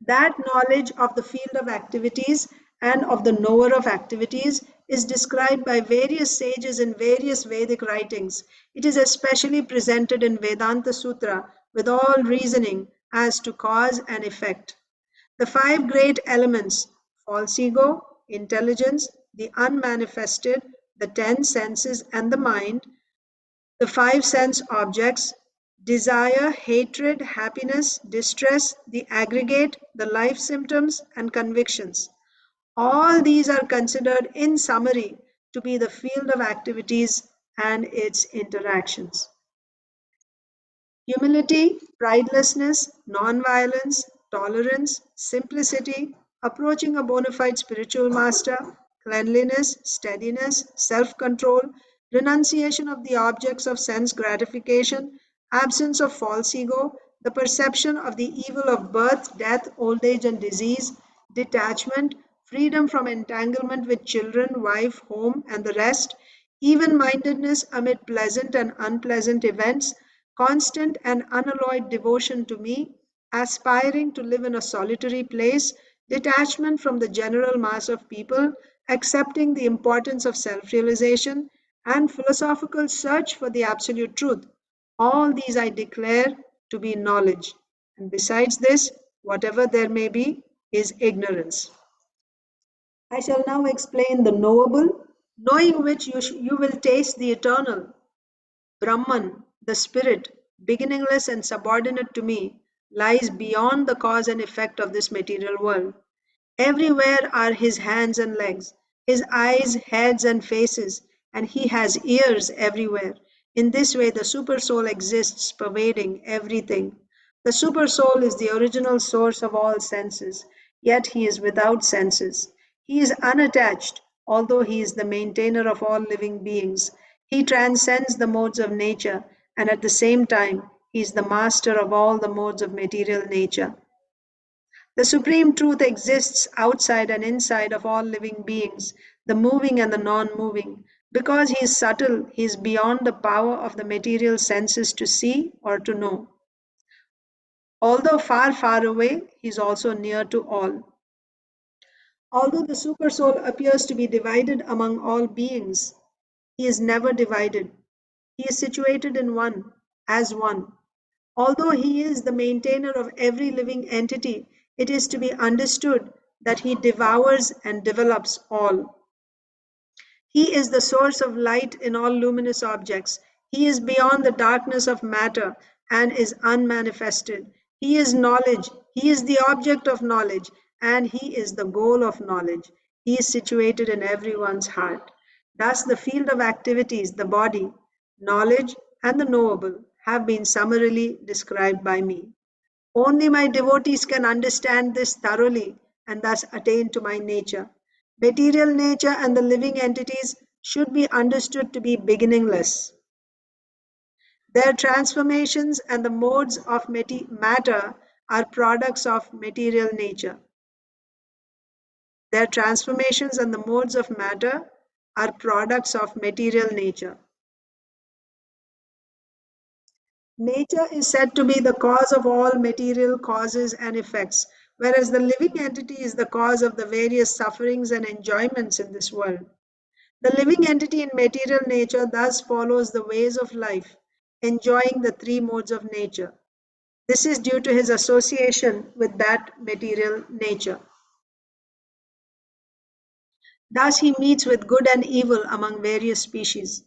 B: That knowledge of the field of activities and of the knower of activities is described by various sages in various Vedic writings. It is especially presented in Vedanta Sutra with all reasoning as to cause and effect. The five great elements false ego, intelligence, the unmanifested, the 10 senses, and the mind, the five sense objects desire, hatred, happiness, distress, the aggregate, the life symptoms, and convictions. All these are considered in summary to be the field of activities and its interactions. Humility, pridelessness, nonviolence, tolerance, simplicity, approaching a bona fide spiritual master, cleanliness, steadiness, self control, renunciation of the objects of sense gratification, absence of false ego, the perception of the evil of birth, death, old age, and disease, detachment, freedom from entanglement with children, wife, home, and the rest, even mindedness amid pleasant and unpleasant events, constant and unalloyed devotion to me, aspiring to live in a solitary place, detachment from the general mass of people, accepting the importance of self realization, and philosophical search for the absolute truth. All these I declare to be knowledge. And besides this, whatever there may be is ignorance. I shall now explain the knowable, knowing which you will taste the eternal. Brahman, the spirit, beginningless and subordinate to me, lies beyond the cause and effect of this material world. Everywhere are his hands and legs, his eyes, heads, and faces, and he has ears everywhere. In this way, the Supersoul exists, pervading everything. The Supersoul is the original source of all senses, yet he is without senses. He is unattached, although he is the maintainer of all living beings. He transcends the modes of nature, and at the same time, he is the master of all the modes of material nature. The supreme truth exists outside and inside of all living beings, the moving and the non moving. Because he is subtle, he is beyond the power of the material senses to see or to know. Although far, far away, he is also near to all. Although the Supersoul appears to be divided among all beings, he is never divided. He is situated in one, as one. Although he is the maintainer of every living entity, it is to be understood that he devours and develops all. He is the source of light in all luminous objects. He is beyond the darkness of matter and is unmanifested. He is knowledge. He is the object of knowledge and he is the goal of knowledge. He is situated in everyone's heart. Thus, the field of activities, the body, knowledge, and the knowable have been summarily described by me. Only my devotees can understand this thoroughly and thus attain to my nature. Material nature and the living entities should be understood to be beginningless. Their transformations and the modes of matter are products of material nature. Their transformations and the modes of matter are products of material nature. Nature is said to be the cause of all material causes and effects, whereas the living entity is the cause of the various sufferings and enjoyments in this world. The living entity in material nature thus follows the ways of life, enjoying the three modes of nature. This is due to his association with that material nature. Thus, he meets with good and evil among various species.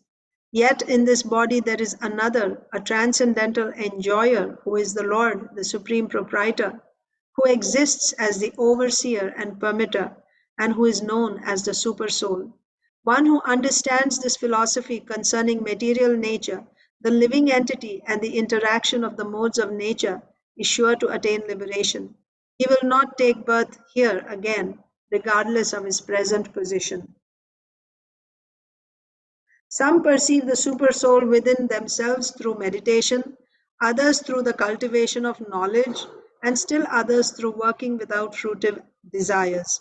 B: Yet in this body there is another, a transcendental enjoyer, who is the Lord, the Supreme Proprietor, who exists as the overseer and permitter, and who is known as the Super Soul. One who understands this philosophy concerning material nature, the living entity, and the interaction of the modes of nature is sure to attain liberation. He will not take birth here again, regardless of his present position. Some perceive the super soul within themselves through meditation, others through the cultivation of knowledge, and still others through working without fruitive desires.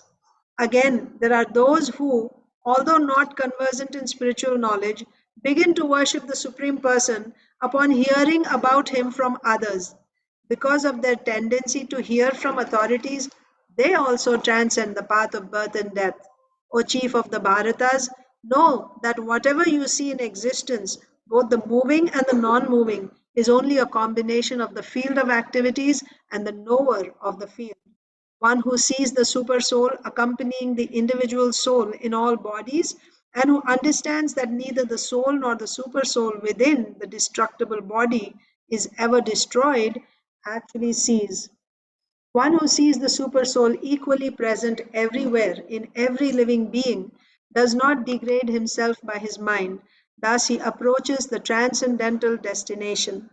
B: Again, there are those who, although not conversant in spiritual knowledge, begin to worship the Supreme Person upon hearing about Him from others. Because of their tendency to hear from authorities, They also transcend the path of birth and death. O chief of the Bharatas, know that whatever you see in existence, both the moving and the non moving, is only a combination of the field of activities and the knower of the field. One who sees the super soul accompanying the individual soul in all bodies, and who understands that neither the soul nor the super soul within the destructible body is ever destroyed, actually sees. One who sees the super soul equally present everywhere in every living being does not degrade himself by his mind. Thus, he approaches the transcendental destination.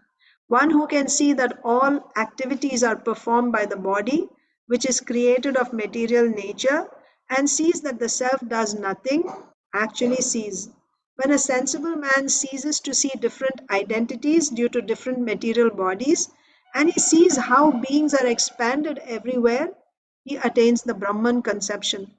B: One who can see that all activities are performed by the body, which is created of material nature, and sees that the self does nothing, actually sees. When a sensible man ceases to see different identities due to different material bodies, and he sees how beings are expanded everywhere, he attains the Brahman conception.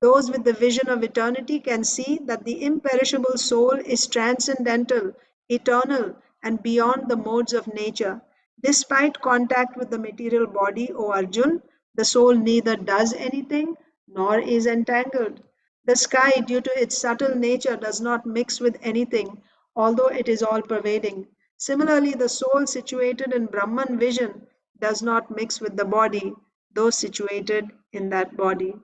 B: Those with the vision of eternity can see that the imperishable soul is transcendental, eternal, and beyond the modes of nature. Despite contact with the material body, O Arjun, the soul neither does anything nor is entangled. The sky, due to its subtle nature, does not mix with anything, although it is all pervading. Similarly, the soul situated in Brahman vision does not mix with the body, though situated in that body.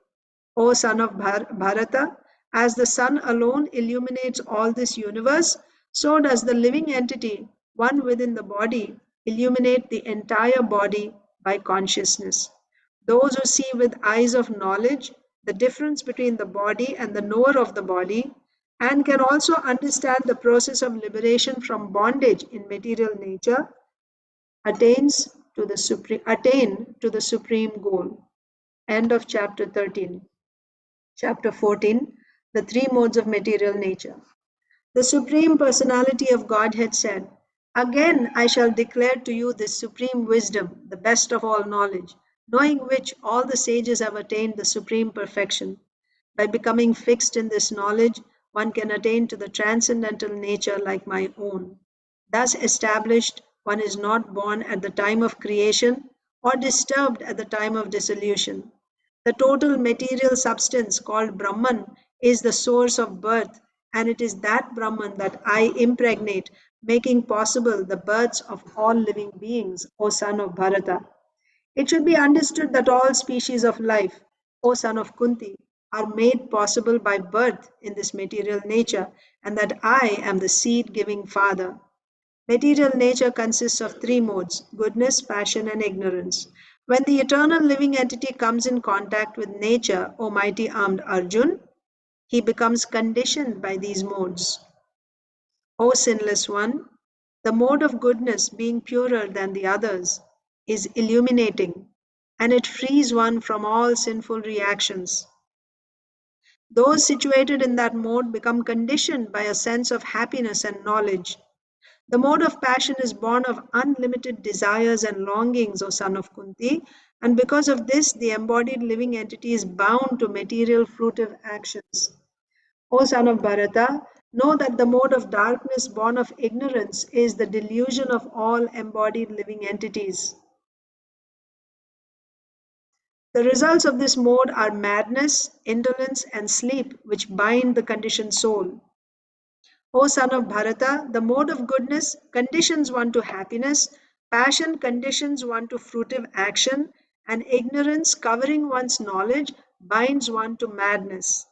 B: O son of Bharata, as the sun alone illuminates all this universe, so does the living entity, one within the body, illuminate the entire body by consciousness. Those who see with eyes of knowledge the difference between the body and the knower of the body, and can also understand the process of liberation from bondage in material nature, attain to the supreme goal. End of chapter 13. Chapter 14, the three modes of material nature. The Supreme Personality of Godhead said, "Again I shall declare to you this supreme wisdom, the best of all knowledge, knowing which all the sages have attained the supreme perfection. By becoming fixed in this knowledge, one can attain to the transcendental nature like my own. Thus established, one is not born at the time of creation or disturbed at the time of dissolution. The total material substance called Brahman is the source of birth, and it is that Brahman that I impregnate, making possible the births of all living beings, O son of Bharata. It should be understood that all species of life, O son of Kunti, are made possible by birth in this material nature, and that I am the seed giving father. Material nature consists of three modes: goodness, passion, and ignorance. When the eternal living entity comes in contact with nature, O mighty armed Arjun, he becomes conditioned by these modes. O sinless one, the mode of goodness, being purer than the others, is illuminating, and it frees one from all sinful reactions. Those situated in that mode become conditioned by a sense of happiness and knowledge. The mode of passion is born of unlimited desires and longings, O son of Kunti, and because of this, the embodied living entity is bound to material fruitive actions. O son of Bharata, know that the mode of darkness born of ignorance is the delusion of all embodied living entities. The results of this mode are madness, indolence, and sleep, which bind the conditioned soul. O son of Bharata, the mode of goodness conditions one to happiness, passion conditions one to fruitive action, and ignorance, covering one's knowledge, binds one to madness.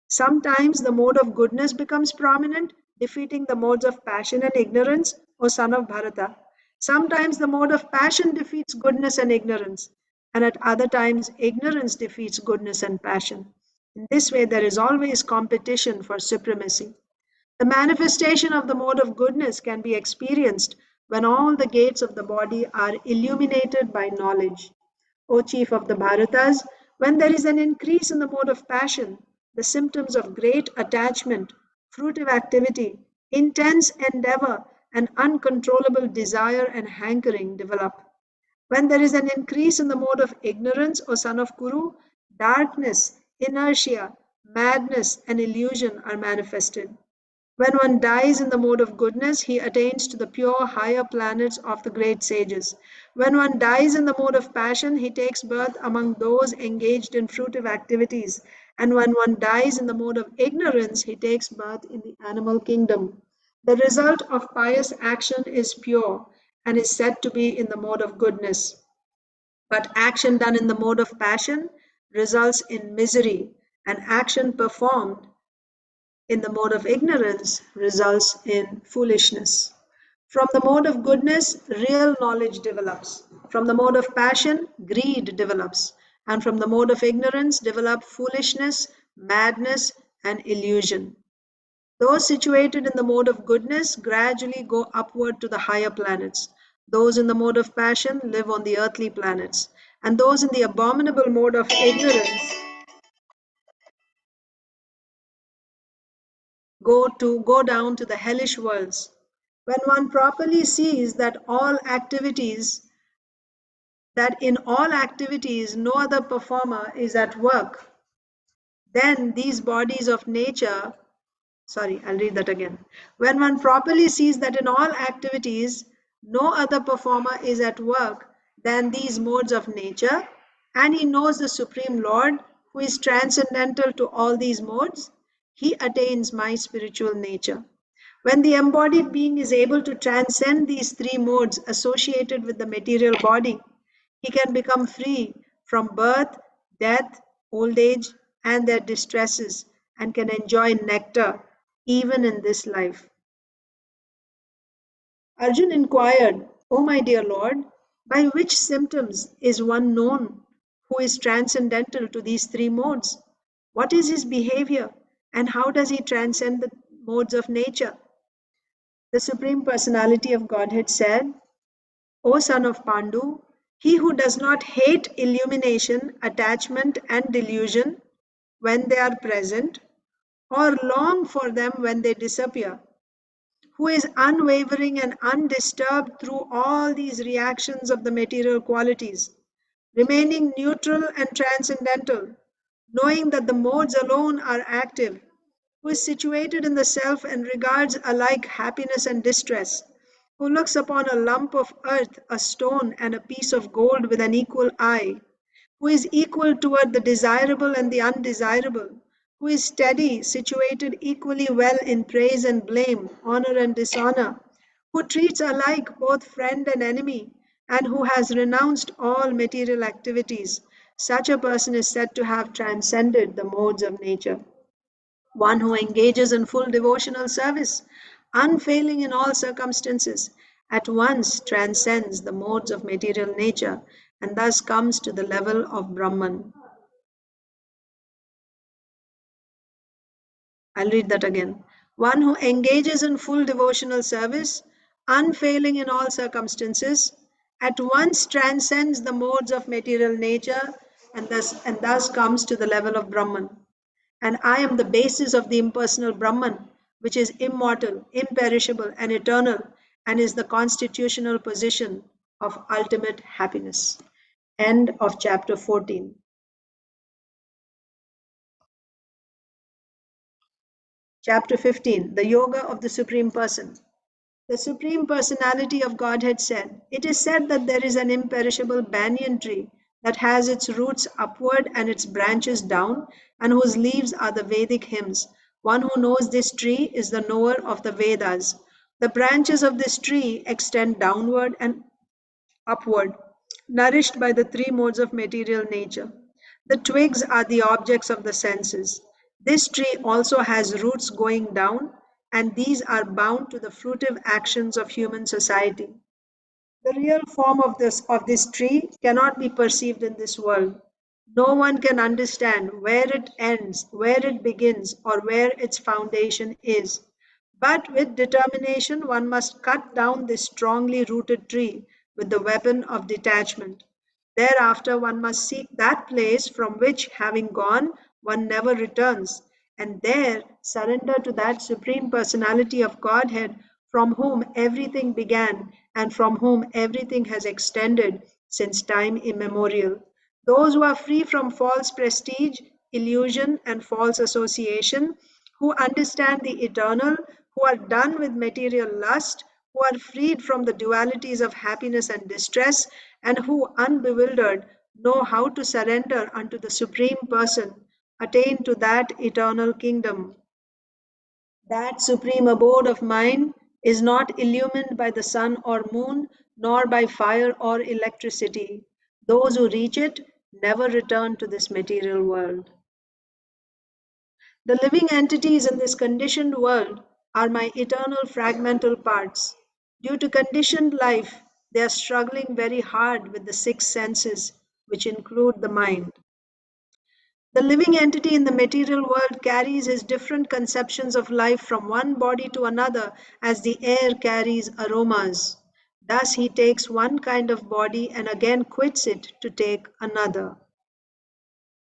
B: Sometimes the mode of goodness becomes prominent, defeating the modes of passion and ignorance, O son of Bharata. Sometimes the mode of passion defeats goodness and ignorance, and at other times ignorance defeats goodness and passion. In this way, there is always competition for supremacy. The manifestation of the mode of goodness can be experienced when all the gates of the body are illuminated by knowledge. O chief of the Bharatas, when there is an increase in the mode of passion, the symptoms of great attachment, fruitive activity, intense endeavor, and uncontrollable desire and hankering develop. When there is an increase in the mode of ignorance, O son of Kuru, darkness, inertia, madness, and illusion are manifested. When one dies in the mode of goodness, he attains to the pure higher planets of the great sages. When one dies in the mode of passion, he takes birth among those engaged in fruitive activities. And when one dies in the mode of ignorance, he takes birth in the animal kingdom. The result of pious action is pure and is said to be in the mode of goodness. But action done in the mode of passion results in misery, and action performed in the mode of ignorance results in foolishness. From the mode of goodness, real knowledge develops. From the mode of passion, greed develops. And from the mode of ignorance, develop foolishness, madness, and illusion. Those situated in the mode of goodness gradually go upward to the higher planets. Those in the mode of passion live on the earthly planets. And those in the abominable mode of ignorance go down to the hellish worlds. When one properly sees that in all activities no other performer is at work, then these bodies of nature, sorry, I'll read that again. When one properly sees that in all activities no other performer is at work than these modes of nature, and he knows the Supreme Lord who is transcendental to all these modes, he attains my spiritual nature. When the embodied being is able to transcend these three modes associated with the material body, he can become free from birth, death, old age, and their distresses, and can enjoy nectar even in this life. Arjun inquired, O my dear Lord, by which symptoms is one known who is transcendental to these three modes? What is his behavior, and how does he transcend the modes of nature? The Supreme Personality of Godhead said, O son of Pandu, he who does not hate illumination, attachment, and delusion when they are present, or long for them when they disappear, who is unwavering and undisturbed through all these reactions of the material qualities, remaining neutral and transcendental, knowing that the modes alone are active, who is situated in the self and regards alike happiness and distress, who looks upon a lump of earth, a stone, and a piece of gold with an equal eye, who is equal toward the desirable and the undesirable, who is steady, situated equally well in praise and blame, honor and dishonor, who treats alike both friend and enemy, and who has renounced all material activities. Such a person is said to have transcended the modes of nature. One who engages in full devotional service, unfailing in all circumstances, at once transcends the modes of material nature and thus comes to the level of Brahman. I'll read that again. One who engages in full devotional service, unfailing in all circumstances, at once transcends the modes of material nature and thus comes to the level of Brahman. And I am the basis of the impersonal Brahman, which is immortal, imperishable, and eternal, and is the constitutional position of ultimate happiness. End of chapter 14. Chapter 15, the Yoga of the Supreme Person. The Supreme Personality of Godhead said, It is said that there is an imperishable banyan tree that has its roots upward and its branches down, and whose leaves are the Vedic hymns. One who knows this tree is the knower of the Vedas. The branches of this tree extend downward and upward, nourished by the three modes of material nature. The twigs are the objects of the senses. This tree also has roots going down, and these are bound to the fruitive actions of human society. The real form of this tree cannot be perceived in this world. No one can understand where it ends, where it begins, or where its foundation is. But with determination, one must cut down this strongly rooted tree with the weapon of detachment. Thereafter, one must seek that place from which, having gone, one never returns, and there surrender to that Supreme Personality of Godhead from whom everything began and from whom everything has extended since time immemorial. Those who are free from false prestige, illusion, and false association, who understand the eternal, who are done with material lust, who are freed from the dualities of happiness and distress, and who, unbewildered, know how to surrender unto the Supreme Person, attain to that eternal kingdom. That supreme abode of mine is not illumined by the sun or moon, nor by fire or electricity. Those who reach it never return to this material world. The living entities in this conditioned world are my eternal fragmental parts. Due to conditioned life, they are struggling very hard with the six senses, which include the mind. The living entity in the material world carries his different conceptions of life from one body to another as the air carries aromas. Thus, he takes one kind of body and again quits it to take another.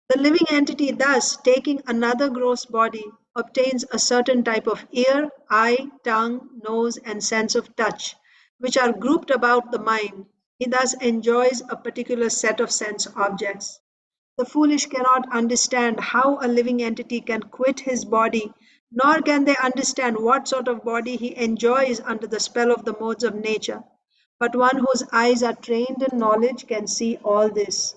B: The living entity, thus taking another gross body, obtains a certain type of ear, eye, tongue, nose, and sense of touch, which are grouped about the mind. He thus enjoys a particular set of sense objects. The foolish cannot understand how a living entity can quit his body, nor can they understand what sort of body he enjoys under the spell of the modes of nature. But one whose eyes are trained in knowledge can see all this.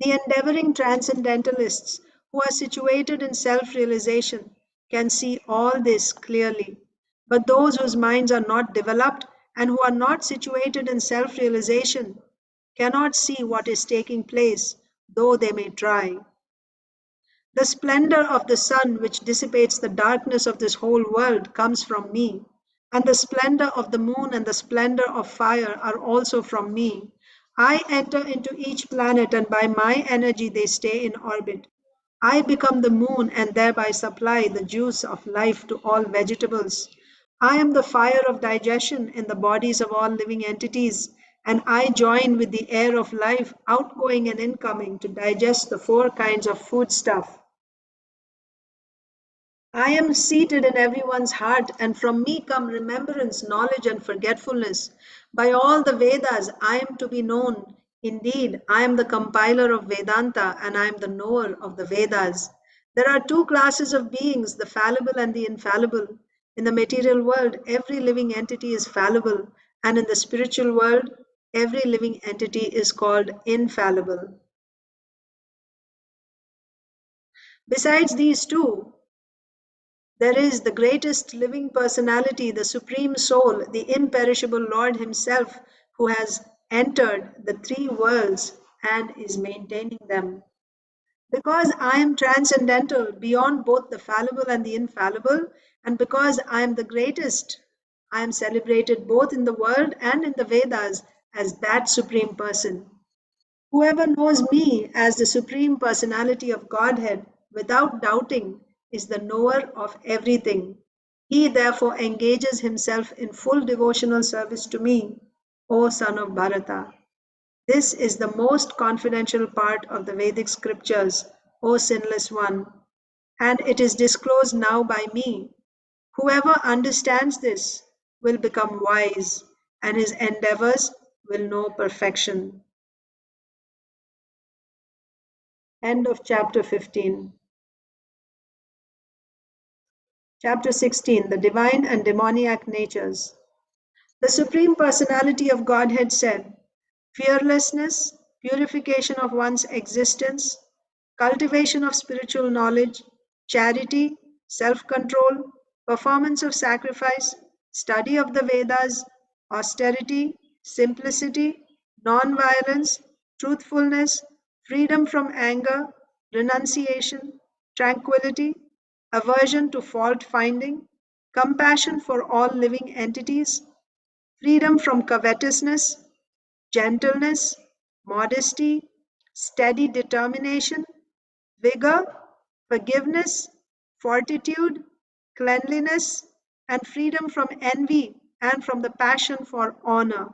B: The endeavoring transcendentalists who are situated in self realization can see all this clearly. But those whose minds are not developed and who are not situated in self realization cannot see what is taking place, though they may try. The splendor of the sun, which dissipates the darkness of this whole world, comes from me. And the splendor of the moon and the splendor of fire are also from me. I enter into each planet, and by my energy they stay in orbit. I become the moon and thereby supply the juice of life to all vegetables. I am the fire of digestion in the bodies of all living entities, and I join with the air of life, outgoing and incoming, to digest the four kinds of foodstuff. I am seated in everyone's heart, and from me come remembrance, knowledge, and forgetfulness. By all the Vedas, I am to be known. Indeed, I am the compiler of Vedanta, and I am the knower of the Vedas. There are two classes of beings, the fallible and the infallible. In the material world, every living entity is fallible, and in the spiritual world, every living entity is called infallible. Besides these two, there is the greatest living personality, the Supreme Soul, the imperishable Lord Himself, who has entered the three worlds and is maintaining them. Because I am transcendental beyond both the fallible and the infallible, and because I am the greatest, I am celebrated both in the world and in the Vedas as that Supreme Person. Whoever knows me as the Supreme Personality of Godhead without doubting is the knower of everything. He therefore engages himself in full devotional service to me, O son of Bharata. This is the most confidential part of the Vedic scriptures, O sinless one, and it is disclosed now by me. Whoever understands this will become wise, and his endeavors will know perfection. End of chapter 15. Chapter 16, the divine and demoniac natures. The Supreme Personality of Godhead said, fearlessness, purification of one's existence, cultivation of spiritual knowledge, charity, self control, performance of sacrifice, study of the Vedas, austerity, simplicity, non violence, truthfulness, freedom from anger, renunciation, tranquility, aversion to fault finding, compassion for all living entities, freedom from covetousness, gentleness, modesty, steady determination, vigor, forgiveness, fortitude, cleanliness, and freedom from envy and from the passion for honor.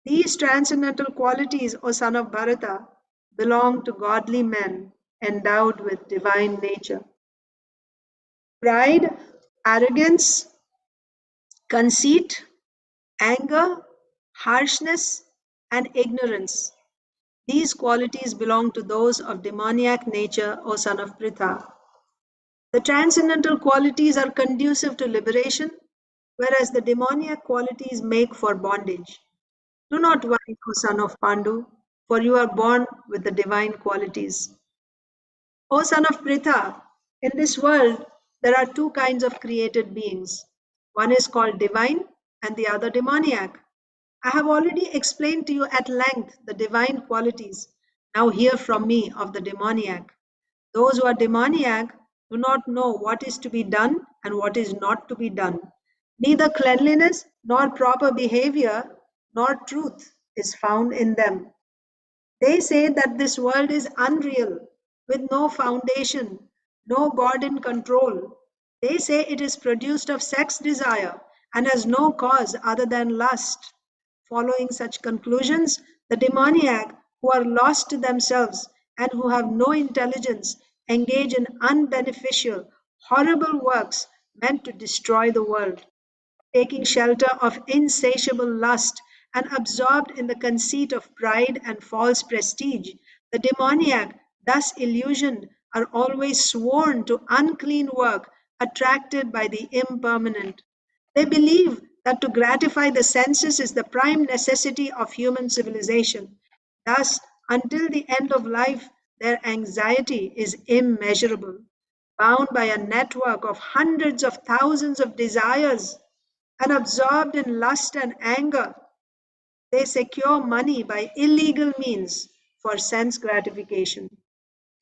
B: These transcendental qualities, O son of Bharata, belong to godly men endowed with divine nature. Pride, arrogance, conceit, anger, harshness, and ignorance. These qualities belong to those of demoniac nature, O son of Pritha. The transcendental qualities are conducive to liberation, whereas the demoniac qualities make for bondage. Do not worry, O son of Pandu, for you are born with the divine qualities. O son of Pritha, in this world there are two kinds of created beings. One is called divine and the other demoniac. I have already explained to you at length the divine qualities. Now hear from me of the demoniac. Those who are demoniac do not know what is to be done and what is not to be done. Neither cleanliness nor proper behavior nor truth is found in them. They say that this world is unreal, with no foundation, no God in control. They say it is produced of sex desire and has no cause other than lust. Following such conclusions, the demoniac, who are lost to themselves and who have no intelligence, engage in unbeneficial, horrible works meant to destroy the world. Taking shelter of insatiable lust and absorbed in the conceit of pride and false prestige, the demoniac, thus illusioned, are always sworn to unclean work, attracted by the impermanent. They believe that to gratify the senses is the prime necessity of human civilization. Thus, until the end of life, their anxiety is immeasurable. Bound by a network of hundreds of thousands of desires, and absorbed in lust and anger, they secure money by illegal means for sense gratification.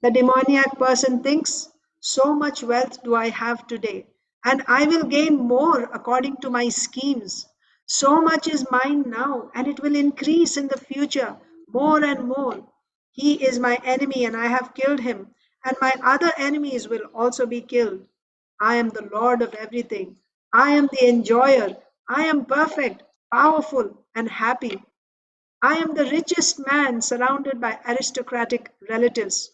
B: The demoniac person thinks, so much wealth do I have today, and I will gain more according to my schemes. So much is mine now, and it will increase in the future more and more. He is my enemy, and I have killed him, and my other enemies will also be killed. I am the Lord of everything. I am the enjoyer. I am perfect, powerful, and happy. I am the richest man surrounded by aristocratic relatives.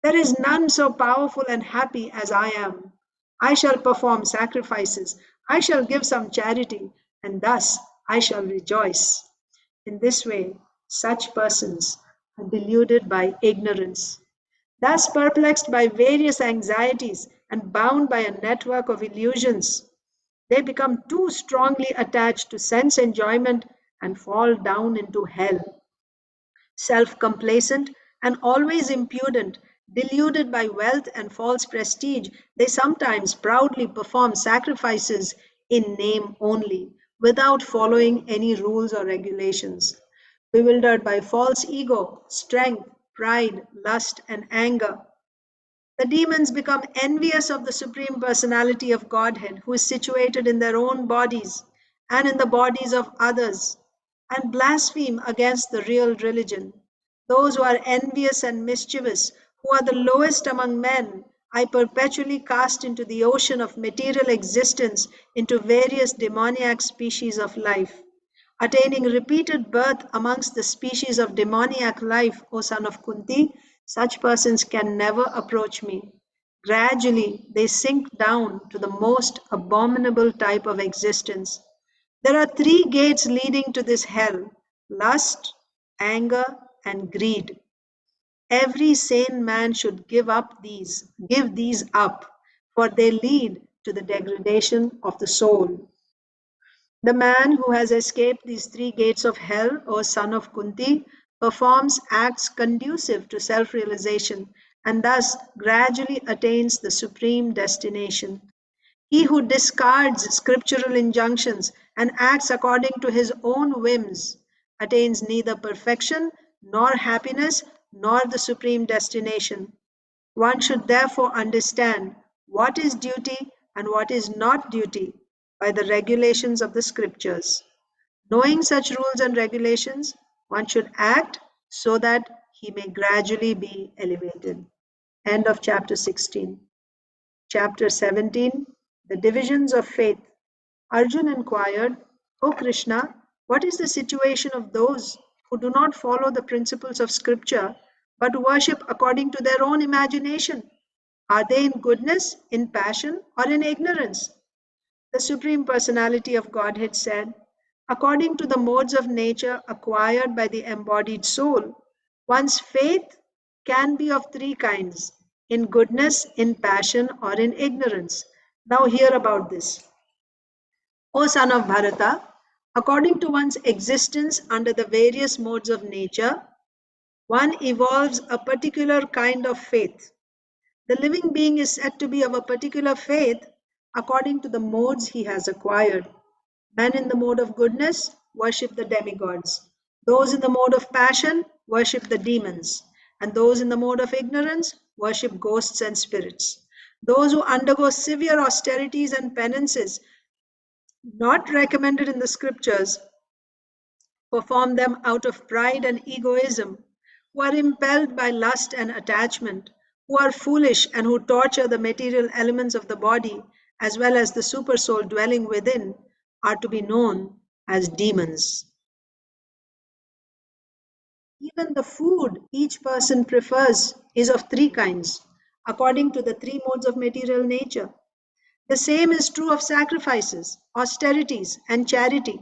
B: There is none so powerful and happy as I am. I shall perform sacrifices. I shall give some charity, and thus I shall rejoice. In this way, such persons are deluded by ignorance. Thus, perplexed by various anxieties and bound by a network of illusions, they become too strongly attached to sense enjoyment and fall down into hell. Self complacent and always impudent, deluded by wealth and false prestige, they sometimes proudly perform sacrifices in name only, without following any rules or regulations. Bewildered by false ego, strength, pride, lust, and anger, the demons become envious of the Supreme Personality of Godhead, who is situated in their own bodies and in the bodies of others, and blaspheme against the real religion. Those who are envious and mischievous, who are the lowest among men, I perpetually cast into the ocean of material existence into various demoniac species of life. Attaining repeated birth amongst the species of demoniac life, O son of Kunti, such persons can never approach me. Gradually, they sink down to the most abominable type of existence. There are three gates leading to this hell: lust, anger, and greed. Every sane man should give these up, for they lead to the degradation of the soul. The man who has escaped these three gates of hell, O son of Kunti, performs acts conducive to self realization and thus gradually attains the supreme destination. He who discards scriptural injunctions and acts according to his own whims attains neither perfection nor happiness nor the supreme destination. One should therefore understand what is duty and what is not duty by the regulations of the scriptures. Knowing such rules and regulations, one should act so that he may gradually be elevated. End of chapter 16. Chapter 17, the divisions of faith. Arjun inquired, O Krishna, what is the situation of those who do not follow the principles of scripture but worship according to their own imagination? Are they in goodness, in passion, or in ignorance? The Supreme Personality of Godhead said, according to the modes of nature acquired by the embodied soul, one's faith can be of three kinds. in goodness, in passion, or in ignorance. Now, hear about this. O son of Bharata, according to one's existence under the various modes of nature, one evolves a particular kind of faith. The living being is said to be of a particular faith according to the modes he has acquired. Men in the mode of goodness worship the demigods. Those in the mode of passion worship the demons. And those in the mode of ignorance worship ghosts and spirits. Those who undergo severe austerities and penances not recommended in the scriptures perform them out of pride and egoism, who are impelled by lust and attachment, who are foolish and who torture the material elements of the body as well as the supersoul dwelling within, are to be known as demons. Even the food each person prefers is of three kinds, according to the three modes of material nature. The same is true of sacrifices, austerities, and charity.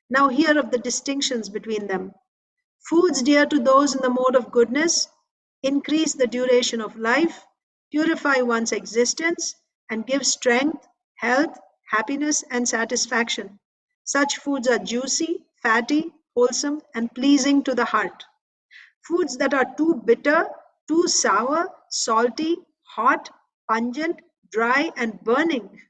B: Now, hear of the distinctions between them. Foods dear to those in the mode of goodness increase the duration of life, purify one's existence, and give strength, health, happiness, and satisfaction. Such foods are juicy, fatty, wholesome, and pleasing to the heart. Foods that are too bitter, too sour, salty, hot, pungent, dry, and burning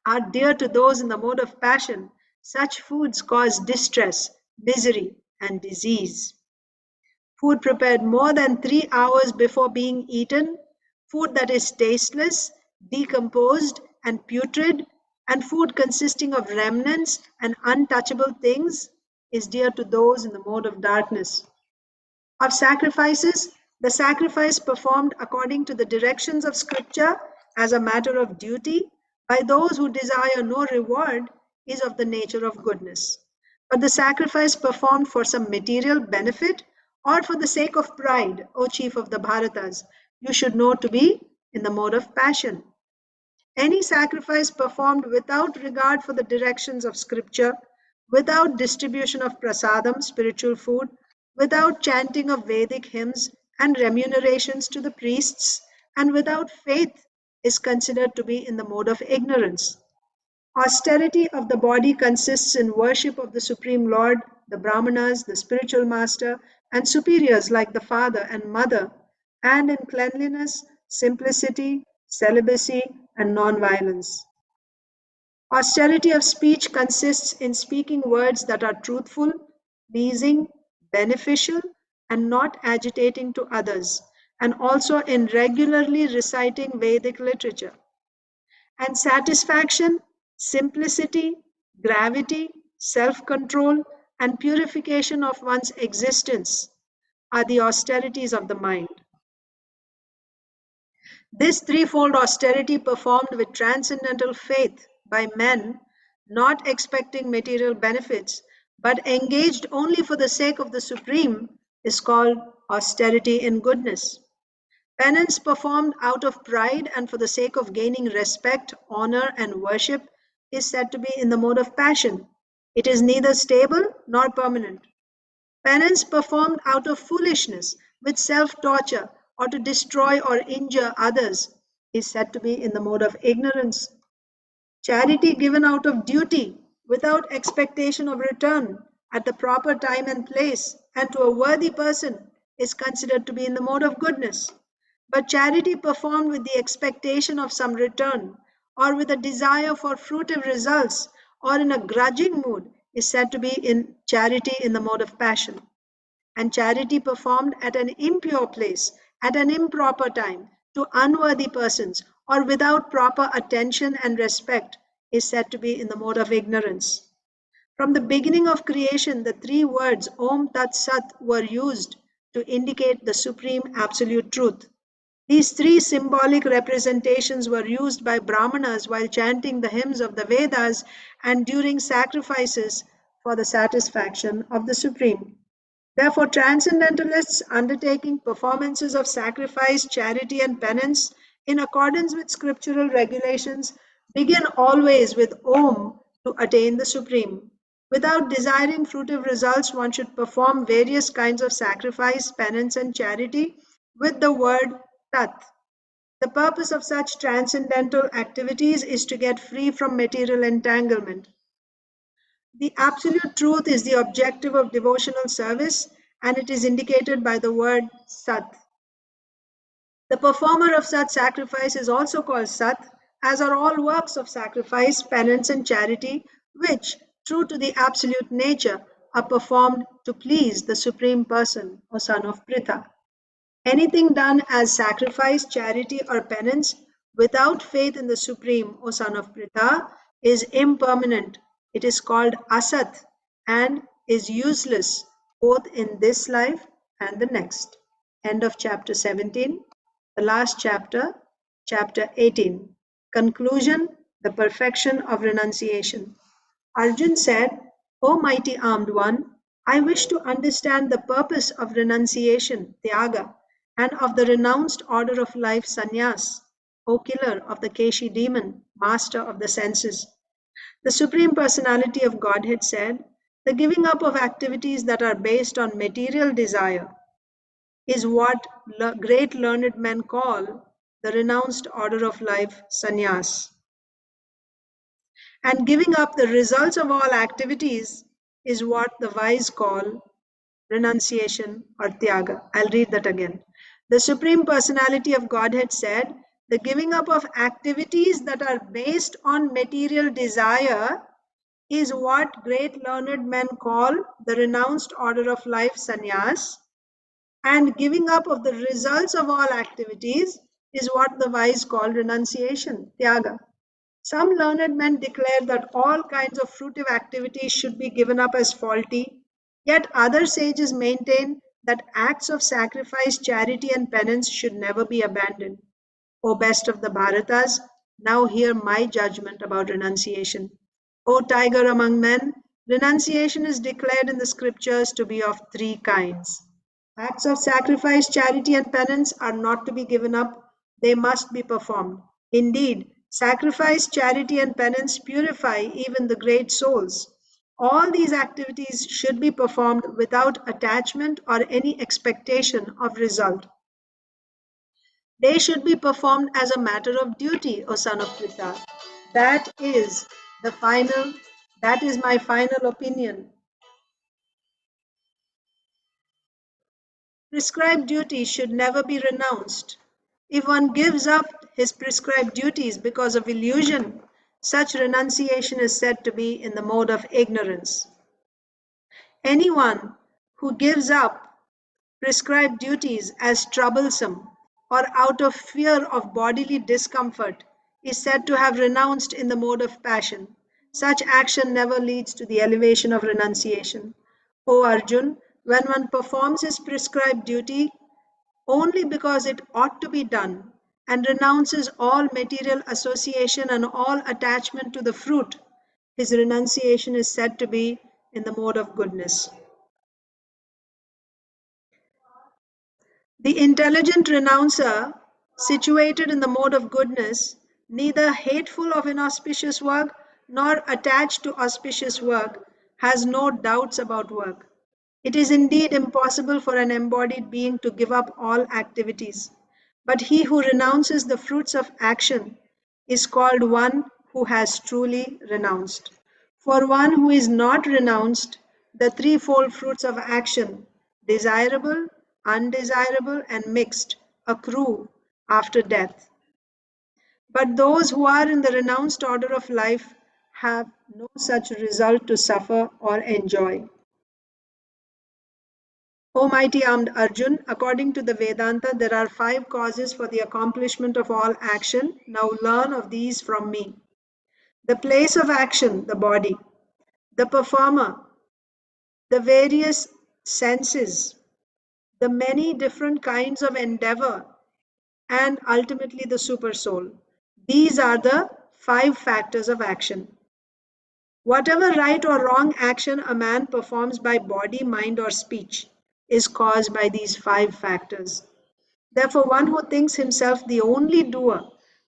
B: are dear to those in the mode of passion. Such foods cause distress, misery, and disease. Food prepared more than 3 hours before being eaten, food that is tasteless, decomposed, and putrid, and food consisting of remnants and untouchable things is dear to those in the mode of darkness. Of sacrifices, the sacrifice performed according to the directions of Scripture as a matter of duty by those who desire no reward is of the nature of goodness. But the sacrifice performed for some material benefit or for the sake of pride, O chief of the Bharatas, you should know to be in the mode of passion. Any sacrifice performed without regard for the directions of scripture, without distribution of prasadam, spiritual food, without chanting of Vedic hymns and remunerations to the priests, and without faith is considered to be in the mode of ignorance. Austerity of the body consists in worship of the Supreme Lord, the Brahmanas, the spiritual master, and superiors like the father and mother, and in cleanliness, simplicity, celibacy, and non-violence. Austerity of speech consists in speaking words that are truthful, pleasing, beneficial, and not agitating to others, and also in regularly reciting Vedic literature. And satisfaction, simplicity, gravity, self control, and purification of one's existence are the austerities of the mind. This threefold austerity performed with transcendental faith by men not expecting material benefits but engaged only for the sake of the Supreme is called austerity in goodness. Penance performed out of pride and for the sake of gaining respect, honor, and worship is said to be in the mode of passion. It is neither stable nor permanent. Penance performed out of foolishness, with self torture, or to destroy or injure others is said to be in the mode of ignorance. Charity given out of duty, without expectation of return, at the proper time and place, and to a worthy person, is considered to be in the mode of goodness. But charity performed with the expectation of some return, or with a desire for fruitive results, or in a grudging mood, is said to be in charity in the mode of passion. And charity performed at an impure place, at an improper time, to unworthy persons, or without proper attention and respect, is said to be in the mode of ignorance. From the beginning of creation, the three words Om Tat Sat were used to indicate the supreme absolute truth. These three symbolic representations were used by Brahmanas while chanting the hymns of the Vedas and during sacrifices for the satisfaction of the Supreme. Therefore, transcendentalists undertaking performances of sacrifice, charity, and penance in accordance with scriptural regulations begin always with Om to attain the Supreme. Without desiring fruitive results, one should perform various kinds of sacrifice, penance, and charity with the word Tat. The purpose of such transcendental activities is to get free from material entanglement. The absolute truth is the objective of devotional service, and it is indicated by the word Sat. The performer of such sacrifice is also called Sat, as are all works of sacrifice, penance, and charity, which, true to the absolute nature, are performed to please the Supreme Person or Son of Pritha. Anything done as sacrifice, charity, or penance without faith in the Supreme or Son of Pritha is impermanent. It is called asat and is useless both in this life and the next. End of chapter 17. The last chapter, chapter 18. Conclusion: the perfection of renunciation. Arjun said, O mighty armed one, I wish to understand the purpose of renunciation, Tyaga, and of the renounced order of life, Sannyas, O killer of the Keshi demon, master of the senses. The Supreme Personality of Godhead said, the giving up of activities that are based on material desire is what great learned men call the renounced order of life, sannyas. And giving up the results of all activities is what the wise call renunciation or tyaga. I'll read that again. The Supreme Personality of Godhead said, the giving up of activities that are based on material desire is what great learned men call the renounced order of life, sannyas, and giving up of the results of all activities is what the wise call renunciation, tyaga. Some learned men declare that all kinds of fruitive activities should be given up as faulty, yet other sages maintain that acts of sacrifice, charity, and penance should never be abandoned. O best of the Bharatas, now hear my judgment about renunciation. O tiger among men, renunciation is declared in the scriptures to be of three kinds. Acts of sacrifice, charity, and penance are not to be given up, they must be performed. Indeed, sacrifice, charity, and penance purify even the great souls. All these activities should be performed without attachment or any expectation of result. They should be performed as a matter of duty, O son of Pritha. That is the final, that is my final opinion. Prescribed duties should never be renounced. If one gives up his prescribed duties because of illusion, such renunciation is said to be in the mode of ignorance. Anyone who gives up prescribed duties as troublesome or out of fear of bodily discomfort is said to have renounced in the mode of passion. Such action never leads to the elevation of renunciation. O Arjun, when one performs his prescribed duty only because it ought to be done and renounces all material association and all attachment to the fruit, his renunciation is said to be in the mode of goodness. The intelligent renouncer, situated in the mode of goodness, neither hateful of inauspicious work nor attached to auspicious work, has no doubts about work. It is indeed impossible for an embodied being to give up all activities, but he who renounces the fruits of action is called one who has truly renounced. For one who is not renounced, the threefold fruits of action, desirable, undesirable, and mixed, accrue after death. But those who are in the renounced order of life have no such result to suffer or enjoy. O mighty armed Arjun, according to the Vedanta, there are 5 causes for the accomplishment of all action. Now learn of these from me. The place of action, the body, the performer, the various senses, the many different kinds of endeavor, and ultimately the supersoul. These are the 5 factors of action. Whatever right or wrong action a man performs by body, mind, or speech is caused by these 5 factors. Therefore, one who thinks himself the only doer,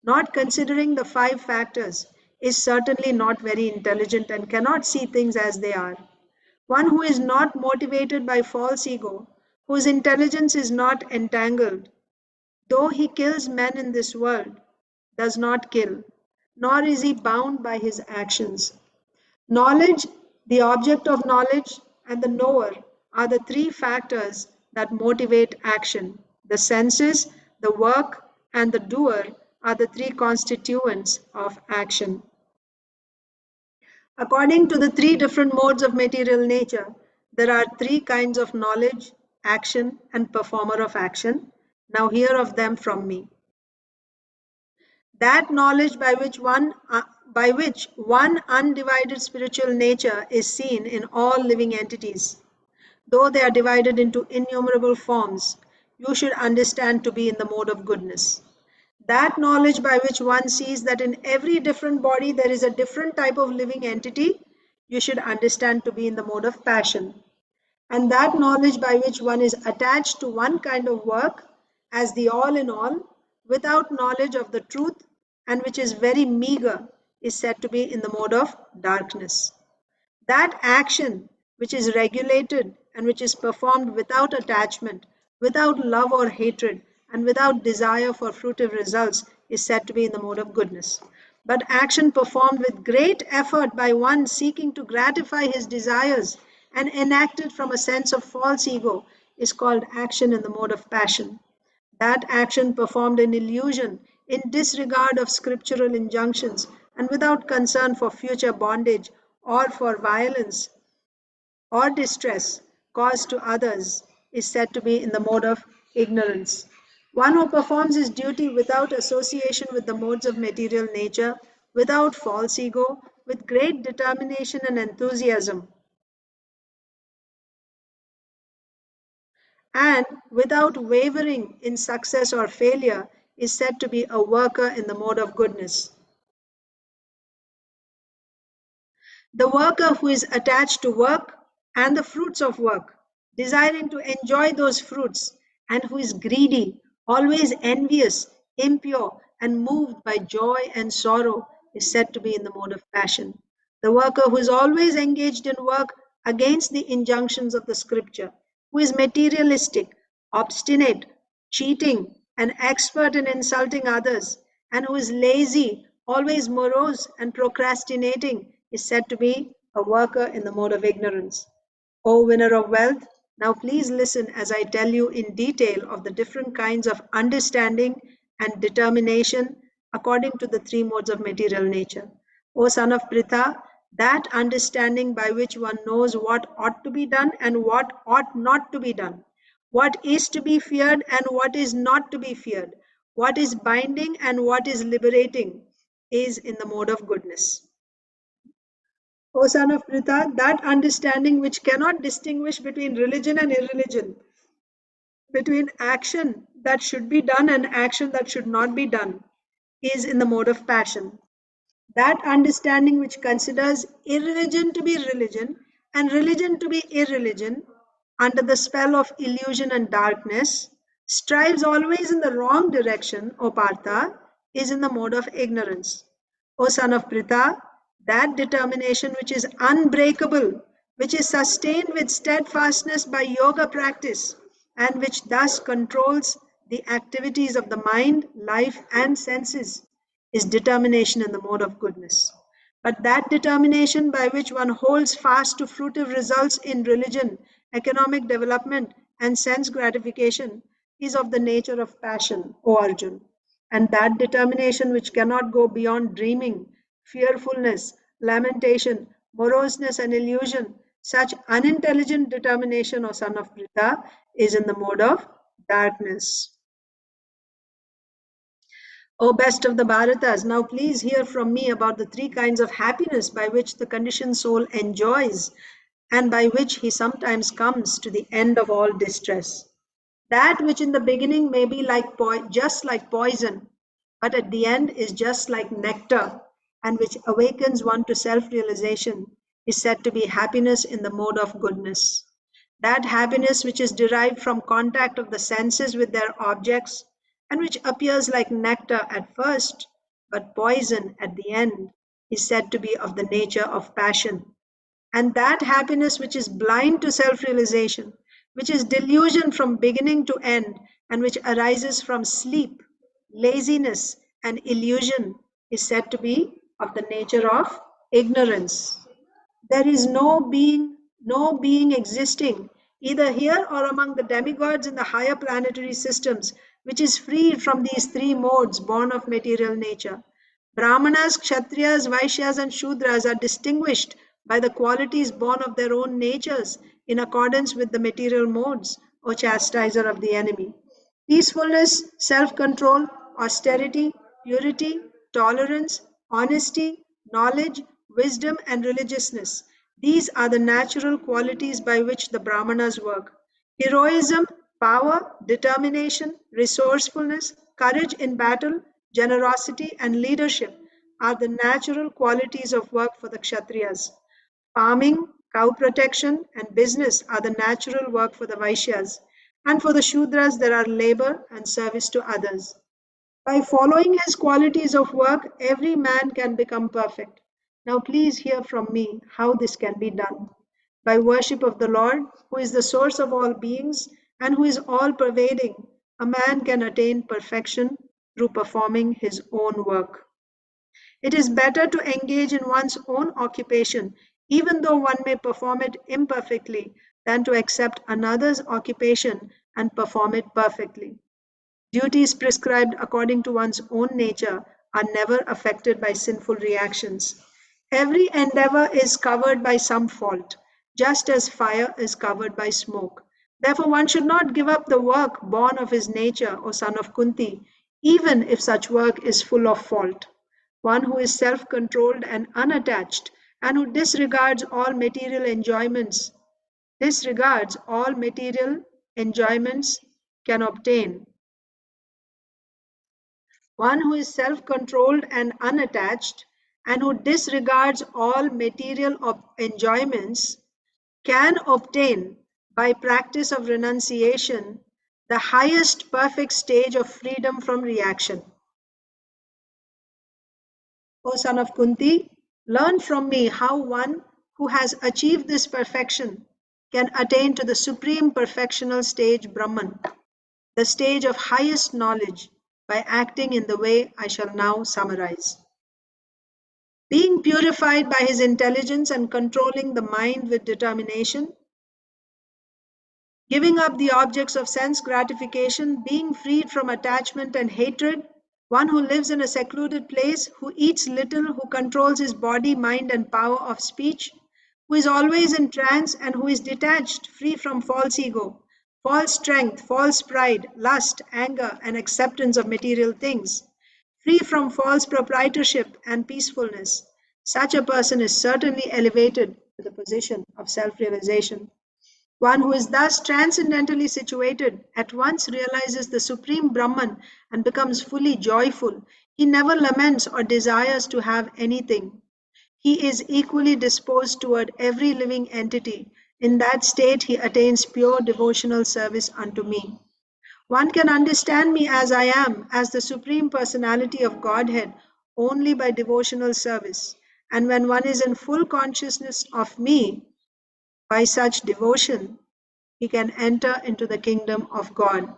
B: not considering the 5 factors, is certainly not very intelligent and cannot see things as they are. One who is not motivated by false ego, whose intelligence is not entangled though he kills men in this world, does not kill, nor is he bound by his actions. Knowledge, the object of knowledge, and the knower are the three factors that motivate action. The senses, the work, and the doer are the three constituents of action. According to the three different modes of material nature, there are three kinds of knowledge, action, and performer of action. Now, hear of them from me. That knowledge by which one undivided spiritual nature is seen in all living entities, though they are divided into innumerable forms, you should understand to be in the mode of goodness. That knowledge by which one sees that in every different body there is a different type of living entity, you should understand to be in the mode of passion. And that knowledge by which one is attached to one kind of work as the all in all, without knowledge of the truth, and which is very meager, is said to be in the mode of darkness. That action which is regulated and which is performed without attachment, without love or hatred, and without desire for fruitive results is said to be in the mode of goodness. But action performed with great effort by one seeking to gratify his desires and enacted from a sense of false ego is called action in the mode of passion. That action performed in illusion, in disregard of scriptural injunctions, and without concern for future bondage or for violence or distress caused to others, is said to be in the mode of ignorance. One who performs his duty without association with the modes of material nature, without false ego, with great determination and enthusiasm, and without wavering in success or failure, is said to be a worker in the mode of goodness. The worker who is attached to work and the fruits of work, desiring to enjoy those fruits, and who is greedy, always envious, impure, and moved by joy and sorrow, is said to be in the mode of passion. The worker who is always engaged in work against the injunctions of the scripture, who is materialistic, obstinate, cheating, and expert in insulting others, and who is lazy, always morose, and procrastinating, is said to be a worker in the mode of ignorance. O winner of wealth, now please listen as I tell you in detail of the different kinds of understanding and determination according to the three modes of material nature. O son of Pritha, that understanding by which one knows what ought to be done and what ought not to be done, what is to be feared and what is not to be feared, what is binding and what is liberating, is in the mode of goodness. O son of Pritha, that understanding which cannot distinguish between religion and irreligion, between action that should be done and action that should not be done, is in the mode of passion. That understanding which considers irreligion to be religion and religion to be irreligion under the spell of illusion and darkness, strives always in the wrong direction, O Partha, is in the mode of ignorance. O son of Pritha, that determination which is unbreakable, which is sustained with steadfastness by yoga practice, and which thus controls the activities of the mind, life, and senses, is determination in the mode of goodness. But that determination by which one holds fast to fruitive results in religion, economic development, and sense gratification is of the nature of passion, O Arjun. And that determination which cannot go beyond dreaming, fearfulness, lamentation, moroseness, and illusion, such unintelligent determination, O son of Pritha, is in the mode of darkness. O best of the Bharatas, now please hear from me about the three kinds of happiness by which the conditioned soul enjoys and by which he sometimes comes to the end of all distress. That which in the beginning may be just like poison, but at the end is just like nectar, and which awakens one to self realization, is said to be happiness in the mode of goodness. That happiness which is derived from contact of the senses with their objects, and which appears like nectar at first, but poison at the end, is said to be of the nature of passion. And that happiness which is blind to self realization, which is delusion from beginning to end, and which arises from sleep, laziness, and illusion is said to be of the nature of ignorance. There is no being existing, either here or among the demigods in the higher planetary systems, which is free from these three modes born of material nature. Brahmanas, Kshatriyas, Vaishyas, and Shudras are distinguished by the qualities born of their own natures in accordance with the material modes, O chastiser of the enemy. Peacefulness, self control, austerity, purity, tolerance, honesty, knowledge, wisdom, and religiousness. These are the natural qualities by which the Brahmanas work. Heroism, power, determination, resourcefulness, courage in battle, generosity, and leadership are the natural qualities of work for the Kshatriyas. Farming, cow protection, and business are the natural work for the Vaishyas. And for the Shudras, there are labor and service to others. By following his qualities of work, every man can become perfect. Now, please hear from me how this can be done. By worship of the Lord, who is the source of all beings and who is all pervading, a man can attain perfection through performing his own work. It is better to engage in one's own occupation, even though one may perform it imperfectly, than to accept another's occupation and perform it perfectly. Duties prescribed according to one's own nature are never affected by sinful reactions. Every endeavor is covered by some fault, just as fire is covered by smoke. Therefore, one should not give up the work born of his nature, O son of Kunti, even if such work is full of fault. One who is self controlled and unattached, and who disregards all material enjoyments can obtain. One who is self controlled and unattached, and who disregards all material enjoyments, can obtain, by practice of renunciation, the highest perfect stage of freedom from reaction. O son of Kunti, learn from me how one who has achieved this perfection can attain to the supreme perfectional stage Brahman, the stage of highest knowledge, by acting in the way I shall now summarize. Being purified by his intelligence and controlling the mind with determination, giving up the objects of sense gratification, being freed from attachment and hatred, one who lives in a secluded place, who eats little, who controls his body, mind, and power of speech, who is always in trance and who is detached, free from false ego, false strength, false pride, lust, anger, and acceptance of material things, free from false proprietorship and peacefulness. Such a person is certainly elevated to the position of self realization. One who is thus transcendently situated at once realizes the supreme Brahman and becomes fully joyful. He never laments or desires to have anything. He is equally disposed toward every living entity. In that state, he attains pure devotional service unto me. One can understand me as I am, as the Supreme Personality of Godhead, only by devotional service. And when one is in full consciousness of me, by such devotion, he can enter into the kingdom of God.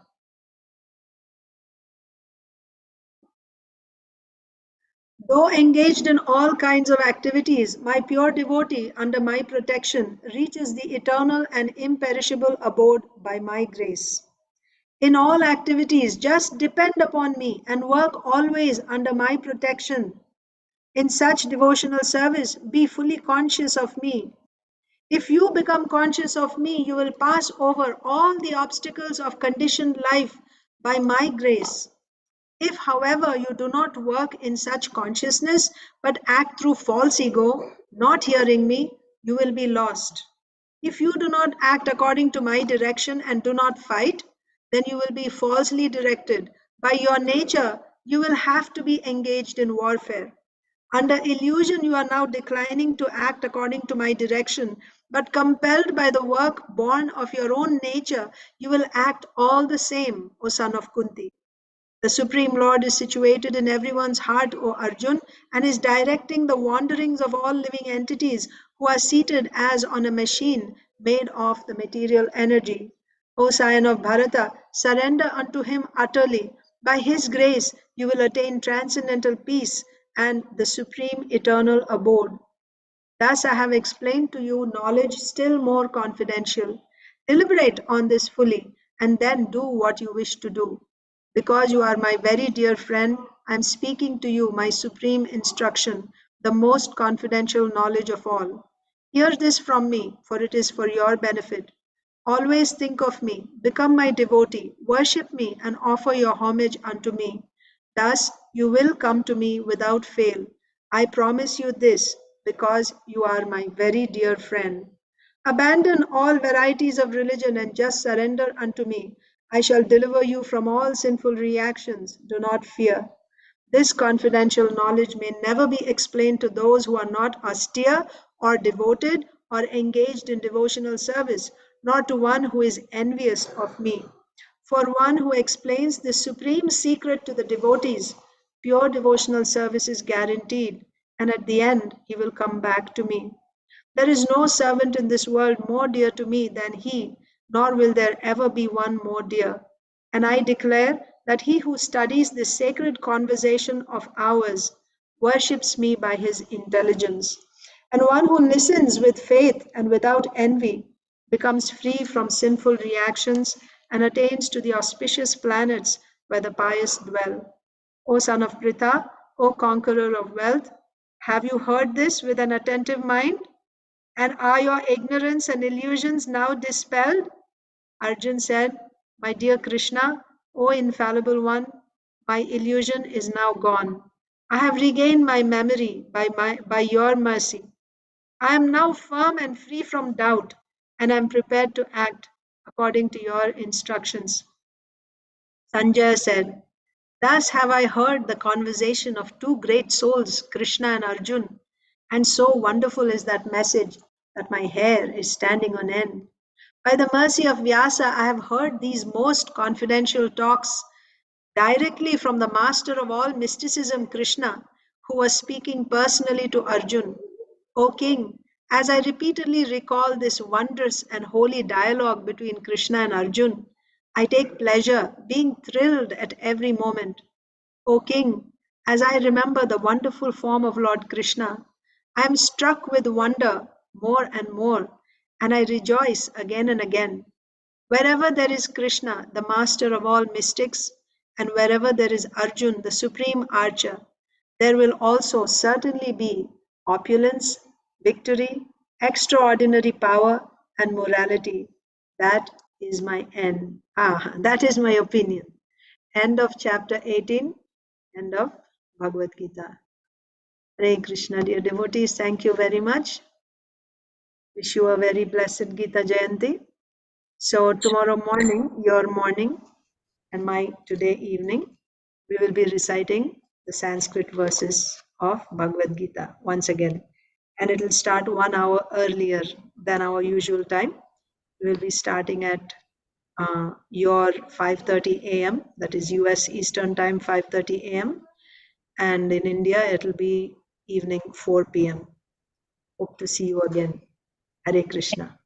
B: Though engaged in all kinds of activities, my pure devotee under my protection reaches the eternal and imperishable abode by my grace. In all activities, just depend upon me and work always under my protection. In such devotional service, be fully conscious of me. If you become conscious of me, you will pass over all the obstacles of conditioned life by my grace. If, however, you do not work in such consciousness but act through false ego, not hearing me, you will be lost. If you do not act according to my direction and do not fight, then you will be falsely directed. By your nature, you will have to be engaged in warfare. Under illusion, you are now declining to act according to my direction, but compelled by the work born of your own nature, you will act all the same, O son of Kunti. The Supreme Lord is situated in everyone's heart, O Arjun, and is directing the wanderings of all living entities who are seated as on a machine made of the material energy. O scion of Bharata, surrender unto him utterly. By his grace, you will attain transcendental peace and the supreme eternal abode. Thus I have explained to you knowledge still more confidential. Deliberate on this fully, and then do what you wish to do. Because you are my very dear friend, I am speaking to you my supreme instruction, the most confidential knowledge of all. Hear this from me, for it is for your benefit. Always think of me, become my devotee, worship me, and offer your homage unto me. Thus you will come to me without fail. I promise you this, because you are my very dear friend. Abandon all varieties of religion and just surrender unto me. I shall deliver you from all sinful reactions. Do not fear. This confidential knowledge may never be explained to those who are not austere or devoted or engaged in devotional service, nor to one who is envious of me. For one who explains this supreme secret to the devotees, pure devotional service is guaranteed, and at the end he will come back to me. There is no servant in this world more dear to me than he, nor will there ever be one more dear. And I declare that he who studies this sacred conversation of ours worships me by his intelligence. And one who listens with faith and without envy becomes free from sinful reactions and attains to the auspicious planets where the pious dwell. O son of Pritha, O conqueror of wealth, have you heard this with an attentive mind? And are your ignorance and illusions now dispelled? Arjun said, My dear Krishna, O infallible one, my illusion is now gone. I have regained my memory by your mercy. I am now firm and free from doubt, and am prepared to act according to your instructions. Sanjaya said, Thus have I heard the conversation of two great souls, Krishna and Arjun, and so wonderful is that message that my hair is standing on end. By the mercy of Vyasa, I have heard these most confidential talks directly from the master of all mysticism, Krishna, who was speaking personally to Arjun. O king, as I repeatedly recall this wondrous and holy dialogue between Krishna and Arjun, I take pleasure, being thrilled at every moment. O king, as I remember the wonderful form of Lord Krishna, I am struck with wonder more and more, and I rejoice again and again. Wherever there is Krishna, the master of all mystics, and wherever there is Arjun, the supreme archer, there will also certainly be opulence, victory, extraordinary power, and morality. That is my end. That is my opinion. End of chapter 18, end of Bhagavad Gita. Hare Krishna, dear devotees, thank you very much. Wish you a very blessed Gita Jayanti. So tomorrow morning, your morning, and my today evening, we will be reciting the Sanskrit verses of Bhagavad Gita once again. And it will start 1 hour earlier than our usual time. We will be starting at your 5:30 a.m., that is US Eastern Time, 5:30 a.m. And in India, it will be evening 4 p.m. Hope to see you again. Hare Krishna.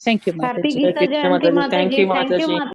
C: Thank you,
D: Happy
C: Mataji.
D: Gita Jayanti, Mataji. Thank you, Mataji.